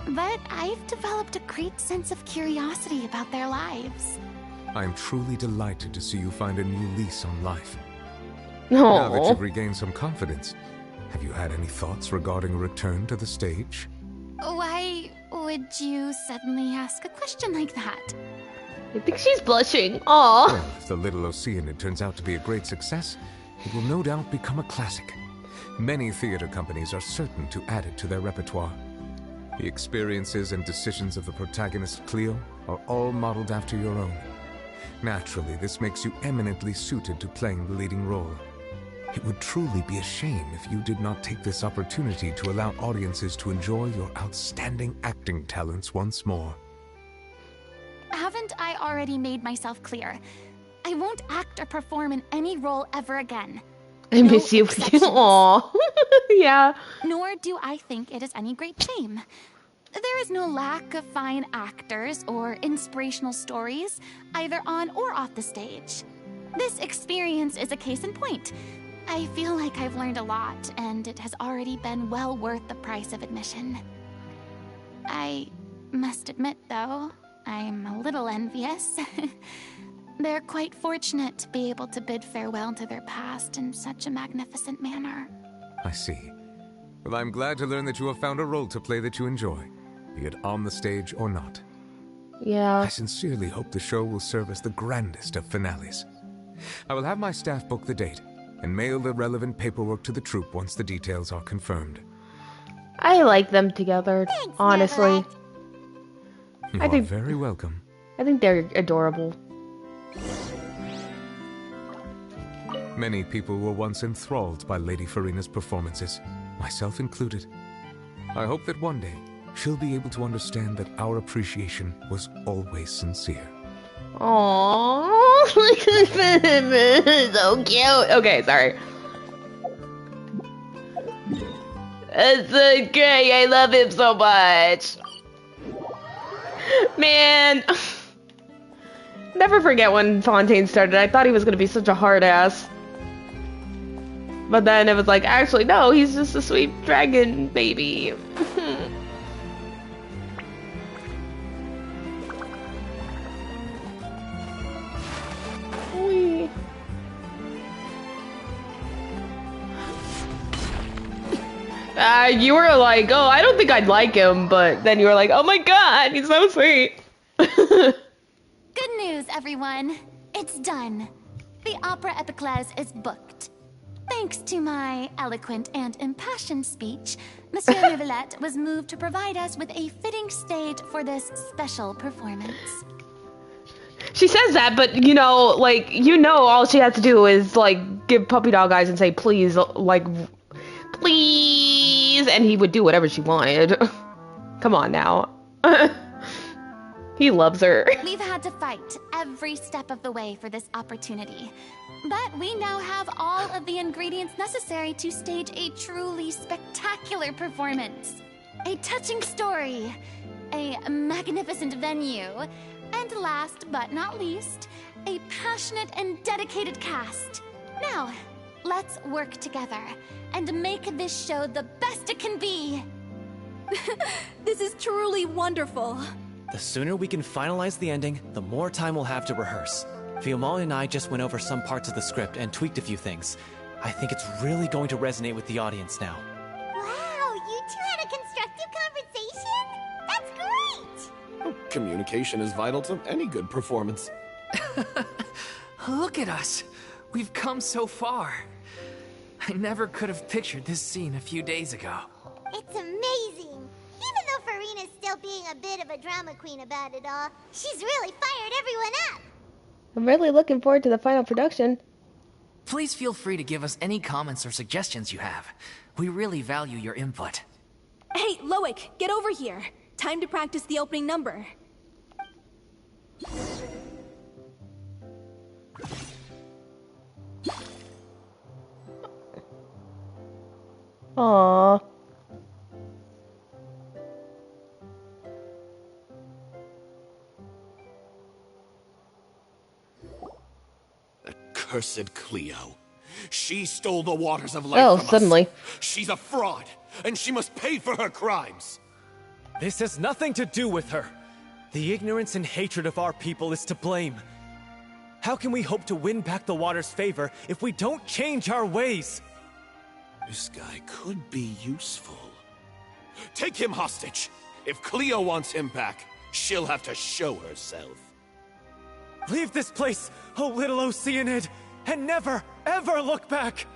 but I've developed a great sense of curiosity about their lives. I am truly delighted to see you find a new lease on life. Aww. Now that you've regained some confidence, have you had any thoughts regarding a return to the stage? Why would you suddenly ask a question like that? I think she's blushing. Aww. Well, if the Little Oceanid turns out to be a great success, it will no doubt become a classic. Many theater companies are certain to add it to their repertoire. The experiences and decisions of the protagonist, Cleo, are all modeled after your own. Naturally, this makes you eminently suited to playing the leading role. It would truly be a shame if you did not take this opportunity to allow audiences to enjoy your outstanding acting talents once more. Haven't I already made myself clear? I won't act or perform in any role ever again. I miss you. Aww. Yeah. Nor do I think it is any great shame. There is no lack of fine actors or inspirational stories, either on or off the stage. This experience is a case in point. I feel like I've learned a lot, and it has already been well worth the price of admission. I must admit, though, I'm a little envious. They're quite fortunate to be able to bid farewell to their past in such a magnificent manner. I see. Well, I'm glad to learn that you have found a role to play that you enjoy, be it on the stage or not. Yeah. I sincerely hope the show will serve as the grandest of finales. I will have my staff book the date and mail the relevant paperwork to the troupe once the details are confirmed. I like them together, honestly. You are very welcome. I think they're adorable. Many people were once enthralled by Lady Farina's performances, myself included. I hope that one day she'll be able to understand that our appreciation was always sincere. Aww, so cute. Okay, sorry. It's okay. I love him so much. Man, never forget when Fontaine started. I thought he was gonna be such a hard ass. But then it was like, actually, no, he's just a sweet dragon baby. You were like, oh, I don't think I'd like him, but then you were like, oh my god, he's so sweet. Good news, everyone. It's done. The Opera Epiclese is booked. Thanks to my eloquent and impassioned speech, Monsieur Neuvillette was moved to provide us with a fitting stage for this special performance. She says that, but you know, like, all she has to do is like give puppy dog eyes and say please, like, please, and he would do whatever she wanted. Come on now. He loves her. We've had to fight every step of the way for this opportunity. But we now have all of the ingredients necessary to stage a truly spectacular performance. A touching story, a magnificent venue, and last but not least, a passionate and dedicated cast. Now, let's work together and make this show the best it can be. This is truly wonderful. The sooner we can finalize the ending, the more time we'll have to rehearse. Fiumon and I just went over some parts of the script and tweaked a few things. I think it's really going to resonate with the audience now. Wow, you two had a constructive conversation? That's great! Communication is vital to any good performance. Look at us. We've come so far. I never could have pictured this scene a few days ago. It's amazing. Even though Farina's still being a bit of a drama queen about it all, she's really fired everyone up. I'm really looking forward to the final production. Please feel free to give us any comments or suggestions you have. We really value your input. Hey, Loic, get over here. Time to practice the opening number. Aww. Cursed Cleo. She stole the waters of life Oh, from suddenly. us. She's a fraud, and she must pay for her crimes. This has nothing to do with her. The ignorance and hatred of our people is to blame. How can we hope to win back the water's favor if we don't change our ways? This guy could be useful. Take him hostage. If Cleo wants him back, she'll have to show herself. Leave this place, O little Oceanid, and never, ever look back!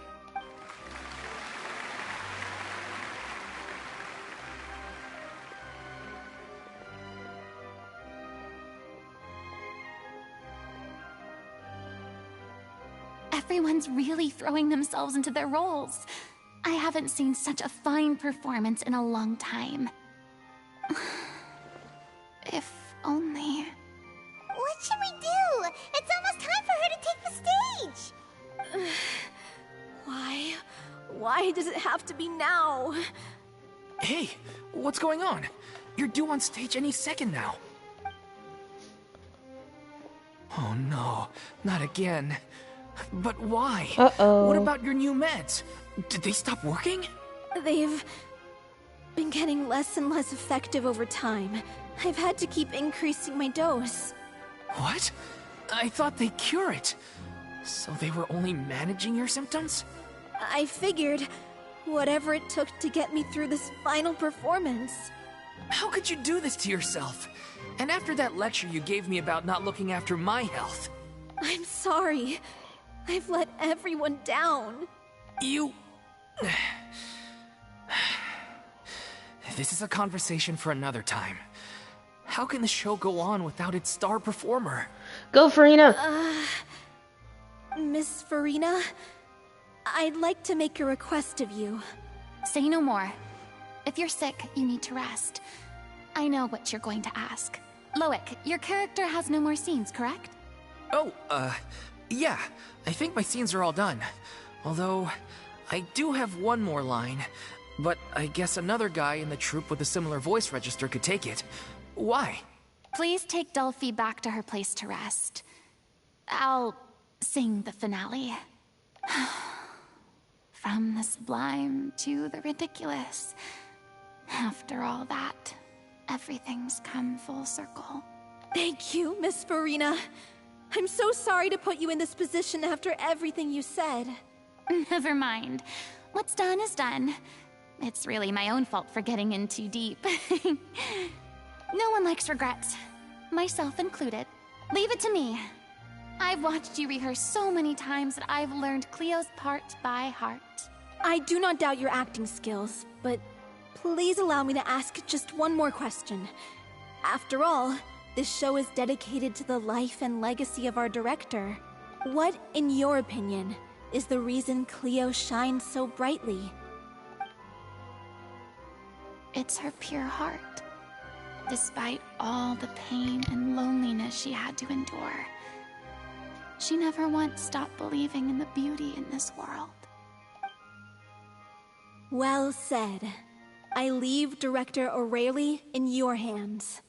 Everyone's really throwing themselves into their roles. I haven't seen such a fine performance in a long time. If only... What should we do? It's almost time for her to take the stage. Why? Why does it have to be now? Hey, what's going on? You're due on stage any second now. Oh no, not again. But why? Uh-oh. What about your new meds? Did they stop working? They've been getting less and less effective over time. I've had to keep increasing my dose. What? I thought they cure it. So they were only managing your symptoms? I figured whatever it took to get me through this final performance. How could you do this to yourself? And after that lecture you gave me about not looking after my health. I'm sorry. I've let everyone down. You... This is a conversation for another time. How can the show go on without its star performer? Go, Farina. Miss Farina, I'd like to make a request of you. Say no more. If you're sick, you need to rest. I know what you're going to ask. Loic, your character has no more scenes, correct? Oh, yeah. I think my scenes are all done. Although, I do have one more line. But I guess another guy in the troupe with a similar voice register could take it. Why? Please take Delphi back to her place to rest. I'll sing the finale. From the sublime to the ridiculous. After all that, everything's come full circle. Thank you, Miss Farina. I'm so sorry to put you in this position after everything you said. Never mind. What's done is done. It's really my own fault for getting in too deep. No one likes regrets, myself included. Leave it to me. I've watched you rehearse so many times that I've learned Cleo's part by heart. I do not doubt your acting skills, but please allow me to ask just one more question. After all, this show is dedicated to the life and legacy of our director. What, in your opinion, is the reason Cleo shines so brightly? It's her pure heart. despite all the pain and loneliness she had to endure. She never once stopped believing in the beauty in this world. Well said. I leave Director O'Reilly in your hands.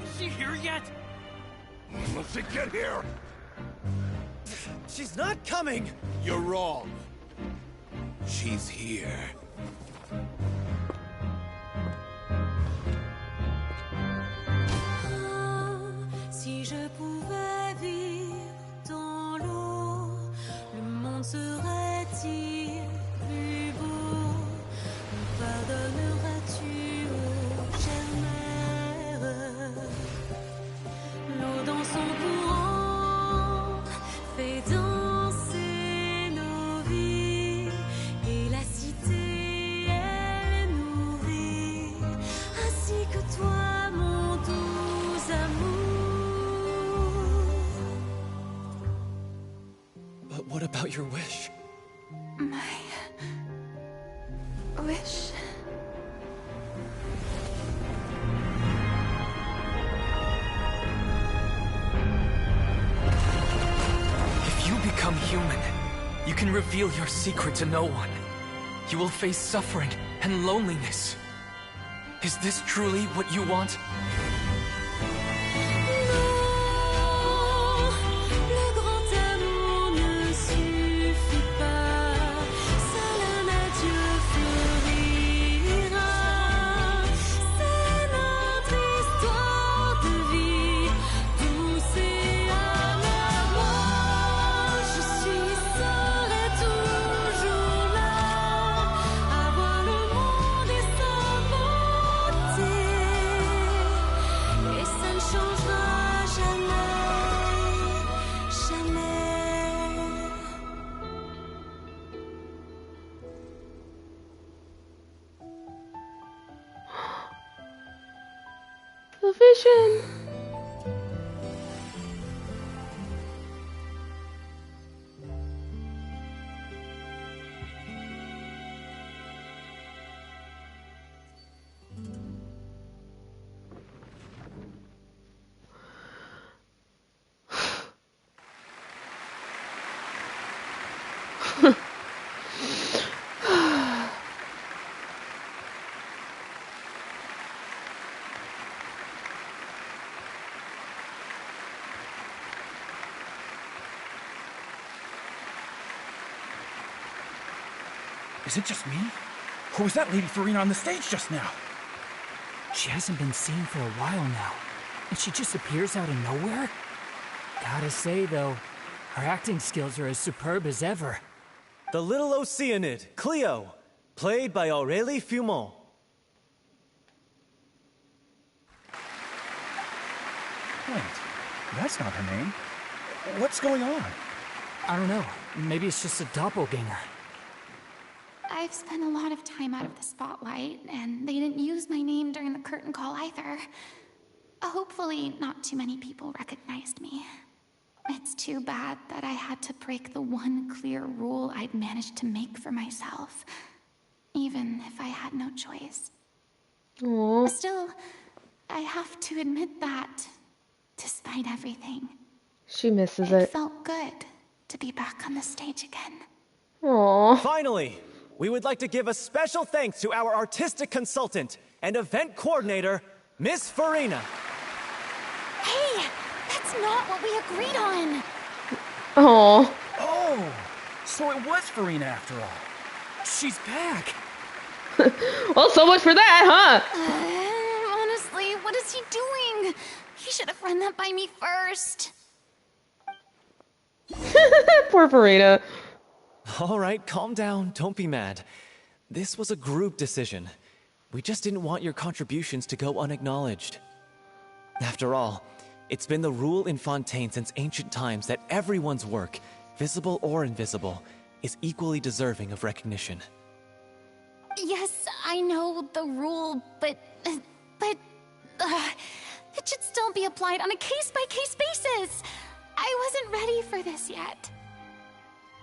Is she here yet? Let's get here! She's not coming! You're wrong. She's here. Si je pouvais vivre dans l'eau, le monde serait-il plus beau? Me pardonneras-tu, ô chère mère? L'eau dans son courant fait danser nos vies, et la cité elle nourrit, ainsi que toi, mon doux amour. But what about your wish? My wish? If you become human, you can reveal your secret to no one. You will face suffering and loneliness. Is this truly what you want? Le grand amour ne suffit pas, seul un adieu fleurira. C'est notre histoire de vie, douce et amère. Moi, je serai toujours là, à voir le monde et sa beauté, et ça ne changera jamais, jamais. The vision. Is it just me? Or was that Lady Farina on the stage just now? She hasn't been seen for a while now, and she just appears out of nowhere? Gotta say, though, her acting skills are as superb as ever. The little Oceanid, Cleo, played by Aurélie Fumont. Wait, that's not her name. What's going on? I don't know. Maybe it's just a doppelganger. I've spent a lot of time out of the spotlight, and they didn't use my name during the curtain call either. Hopefully, not too many people recognized me. It's too bad that I had to break the one clear rule I'd managed to make for myself, even if I had no choice. Aww. Still, I have to admit that, despite everything, She misses it it. felt good to be back on the stage again. Aww. Finally, we would like to give a special thanks to our artistic consultant and event coordinator, Miss Farina. Hey, that's not what we agreed on. Aww. Oh, so it was Farina after all. She's back. Well, so much for that, huh? Honestly, what is he doing? He should have run that by me first. Poor Farina. All right, calm down. Don't be mad. This was a group decision. We just didn't want your contributions to go unacknowledged. After all, it's been the rule in Fontaine since ancient times that everyone's work, visible or invisible, is equally deserving of recognition. Yes, I know the rule, but it should still be applied on a case-by-case basis. I wasn't ready for this yet.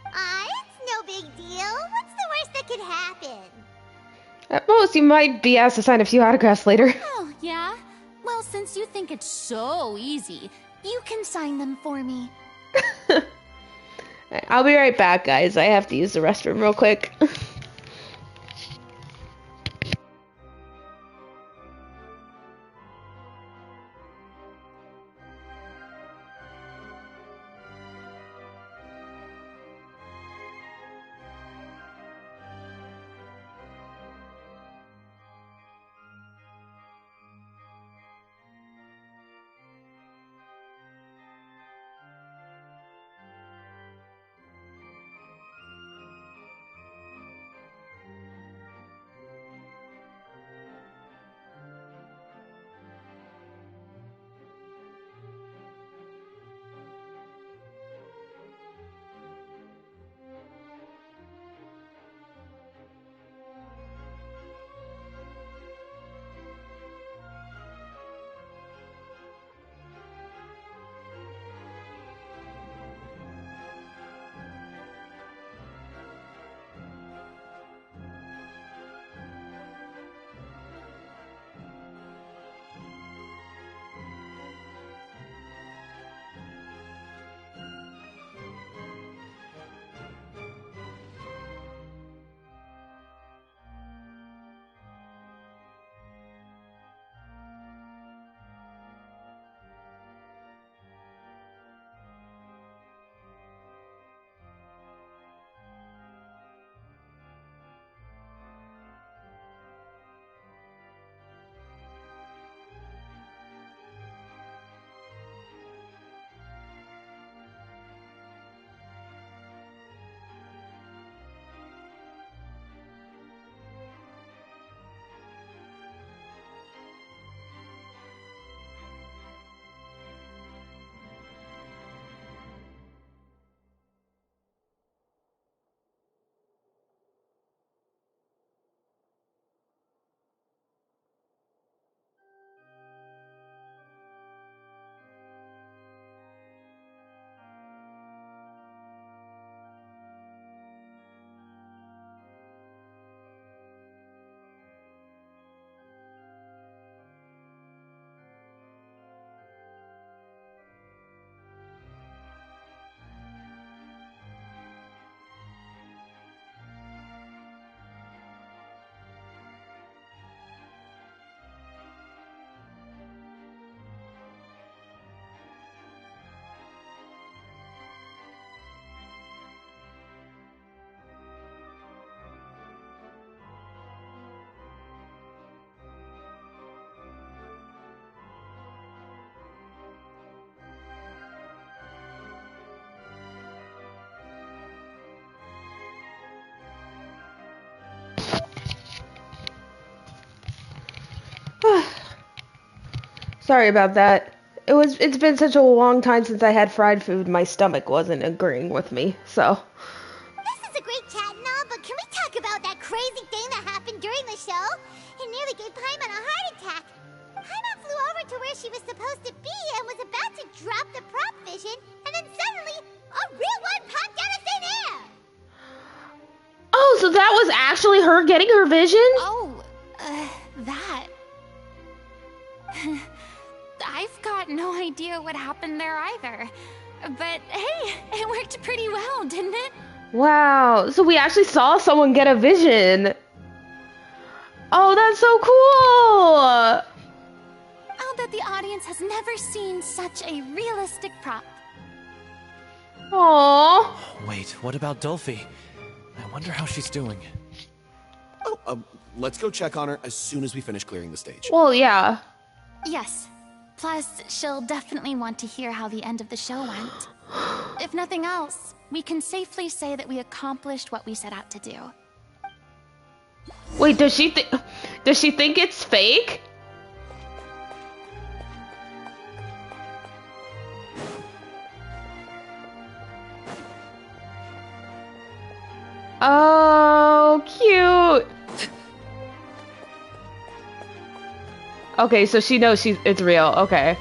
It's no big deal. What's the worst that could happen? At most, you might be asked to sign a few autographs later. Oh, yeah? Well, since you think it's so easy, you can sign them for me. I'll be right back, guys. I have to use the restroom real quick. Sorry about that. It's been such a long time since I had fried food, my stomach wasn't agreeing with me, so. This is a great chat and all, but can we talk about that crazy thing that happened during the show? It nearly gave Paimon a heart attack. Paimon flew over to where she was supposed to be and was about to drop the prop vision, and then suddenly, a real one popped out of thin air! Oh, so that was actually her getting her vision? Oh, that. I've got no idea what happened there either. But hey, it worked pretty well, didn't it? Wow, so we actually saw someone get a vision. Oh, that's so cool! I'll bet the audience has never seen such a realistic prop. Aww. Wait, what about Dolphy? I wonder how she's doing. Oh, let's go check on her as soon as we finish clearing the stage. Well, yeah. Yes. Plus, she'll definitely want to hear how the end of the show went. If nothing else, we can safely say that we accomplished what we set out to do. Wait, does she think it's fake? Oh, cute. Okay, so she knows it's real. Okay.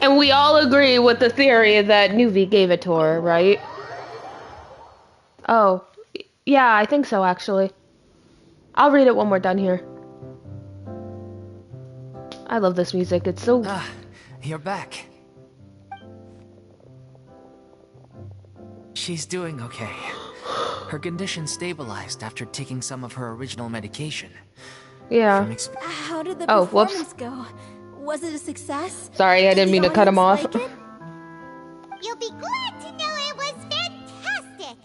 And we all agree with the theory that Nuvi gave it to her, right? Oh, yeah, I think so, actually. I'll read it when we're done here. I love this music. It's so... Ah, you're back. She's doing okay. Her condition stabilized after taking some of her original medication. Yeah. How did the performance go? Was it a success? Sorry, I didn't mean to cut him off. You'll be glad to know it was fantastic!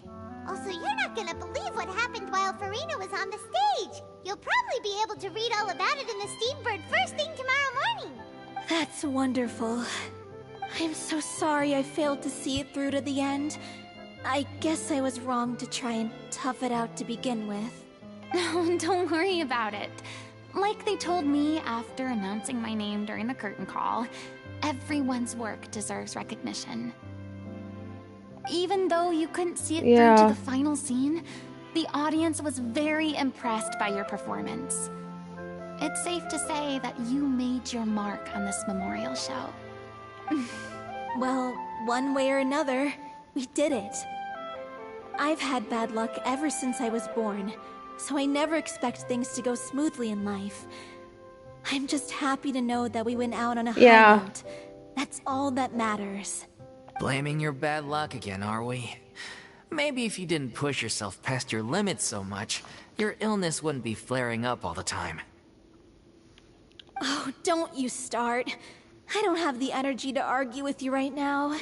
Also, you're not gonna believe what happened while Farina was on the stage. You'll probably be able to read all about it in the Steambird first thing tomorrow morning. That's wonderful. I'm so sorry I failed to see it through to the end. I guess I was wrong to try and tough it out to begin with. No, don't worry about it. Like they told me after announcing my name during the curtain call, everyone's work deserves recognition. Even though you couldn't see it through to the final scene, the audience was very impressed by your performance. It's safe to say that you made your mark on this memorial show. Well, one way or another, we did it. I've had bad luck ever since I was born, so I never expect things to go smoothly in life. I'm just happy to know that we went out on a high note. That's all that matters. Blaming your bad luck again, are we? Maybe if you didn't push yourself past your limits so much, your illness wouldn't be flaring up all the time. Oh, don't you start. I don't have the energy to argue with you right now.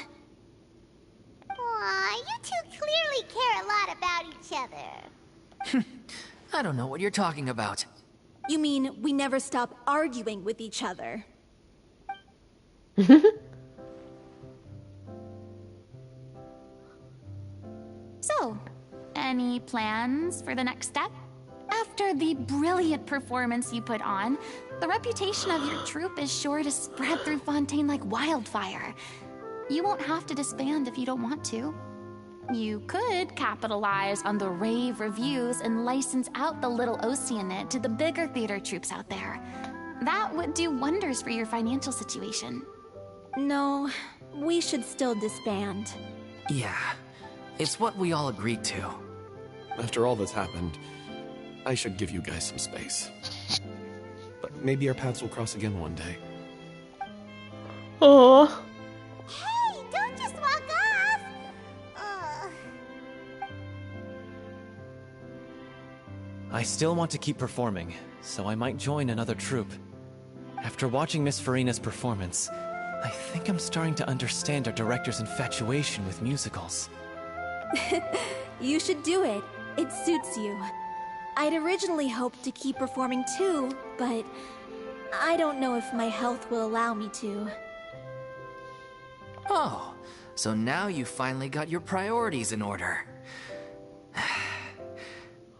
Aw, you two clearly care a lot about each other. I don't know what you're talking about. You mean we never stop arguing with each other? So, any plans for the next step? After the brilliant performance you put on, the reputation of your troupe is sure to spread through Fontaine like wildfire. You won't have to disband if you don't want to. You could capitalize on the rave reviews and license out the Little Oceanid to the bigger theater troupes out there. That would do wonders for your financial situation. No, we should still disband. Yeah, it's what we all agreed to. After all that's happened, I should give you guys some space. But maybe our paths will cross again one day. Oh. Hey, don't just walk off! I still want to keep performing, so I might join another troupe. After watching Miss Farina's performance, I think I'm starting to understand our director's infatuation with musicals. You should do it. It suits you. I'd originally hoped to keep performing too, but I don't know if my health will allow me to. Oh, so now you finally got your priorities in order.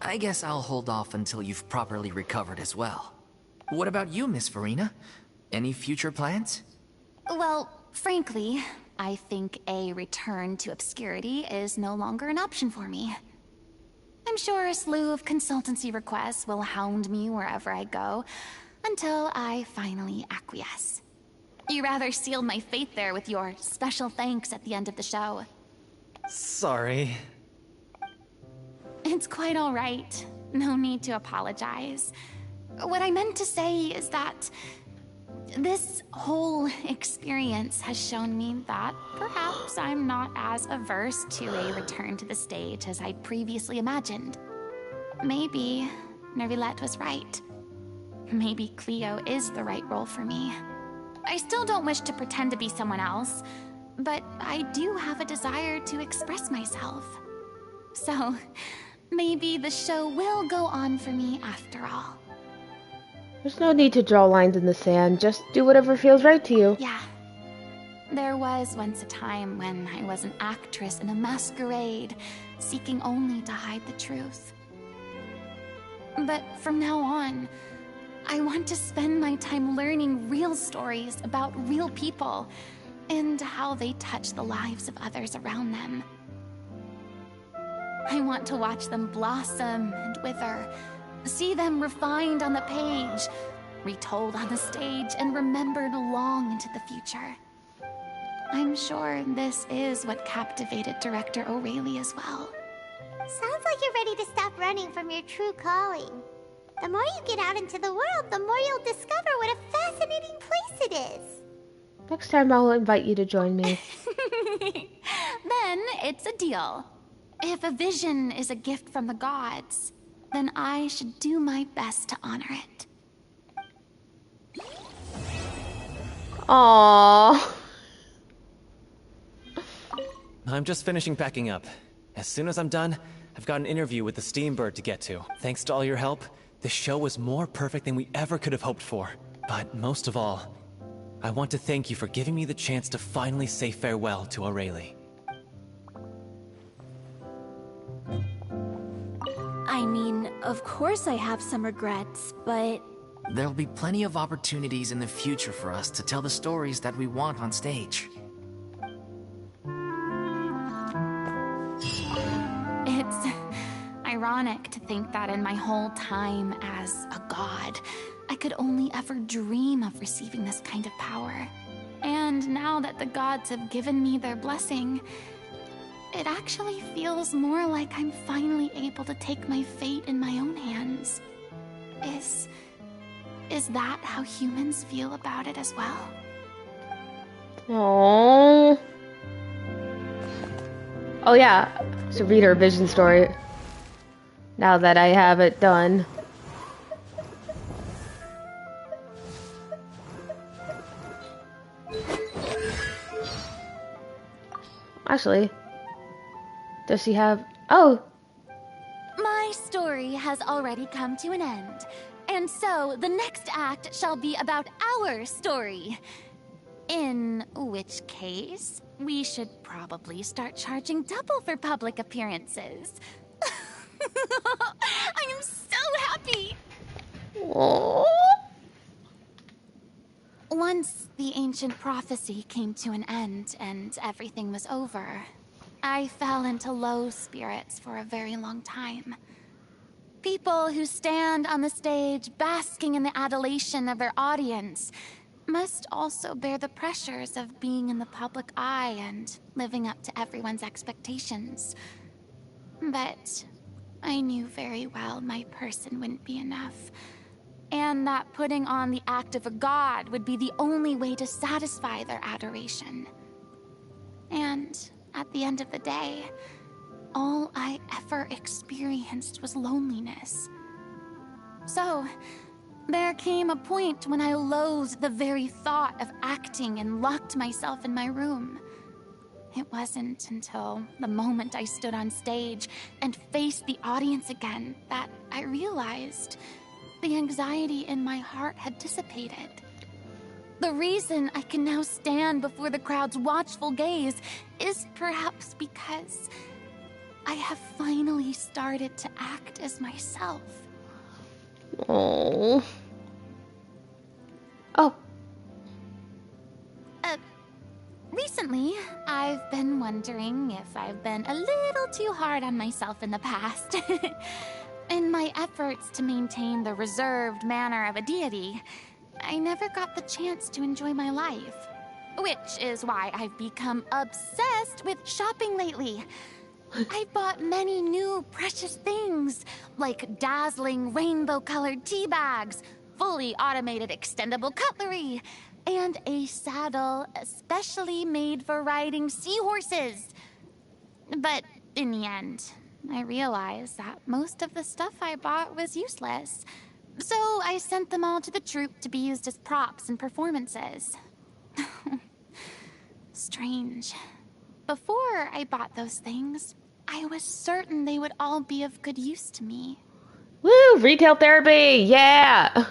I guess I'll hold off until you've properly recovered as well. What about you, Miss Farina? Any future plans? Well, frankly, I think a return to obscurity is no longer an option for me. I'm sure a slew of consultancy requests will hound me wherever I go, until I finally acquiesce. You rather sealed my fate there with your special thanks at the end of the show. Sorry. It's quite all right. No need to apologize. What I meant to say is that this whole experience has shown me that perhaps I'm not as averse to a return to the stage as I'd previously imagined. Maybe Nervilette was right. maybe Cleo is the right role for me. I still don't wish to pretend to be someone else, but I do have a desire to express myself. So, maybe the show will go on for me after all. There's no need to draw lines in the sand. Just do whatever feels right to you. Yeah. There was once a time when I was an actress in a masquerade, seeking only to hide the truth. But from now on, I want to spend my time learning real stories about real people and how they touch the lives of others around them. I want to watch them blossom and wither, see them refined on the page, retold on the stage, and remembered long into the future. I'm sure this is what captivated director O'Reilly as well. Sounds like you're ready to stop running from your true calling. The more you get out into the world, the more you'll discover what a fascinating place it is. Next time I'll invite you to join me. Then it's a deal. If a vision is a gift from the gods, then I should do my best to honor it. Aww. I'm just finishing packing up. As soon as I'm done, I've got an interview with the Steambird to get to. Thanks to all your help, this show was more perfect than we ever could have hoped for. But most of all, I want to thank you for giving me the chance to finally say farewell to O'Reilly. I mean, of course I have some regrets, but... There'll be plenty of opportunities in the future for us to tell the stories that we want on stage. It's ironic to think that in my whole time as a god, I could only ever dream of receiving this kind of power. And now that the gods have given me their blessing, it actually feels more like I'm finally able to take my fate in my own hands. Is that how humans feel about it as well? Aww. Oh yeah, to read her vision story. Now that I have it done. Actually, does she have... Oh! My story has already come to an end. And so, the next act shall be about our story. In which case, we should probably start charging double for public appearances. I am so happy! Aww. Once the ancient prophecy came to an end and everything was over, I fell into low spirits for a very long time. People who stand on the stage basking in the adulation of their audience must also bear the pressures of being in the public eye and living up to everyone's expectations. But I knew very well my person wouldn't be enough, and that putting on the act of a god would be the only way to satisfy their adoration. And at the end of the day, all I ever experienced was loneliness. So, there came a point when I loathed the very thought of acting and locked myself in my room. It wasn't until the moment I stood on stage and faced the audience again that I realized the anxiety in my heart had dissipated. The reason I can now stand before the crowd's watchful gaze is perhaps because I have finally started to act as myself. Oh. Oh. Recently, I've been wondering if I've been a little too hard on myself in the past. In my efforts to maintain the reserved manner of a deity, I never got the chance to enjoy my life. Which is why I've become obsessed with shopping lately. I've bought many new precious things, like dazzling rainbow-colored tea bags, fully automated extendable cutlery, and a saddle especially made for riding seahorses. But in the end, I realized that most of the stuff I bought was useless. So I sent them all to the troupe to be used as props in performances. Strange. Before I bought those things, I was certain they would all be of good use to me. Woo! Retail therapy! Yeah!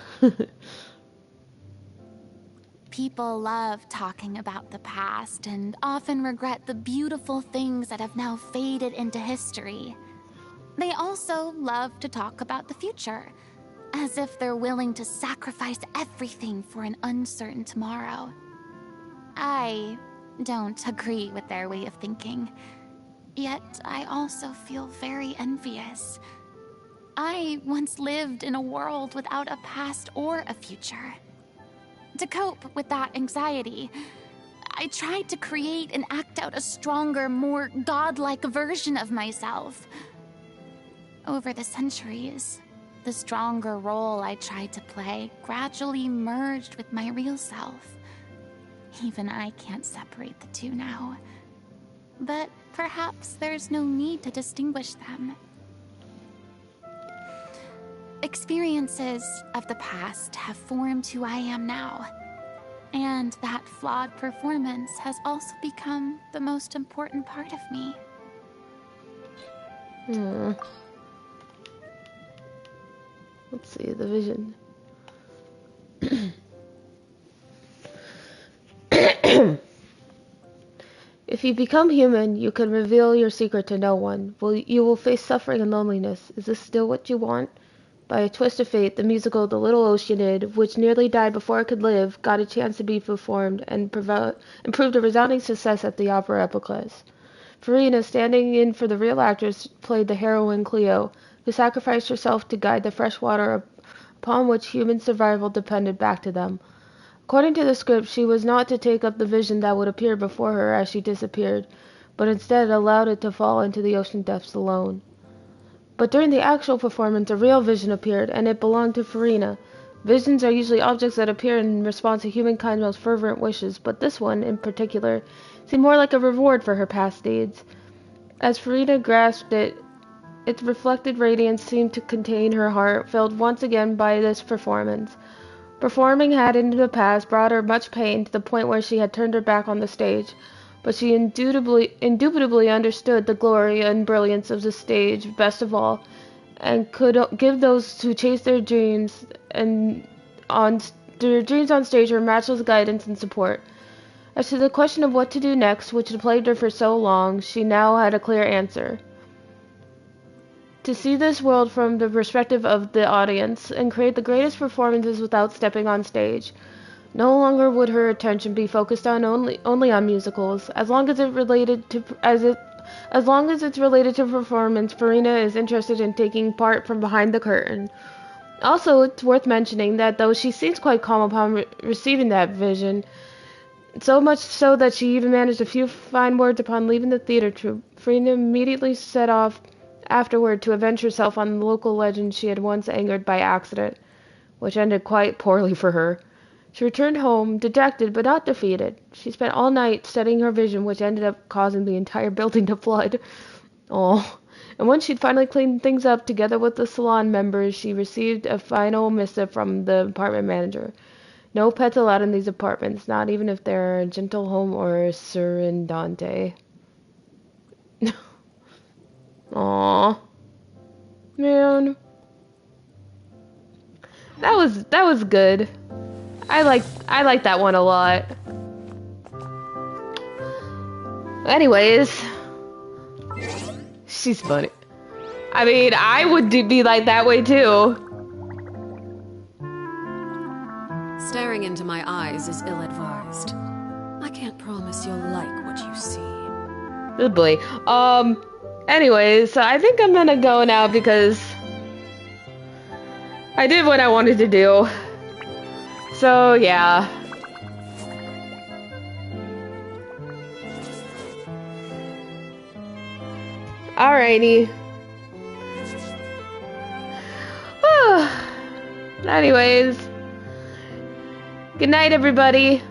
People love talking about the past and often regret the beautiful things that have now faded into history. They also love to talk about the future, as if they're willing to sacrifice everything for an uncertain tomorrow. I don't agree with their way of thinking, yet I also feel very envious. I once lived in a world without a past or a future. To cope with that anxiety, I tried to create and act out a stronger, more godlike version of myself. Over the centuries, the stronger role I tried to play gradually merged with my real self. Even I can't separate the two now. But perhaps there's no need to distinguish them. Experiences of the past have formed who I am now, and that flawed performance has also become the most important part of me. Let's see, the vision. If you become human, you can reveal your secret to no one. You will face suffering and loneliness. Is this still what you want? By a twist of fate, the musical The Little Oceanid, which nearly died before it could live, got a chance to be performed and proved a resounding success at the Opera Epicles. Farina, standing in for the real actress, played the heroine Cleo, who sacrificed herself to guide the fresh water upon which human survival depended back to them. According to the script, she was not to take up the vision that would appear before her as she disappeared, but instead allowed it to fall into the ocean depths alone. But during the actual performance, a real vision appeared, and it belonged to Farina. Visions are usually objects that appear in response to humankind's most fervent wishes, but this one, in particular, seemed more like a reward for her past deeds. As Farina grasped it, its reflected radiance seemed to contain her heart, filled once again by this performance. Performing had in the past brought her much pain to the point where she had turned her back on the stage, but she indubitably understood the glory and brilliance of the stage best of all, and could give those who chase their dreams on stage her matchless guidance and support. As to the question of what to do next, which had plagued her for so long, she now had a clear answer. To see this world from the perspective of the audience and create the greatest performances without stepping on stage. No longer would her attention be focused on only on musicals. As long as it's related to performance, Farina is interested in taking part from behind the curtain. Also, it's worth mentioning that though she seems quite calm upon receiving that vision, so much so that she even managed a few fine words upon leaving the theater troupe, Farina immediately set off afterward to avenge herself on the local legend she had once angered by accident, which ended quite poorly for her. She returned home, dejected but not defeated. She spent all night studying her vision, which ended up causing the entire building to flood. Oh. And when she'd finally cleaned things up together with the salon members, she received a final missive from the apartment manager. No pets allowed in these apartments, not even if they're a gentle home or a surindante. Aww. Man. That was good. I like that one a lot. Anyways, she's funny. I mean, I would be like that way too. Staring into my eyes is ill-advised. I can't promise you'll like what you see. Good boy. Anyways, so I think I'm gonna go now because I did what I wanted to do. So, yeah. Alrighty. Anyways. Good night, everybody.